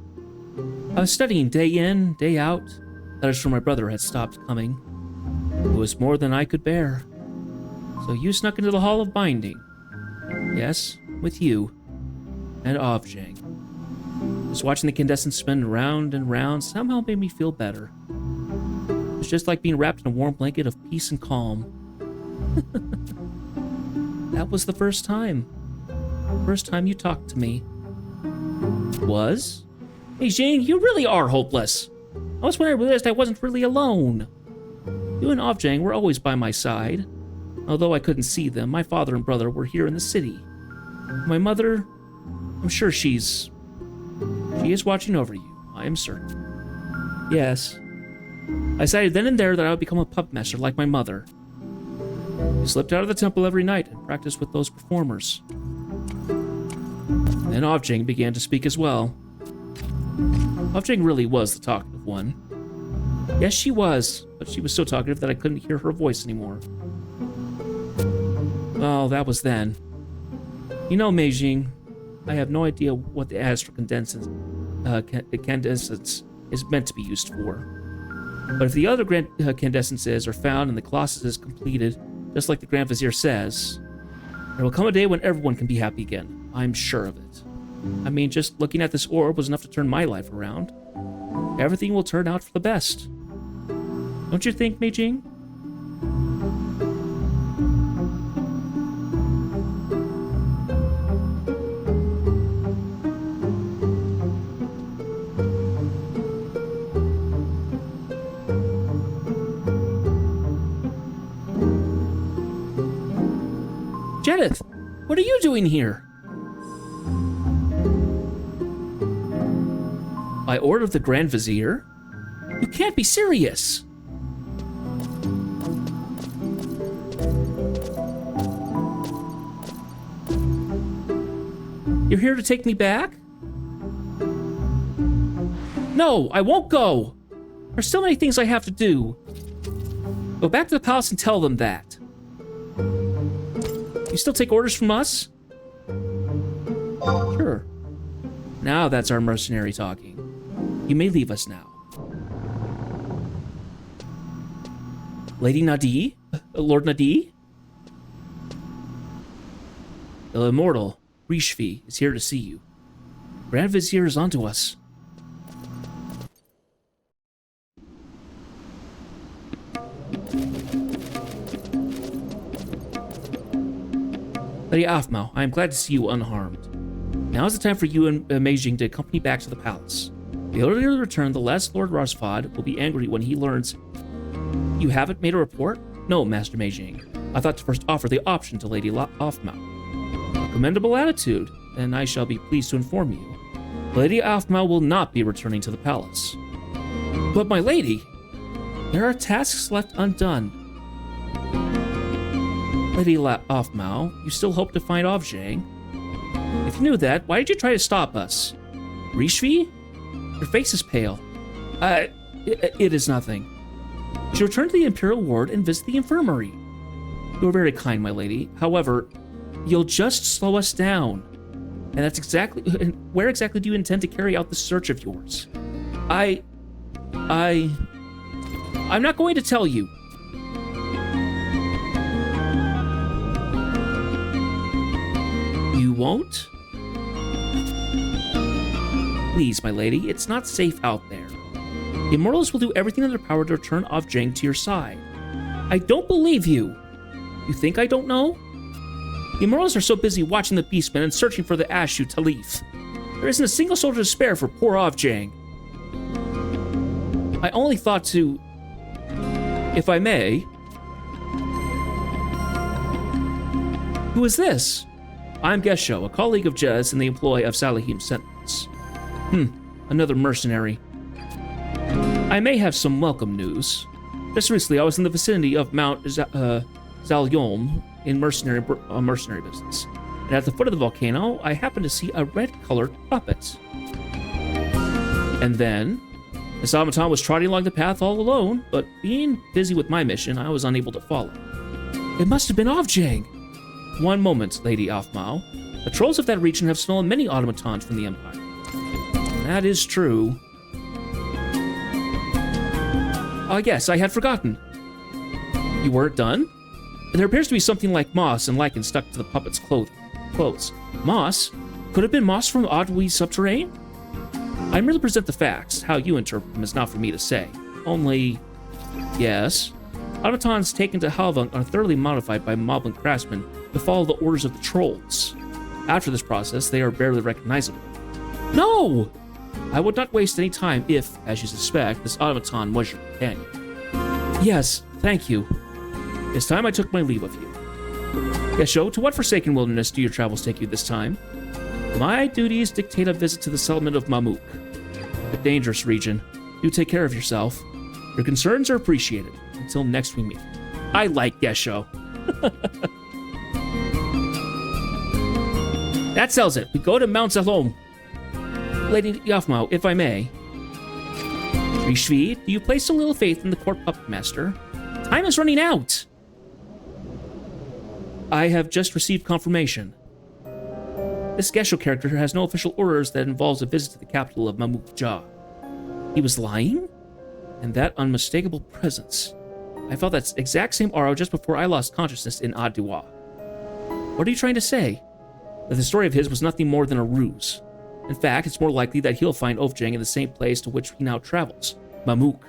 I was studying day in, day out. Letters from my brother had stopped coming. It was more than I could bear. So you snuck into the Hall of Binding. Yes, with you. And Avjang. Just watching the incandescent spin round and round somehow made me feel better. It was just like being wrapped in a warm blanket of peace and calm. That was the first time. First time you talked to me. Was? Hey, Jing, you really are hopeless. I was when I realized I wasn't really alone. You and Ovjang were always by my side. Although I couldn't see them, my father and brother were here in the city. My mother, I'm sure she is watching over you. I am certain. Yes. I decided then and there that I would become a puppet master like my mother. I slipped out of the temple every night and practiced with those performers. Then Ovjang began to speak as well. Ovjang really was the talkative one. Yes, she was, but she was so talkative that I couldn't hear her voice anymore. Well, that was then. You know, Meijing, I have no idea what the astral condensance is meant to be used for. But if the other incandescences are found and the Colossus is completed, just like the Grand Vizier says, there will come a day when everyone can be happy again. I'm sure of it. I mean, just looking at this orb was enough to turn my life around. Everything will turn out for the best. Don't you think, Meijing? Jeneth, what are you doing here? By order of the Grand Vizier? You can't be serious! You're here to take me back? No, I won't go! There's so many things I have to do. Go back to the palace and tell them that. You still take orders from us? Sure. Now that's our mercenary talking. You may leave us now. Lady Nadi? Lord Nadi? The immortal, Rishvi, is here to see you. Grand Vizier is onto us. Lady Afmao, I am glad to see you unharmed. Now is the time for you and Meijing to accompany back to the palace. The earlier you return, the less Lord Rosfod will be angry when he learns. You haven't made a report? No, Master Meijing. I thought to first offer the option to Lady Afmao. A commendable attitude, and I shall be pleased to inform you. Lady Afmao will not be returning to the palace. But my lady, there are tasks left undone. Lady Afmao, you still hope to find Ovjang? If you knew that, why did you try to stop us? Rishvi? Your face is pale. It is nothing. You should return to the Imperial Ward and visit the infirmary. You are very kind, my lady. However, you'll just slow us down. And that's exactly... Where exactly do you intend to carry out this search of yours? I'm not going to tell you. You won't? Please, my lady, it's not safe out there. The Immortals will do everything in their power to return Ovjang to your side. I don't believe you. You think I don't know? The Immortals are so busy watching the Beastmen and searching for the Ashu Talith. There isn't a single soldier to spare for poor Ovjang. I only thought to... If I may... Who is this? I'm Gesho, a colleague of Jez in the employ of Salahim's sentinels. Another mercenary. I may have some welcome news. Just recently, I was in the vicinity of Mount Zalyom in mercenary business. And at the foot of the volcano, I happened to see a red-colored puppet. And then, this automaton was trotting along the path all alone, but being busy with my mission, I was unable to follow. It must have been Ovjang. One moment, Lady Afmao. The trolls of that region have stolen many automatons from the Empire. That is true. Yes, I had forgotten. You weren't done? There appears to be something like moss and lichen stuck to the puppet's clothes. Moss? Could it have been moss from Adwi's subterrane? I merely present the facts. How you interpret them is not for me to say. Only... Yes. Automatons taken to Halvung are thoroughly modified by moblin craftsmen to follow the orders of the trolls. After this process, they are barely recognizable. No! I would not waste any time if, as you suspect, this automaton was your companion. Yes, thank you. It's time I took my leave of you. Gesho, to what forsaken wilderness do your travels take you this time? My duties dictate a visit to the settlement of Mamuk, a dangerous region. You take care of yourself. Your concerns are appreciated. Until next we meet. I like Gesho. That sells it. We go to Mount Zalom. Lady Yafmao, if I may. Rishvi, do you place a little faith in the court puppet master? Time is running out. I have just received confirmation. This Gesho character has no official orders that involves a visit to the capital of Mamukja. He was lying? And that unmistakable presence. I felt that exact same aura just before I lost consciousness in Adiwa. What are you trying to say? That the story of his was nothing more than a ruse. In fact, it's more likely that he'll find Ofjang in the same place to which he now travels, Mamuk.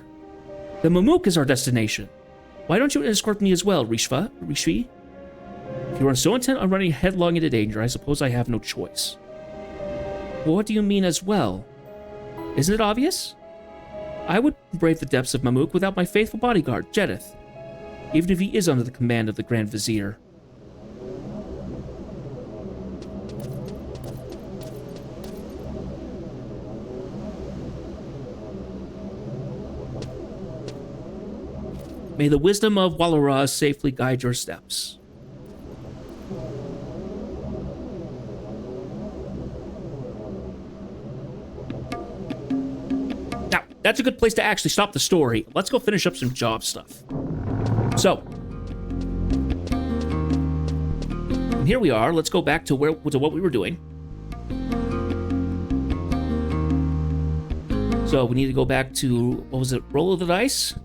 The Mamuk is our destination. Why don't you escort me as well, Rishvi? If you are so intent on running headlong into danger, I suppose I have no choice. Well, what do you mean as well? Isn't it obvious? I would brave the depths of Mamuk without my faithful bodyguard, Jedith, even if he is under the command of the Grand Vizier. May the wisdom of Wallara safely guide your steps. Now, that's a good place to actually stop the story. Let's go finish up some job stuff. So, here we are. Let's go back to what we were doing. So we need to go back to, what was it, roll of the dice?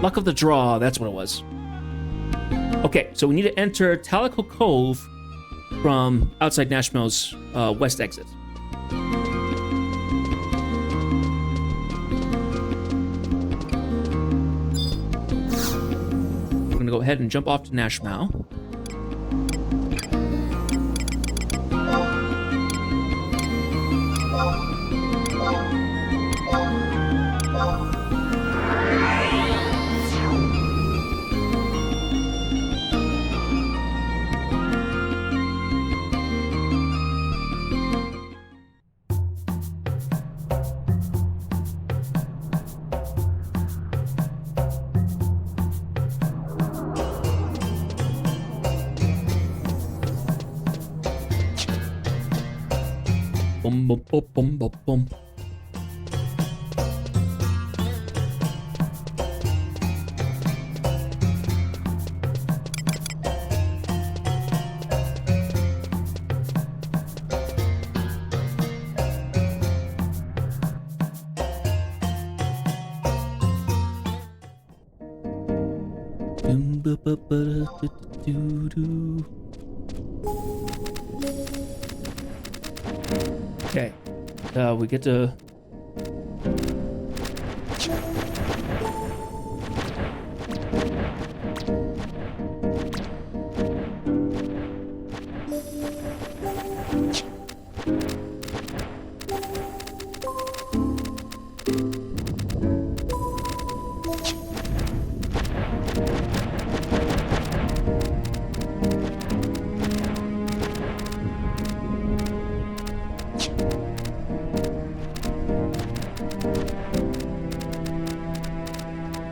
Luck of the draw, that's what it was. Okay, so we need to enter Talico Cove from outside Nashmel's west exit. We're gonna go ahead and jump off to Nashmel. Bum, bum, bum, bum, bum, bum. Okay, we get to...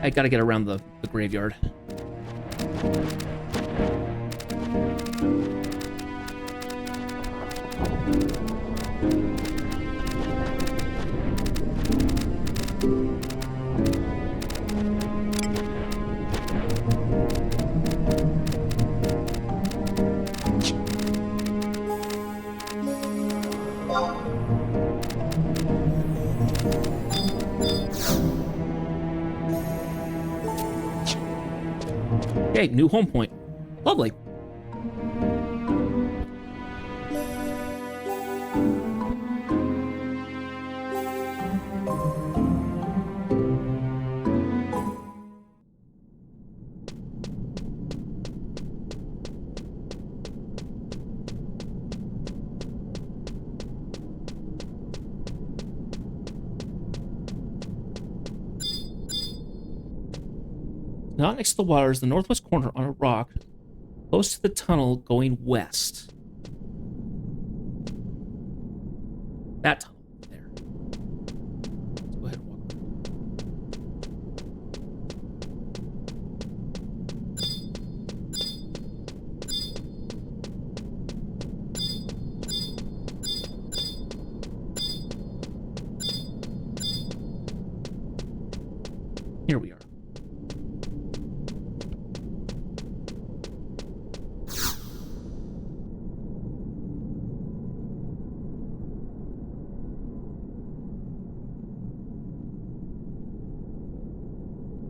I gotta get around the graveyard. Okay, new home point. Lovely. Not next to the water is the northwest corner on a rock, close to the tunnel going west. That tunnel there. Let's go ahead and walk around. Here we are.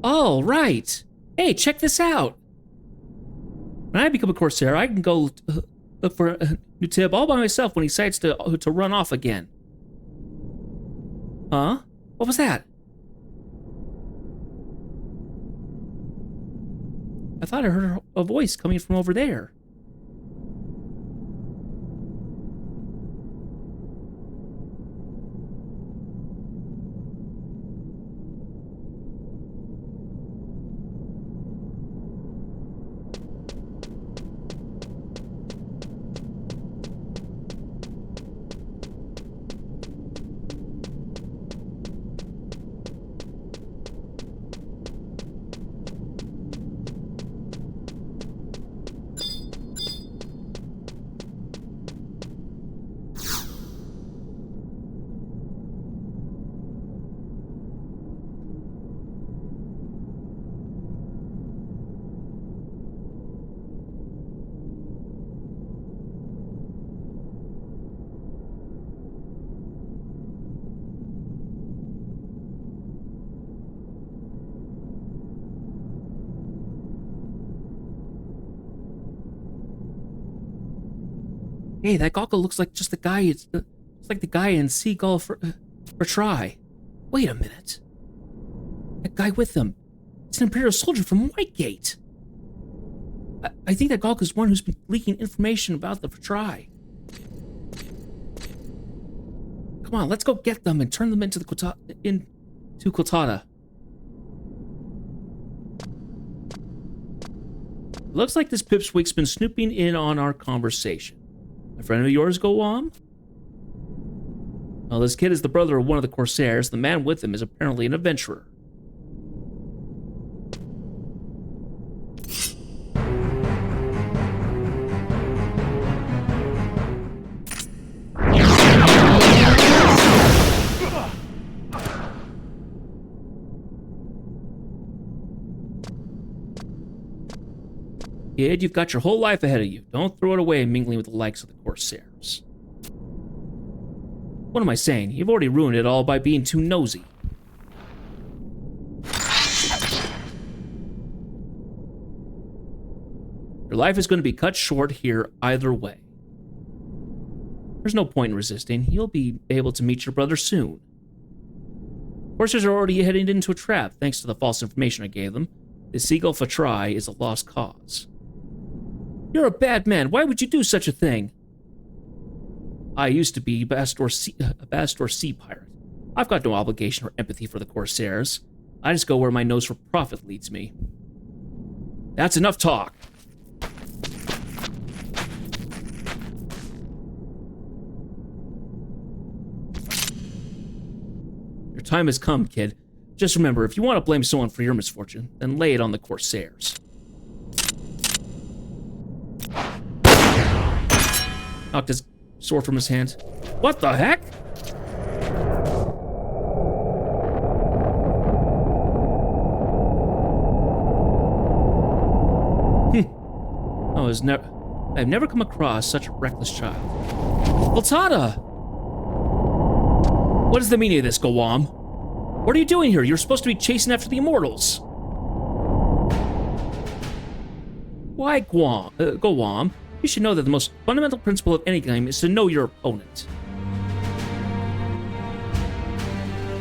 Oh, right. Hey, check this out. When I become a Corsair, I can go look for a new tip all by myself when he decides to run off again. Huh? What was that? I thought I heard a voice coming from over there. Hey, that goggle looks like just the guy. It's like the guy in Seagull for Try. Wait a minute. That guy with them. It's an Imperial soldier from Whitegate. I think that goggle is one who's been leaking information about the Try. Come on, let's go get them and turn them into Quiltada. Looks like this pipsqueak's been snooping in on our conversation. A friend of yours, Goam? Well, this kid is the brother of one of the Corsairs. The man with him is apparently an adventurer. Kid, you've got your whole life ahead of you. Don't throw it away mingling with the likes of the Corsairs. What am I saying? You've already ruined it all by being too nosy. Your life is going to be cut short here either way. There's no point in resisting. You'll be able to meet your brother soon. Corsairs are already heading into a trap, thanks to the false information I gave them. The Seagull Fatrai is a lost cause. You're a bad man. Why would you do such a thing? I used to be a Bastor sea pirate. I've got no obligation or empathy for the Corsairs. I just go where my nose for profit leads me. That's enough talk. Your time has come, kid. Just remember, if you want to blame someone for your misfortune, then lay it on the Corsairs. Knocked his sword from his hand. What the heck? I've never come across such a reckless child. Voltada! What is the meaning of this, Goam? What are you doing here? You're supposed to be chasing after the Immortals. Why, Goam? You should know that the most fundamental principle of any game is to know your opponent.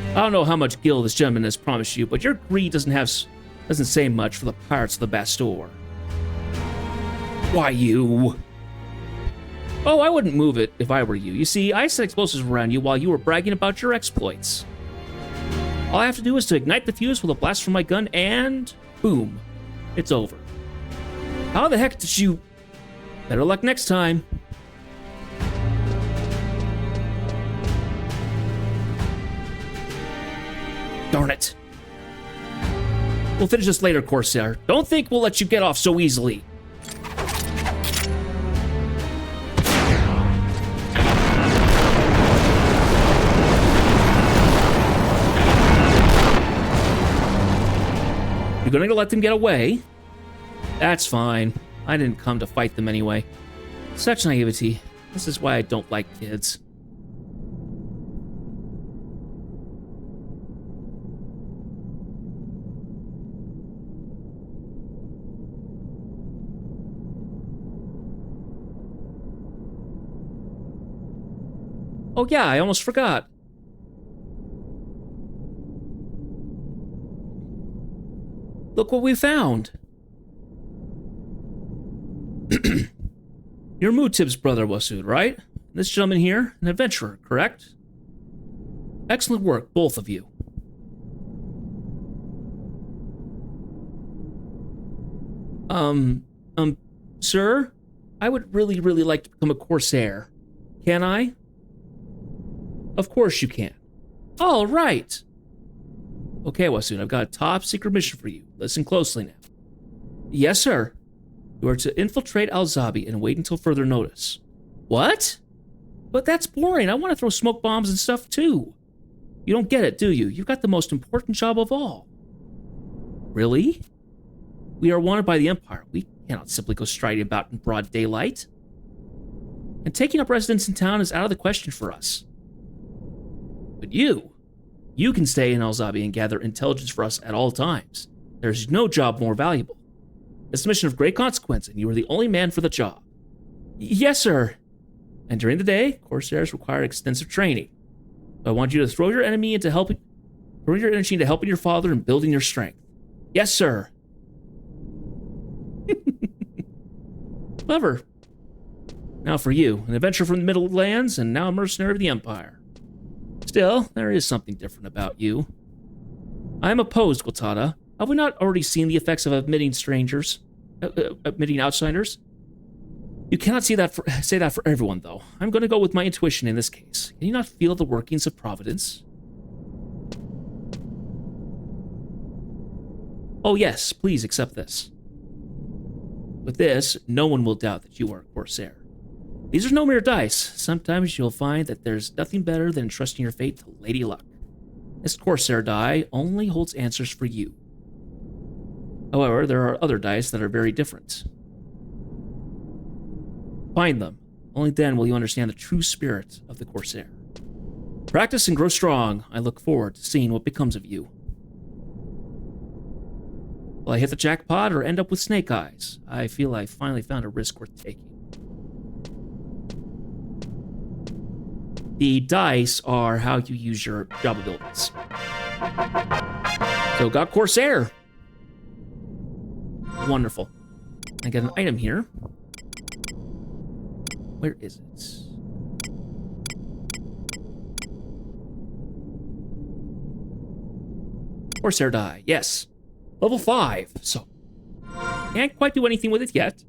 I don't know how much gil this gentleman has promised you, but your greed doesn't say much for the pirates of the Bastor. Why, you? Oh, I wouldn't move it if I were you. You see, I set explosives around you while you were bragging about your exploits. All I have to do is to ignite the fuse with a blast from my gun, and boom. It's over. How the heck did you... Better luck next time. Darn it. We'll finish this later, Corsair. Don't think we'll let you get off so easily. You're gonna let them get away? That's fine. I didn't come to fight them anyway. Such naivety. This is why I don't like kids. Oh yeah, I almost forgot. Look what we found. You're Mutib's brother, Wasud, right? This gentleman here, an adventurer, correct? Excellent work, both of you. Sir? I would really like to become a Corsair. Can I? Of course you can. All right. Okay, Wasud, I've got a top secret mission for you. Listen closely now. Yes, sir. You are to infiltrate Al-Zabi and wait until further notice. What? But that's boring. I want to throw smoke bombs and stuff too. You don't get it, do you? You've got the most important job of all. Really? We are wanted by the Empire. We cannot simply go striding about in broad daylight. And taking up residence in town is out of the question for us. But you can stay in Al-Zabi and gather intelligence for us at all times. There's no job more valuable. It's a mission of great consequence, and you are the only man for the job. Yes, sir. And during the day, Corsairs require extensive training. So I want you to throw your energy into helping your father and building your strength. Yes, sir. Clever. Now for you, an adventurer from the Middle Lands, and now a mercenary of the Empire. Still, there is something different about you. I am opposed, Quatada. Have we not already seen the effects of admitting outsiders? You cannot say that for everyone, though. I'm going to go with my intuition in this case. Can you not feel the workings of Providence? Oh yes, please accept this. With this, no one will doubt that you are a Corsair. These are no mere dice. Sometimes you'll find that there's nothing better than trusting your fate to Lady Luck. This Corsair die only holds answers for you. However, there are other dice that are very different. Find them. Only then will you understand the true spirit of the Corsair. Practice and grow strong. I look forward to seeing what becomes of you. Will I hit the jackpot or end up with snake eyes? I feel I finally found a risk worth taking. The dice are how you use your job abilities. So got Corsair. Wonderful. I get an item here. Where is it? Corsair die, yes. Level 5, so can't quite do anything with it yet.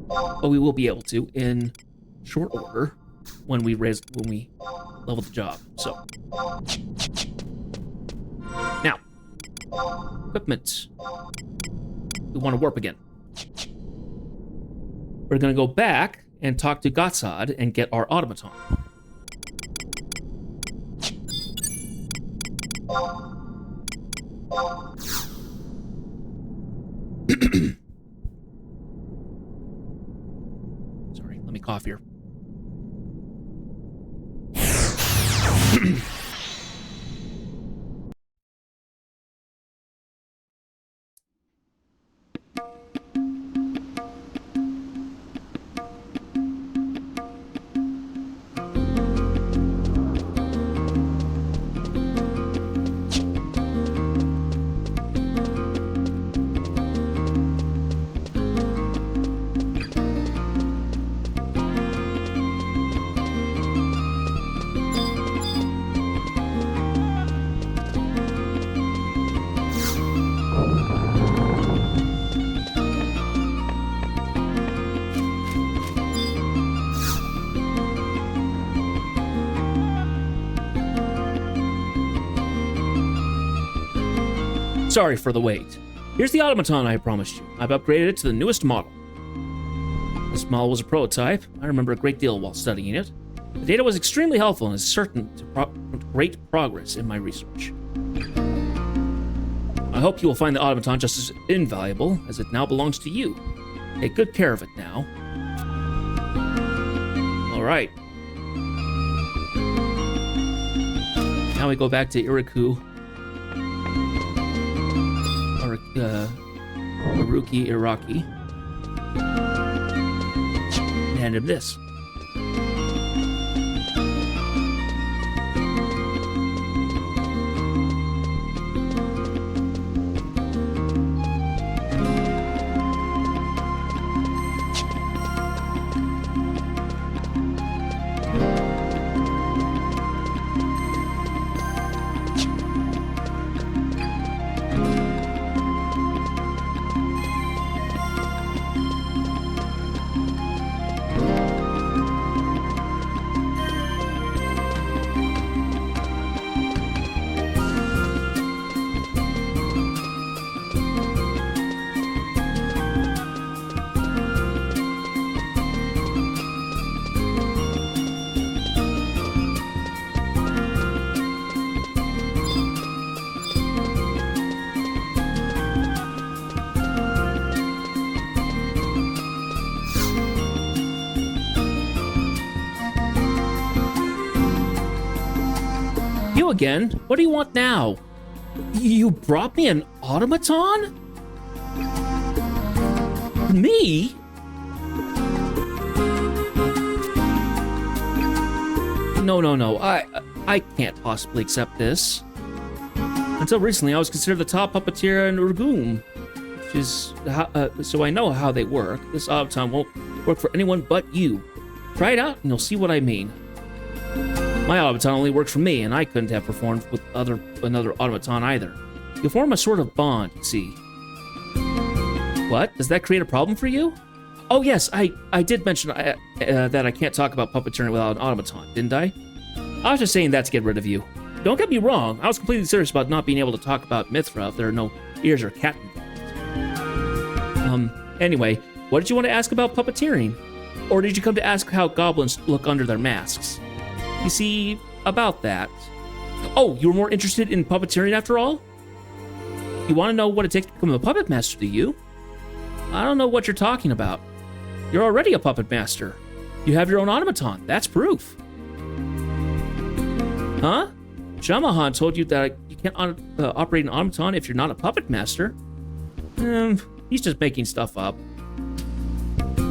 But we will be able to in short order when we level the job. So now, equipment. We want to warp again. We're gonna go back and talk to Gotsad and get our automaton. Sorry, let me cough here. Sorry for the wait. Here's the automaton I promised you. I've upgraded it to the newest model. This model was a prototype. I remember a great deal while studying it. The data was extremely helpful and is certain to great progress in my research. I hope you will find the automaton just as invaluable, as it now belongs to you. Take good care of it now. Alright. Now we go back to Iriku. Or, Iruki Iraki. And hand him this. You again? What do you want now? You brought me an automaton? Me? No. I can't possibly accept this. Until recently, I was considered the top puppeteer in Urgum, which is so I know how they work. This automaton won't work for anyone but you. Try it out, and you'll see what I mean. My automaton only worked for me, and I couldn't have performed with another automaton either. You form a sort of bond, you see. What? Does that create a problem for you? Oh yes, I did mention that I can't talk about puppeteering without an automaton, didn't I? I was just saying that to get rid of you. Don't get me wrong, I was completely serious about not being able to talk about Mithra if there are no ears or cat involved. Anyway, what did you want to ask about puppeteering? Or did you come to ask how goblins look under their masks? You see, about that. Oh, you were more interested in puppeteering after all? You want to know what it takes to become a puppet master, do you? I don't know what you're talking about. You're already a puppet master. You have your own automaton. That's proof. Huh? Shamahan told you that you can't operate an automaton if you're not a puppet master. He's just making stuff up.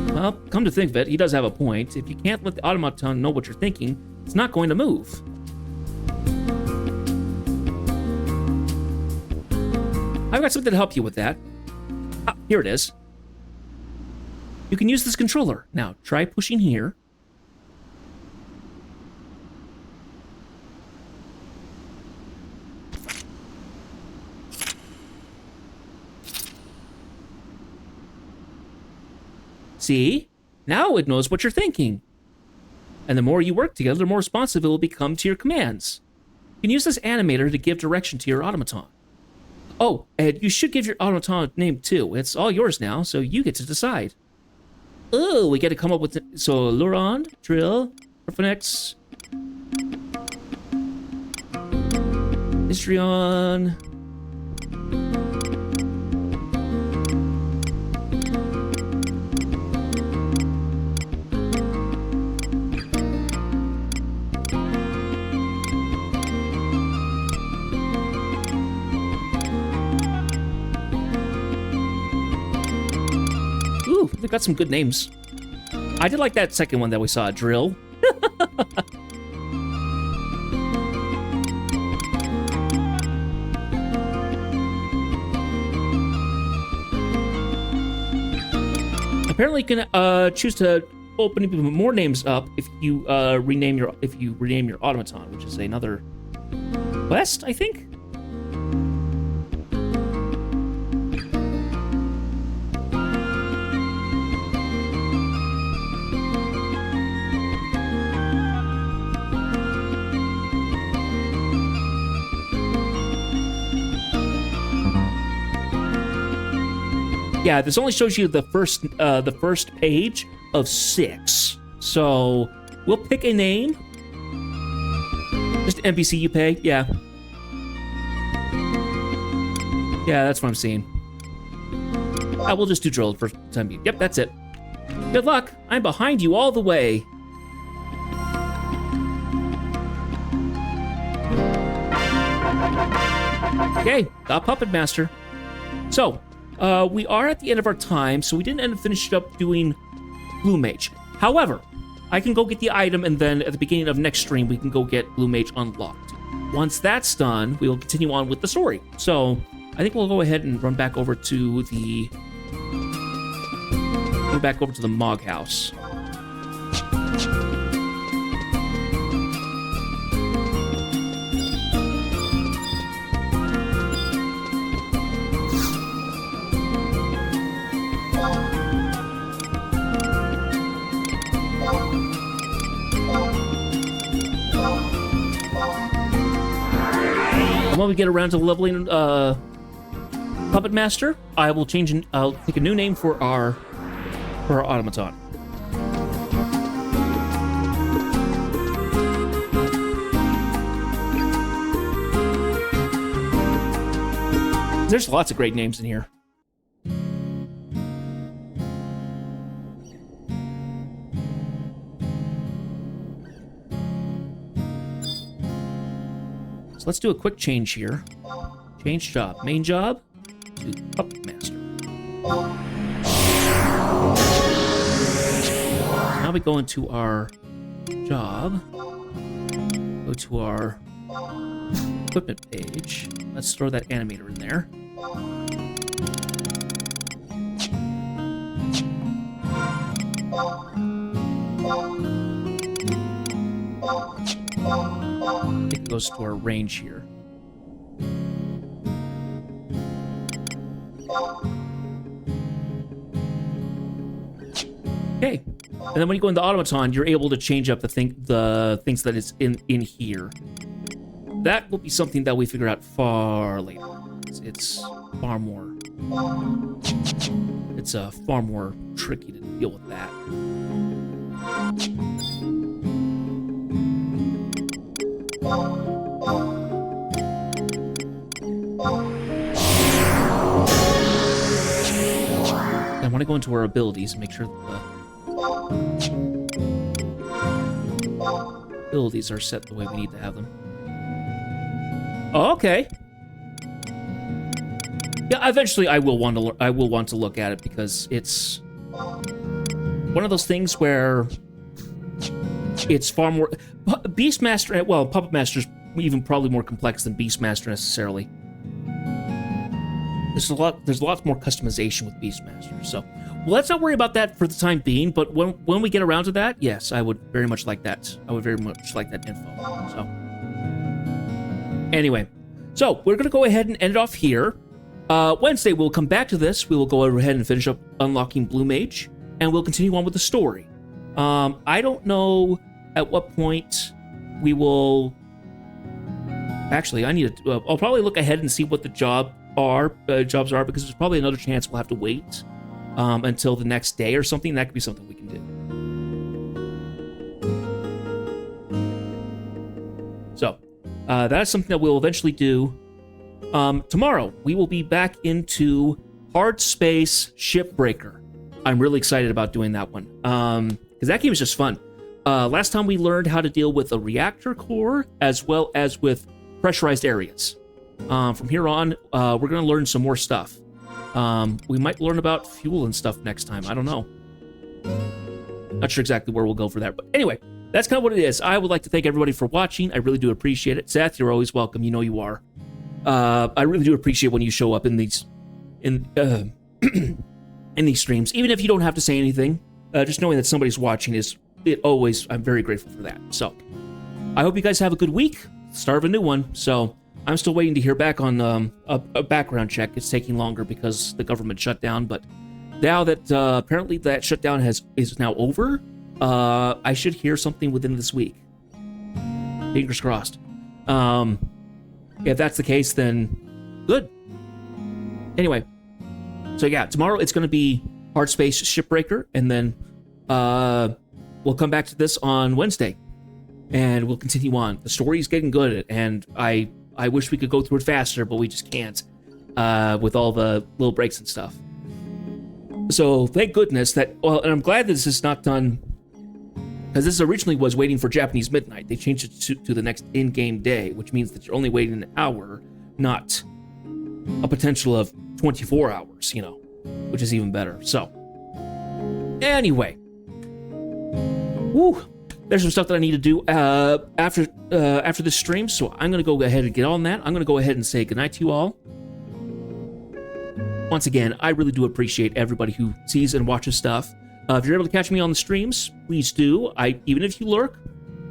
Well, come to think of it, he does have a point. If you can't let the automaton know what you're thinking, it's not going to move. I've got something to help you with that. Ah, here it is. You can use this controller. Now, try pushing here. See? Now it knows what you're thinking. And the more you work together, the more responsive it will become to your commands. You can use this animator to give direction to your automaton. Oh, and you should give your automaton a name too. It's all yours now, so you get to decide. Oh, we get to come up with it. So, Lurand, Drill, Orphanex, Histrion. Ooh, they've got some good names. I did like that second one that we saw, Drill. Apparently, you can choose to open even more names up if you rename your automaton, which is another quest, I think. Yeah, this only shows you the first page of 6. So we'll pick a name. Just NPC you pay. Yeah. Yeah, that's what I'm seeing. We'll just do drill for the time being. Yep, that's it. Good luck. I'm behind you all the way. Okay, the Puppet Master. So, we are at the end of our time, so we didn't end up finishing up doing Blue Mage. However, I can go get the item, and then at the beginning of next stream, we can go get Blue Mage unlocked. Once that's done, we will continue on with the story. So, I think we'll go ahead and run back over to the... Mog House. And when we get around to leveling Puppet Master, I'll pick a new name for our automaton. There's lots of great names in here. So let's do a quick change here. Change job. Main job to Puppet Master. Now we go into our job. Go to our equipment page. Let's throw that animator in there. I think it goes to our range here. Okay. And then when you go into automaton, you're able to change up the things that is in here. That will be something that we figure out far later. It's far more tricky to deal with that. I want to go into our abilities and make sure that the abilities are set the way we need to have them. Oh, okay. Yeah, eventually I will want to look at it because it's one of those things where it's far more Beastmaster. Well, Puppet Master's even probably more complex than Beastmaster necessarily. There's lots more customization with Beastmaster. So, well, let's not worry about that for the time being. But when we get around to that, yes, I would very much like that. I would very much like that info. So, anyway, so we're gonna go ahead and end it off here. Wednesday we'll come back to this. We will go ahead and finish up unlocking Blue Mage, and we'll continue on with the story. I don't know at what point we will. Actually, I need to. I'll probably look ahead and see what the jobs are because there's probably another chance we'll have to wait until the next day or something. That could be something we can do. So that's something that we'll eventually do. Tomorrow we will be back into Hard Space Shipbreaker. I'm really excited about doing that one because that game is just fun. Last time we learned how to deal with a reactor core as well as with pressurized areas. From here on, we're going to learn some more stuff. We might learn about fuel and stuff next time. I don't know. Not sure exactly where we'll go for that. But anyway, that's kind of what it is. I would like to thank everybody for watching. I really do appreciate it. Seth, you're always welcome. You know you are. I really do appreciate when you show up in these in these streams. Even if you don't have to say anything, just knowing that somebody's watching I'm very grateful for that. So I hope you guys have a good week. Start of a new one. So I'm still waiting to hear back on a background check. It's taking longer because the government shut down, but now that apparently that shutdown is now over, I should hear something within this week. Fingers crossed. If that's the case, then good. Anyway, So yeah, tomorrow it's going to be Hard Space Shipbreaker, and then we'll come back to this on Wednesday, and we'll continue on. The story is getting good, and I wish we could go through it faster, but we just can't with all the little breaks and stuff. So thank goodness that, well, and I'm glad this is not done, because this originally was waiting for Japanese midnight. They changed it to the next in-game day, which means that you're only waiting an hour, not a potential of 24 hours, you know, which is even better. So, anyway, there's some stuff that I need to do after this stream, so I'm going to go ahead and get on that. I'm going to go ahead and say goodnight to you all. Once again, I really do appreciate everybody who sees and watches stuff. If you're able to catch me on the streams, please do. Even if you lurk,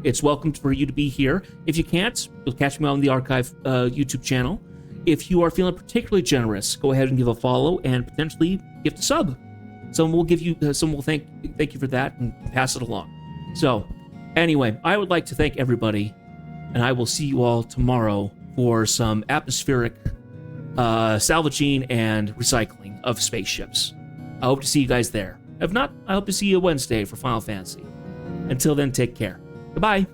it's welcome for you to be here. If you can't, you'll catch me on the archive YouTube channel. If you are feeling particularly generous, go ahead and give a follow and potentially gift a sub. Someone will give you, someone will thank you for that and pass it along. So, anyway, I would like to thank everybody, and I will see you all tomorrow for some atmospheric salvaging and recycling of spaceships. I hope to see you guys there. If not, I hope to see you Wednesday for Final Fantasy. Until then, take care. Goodbye.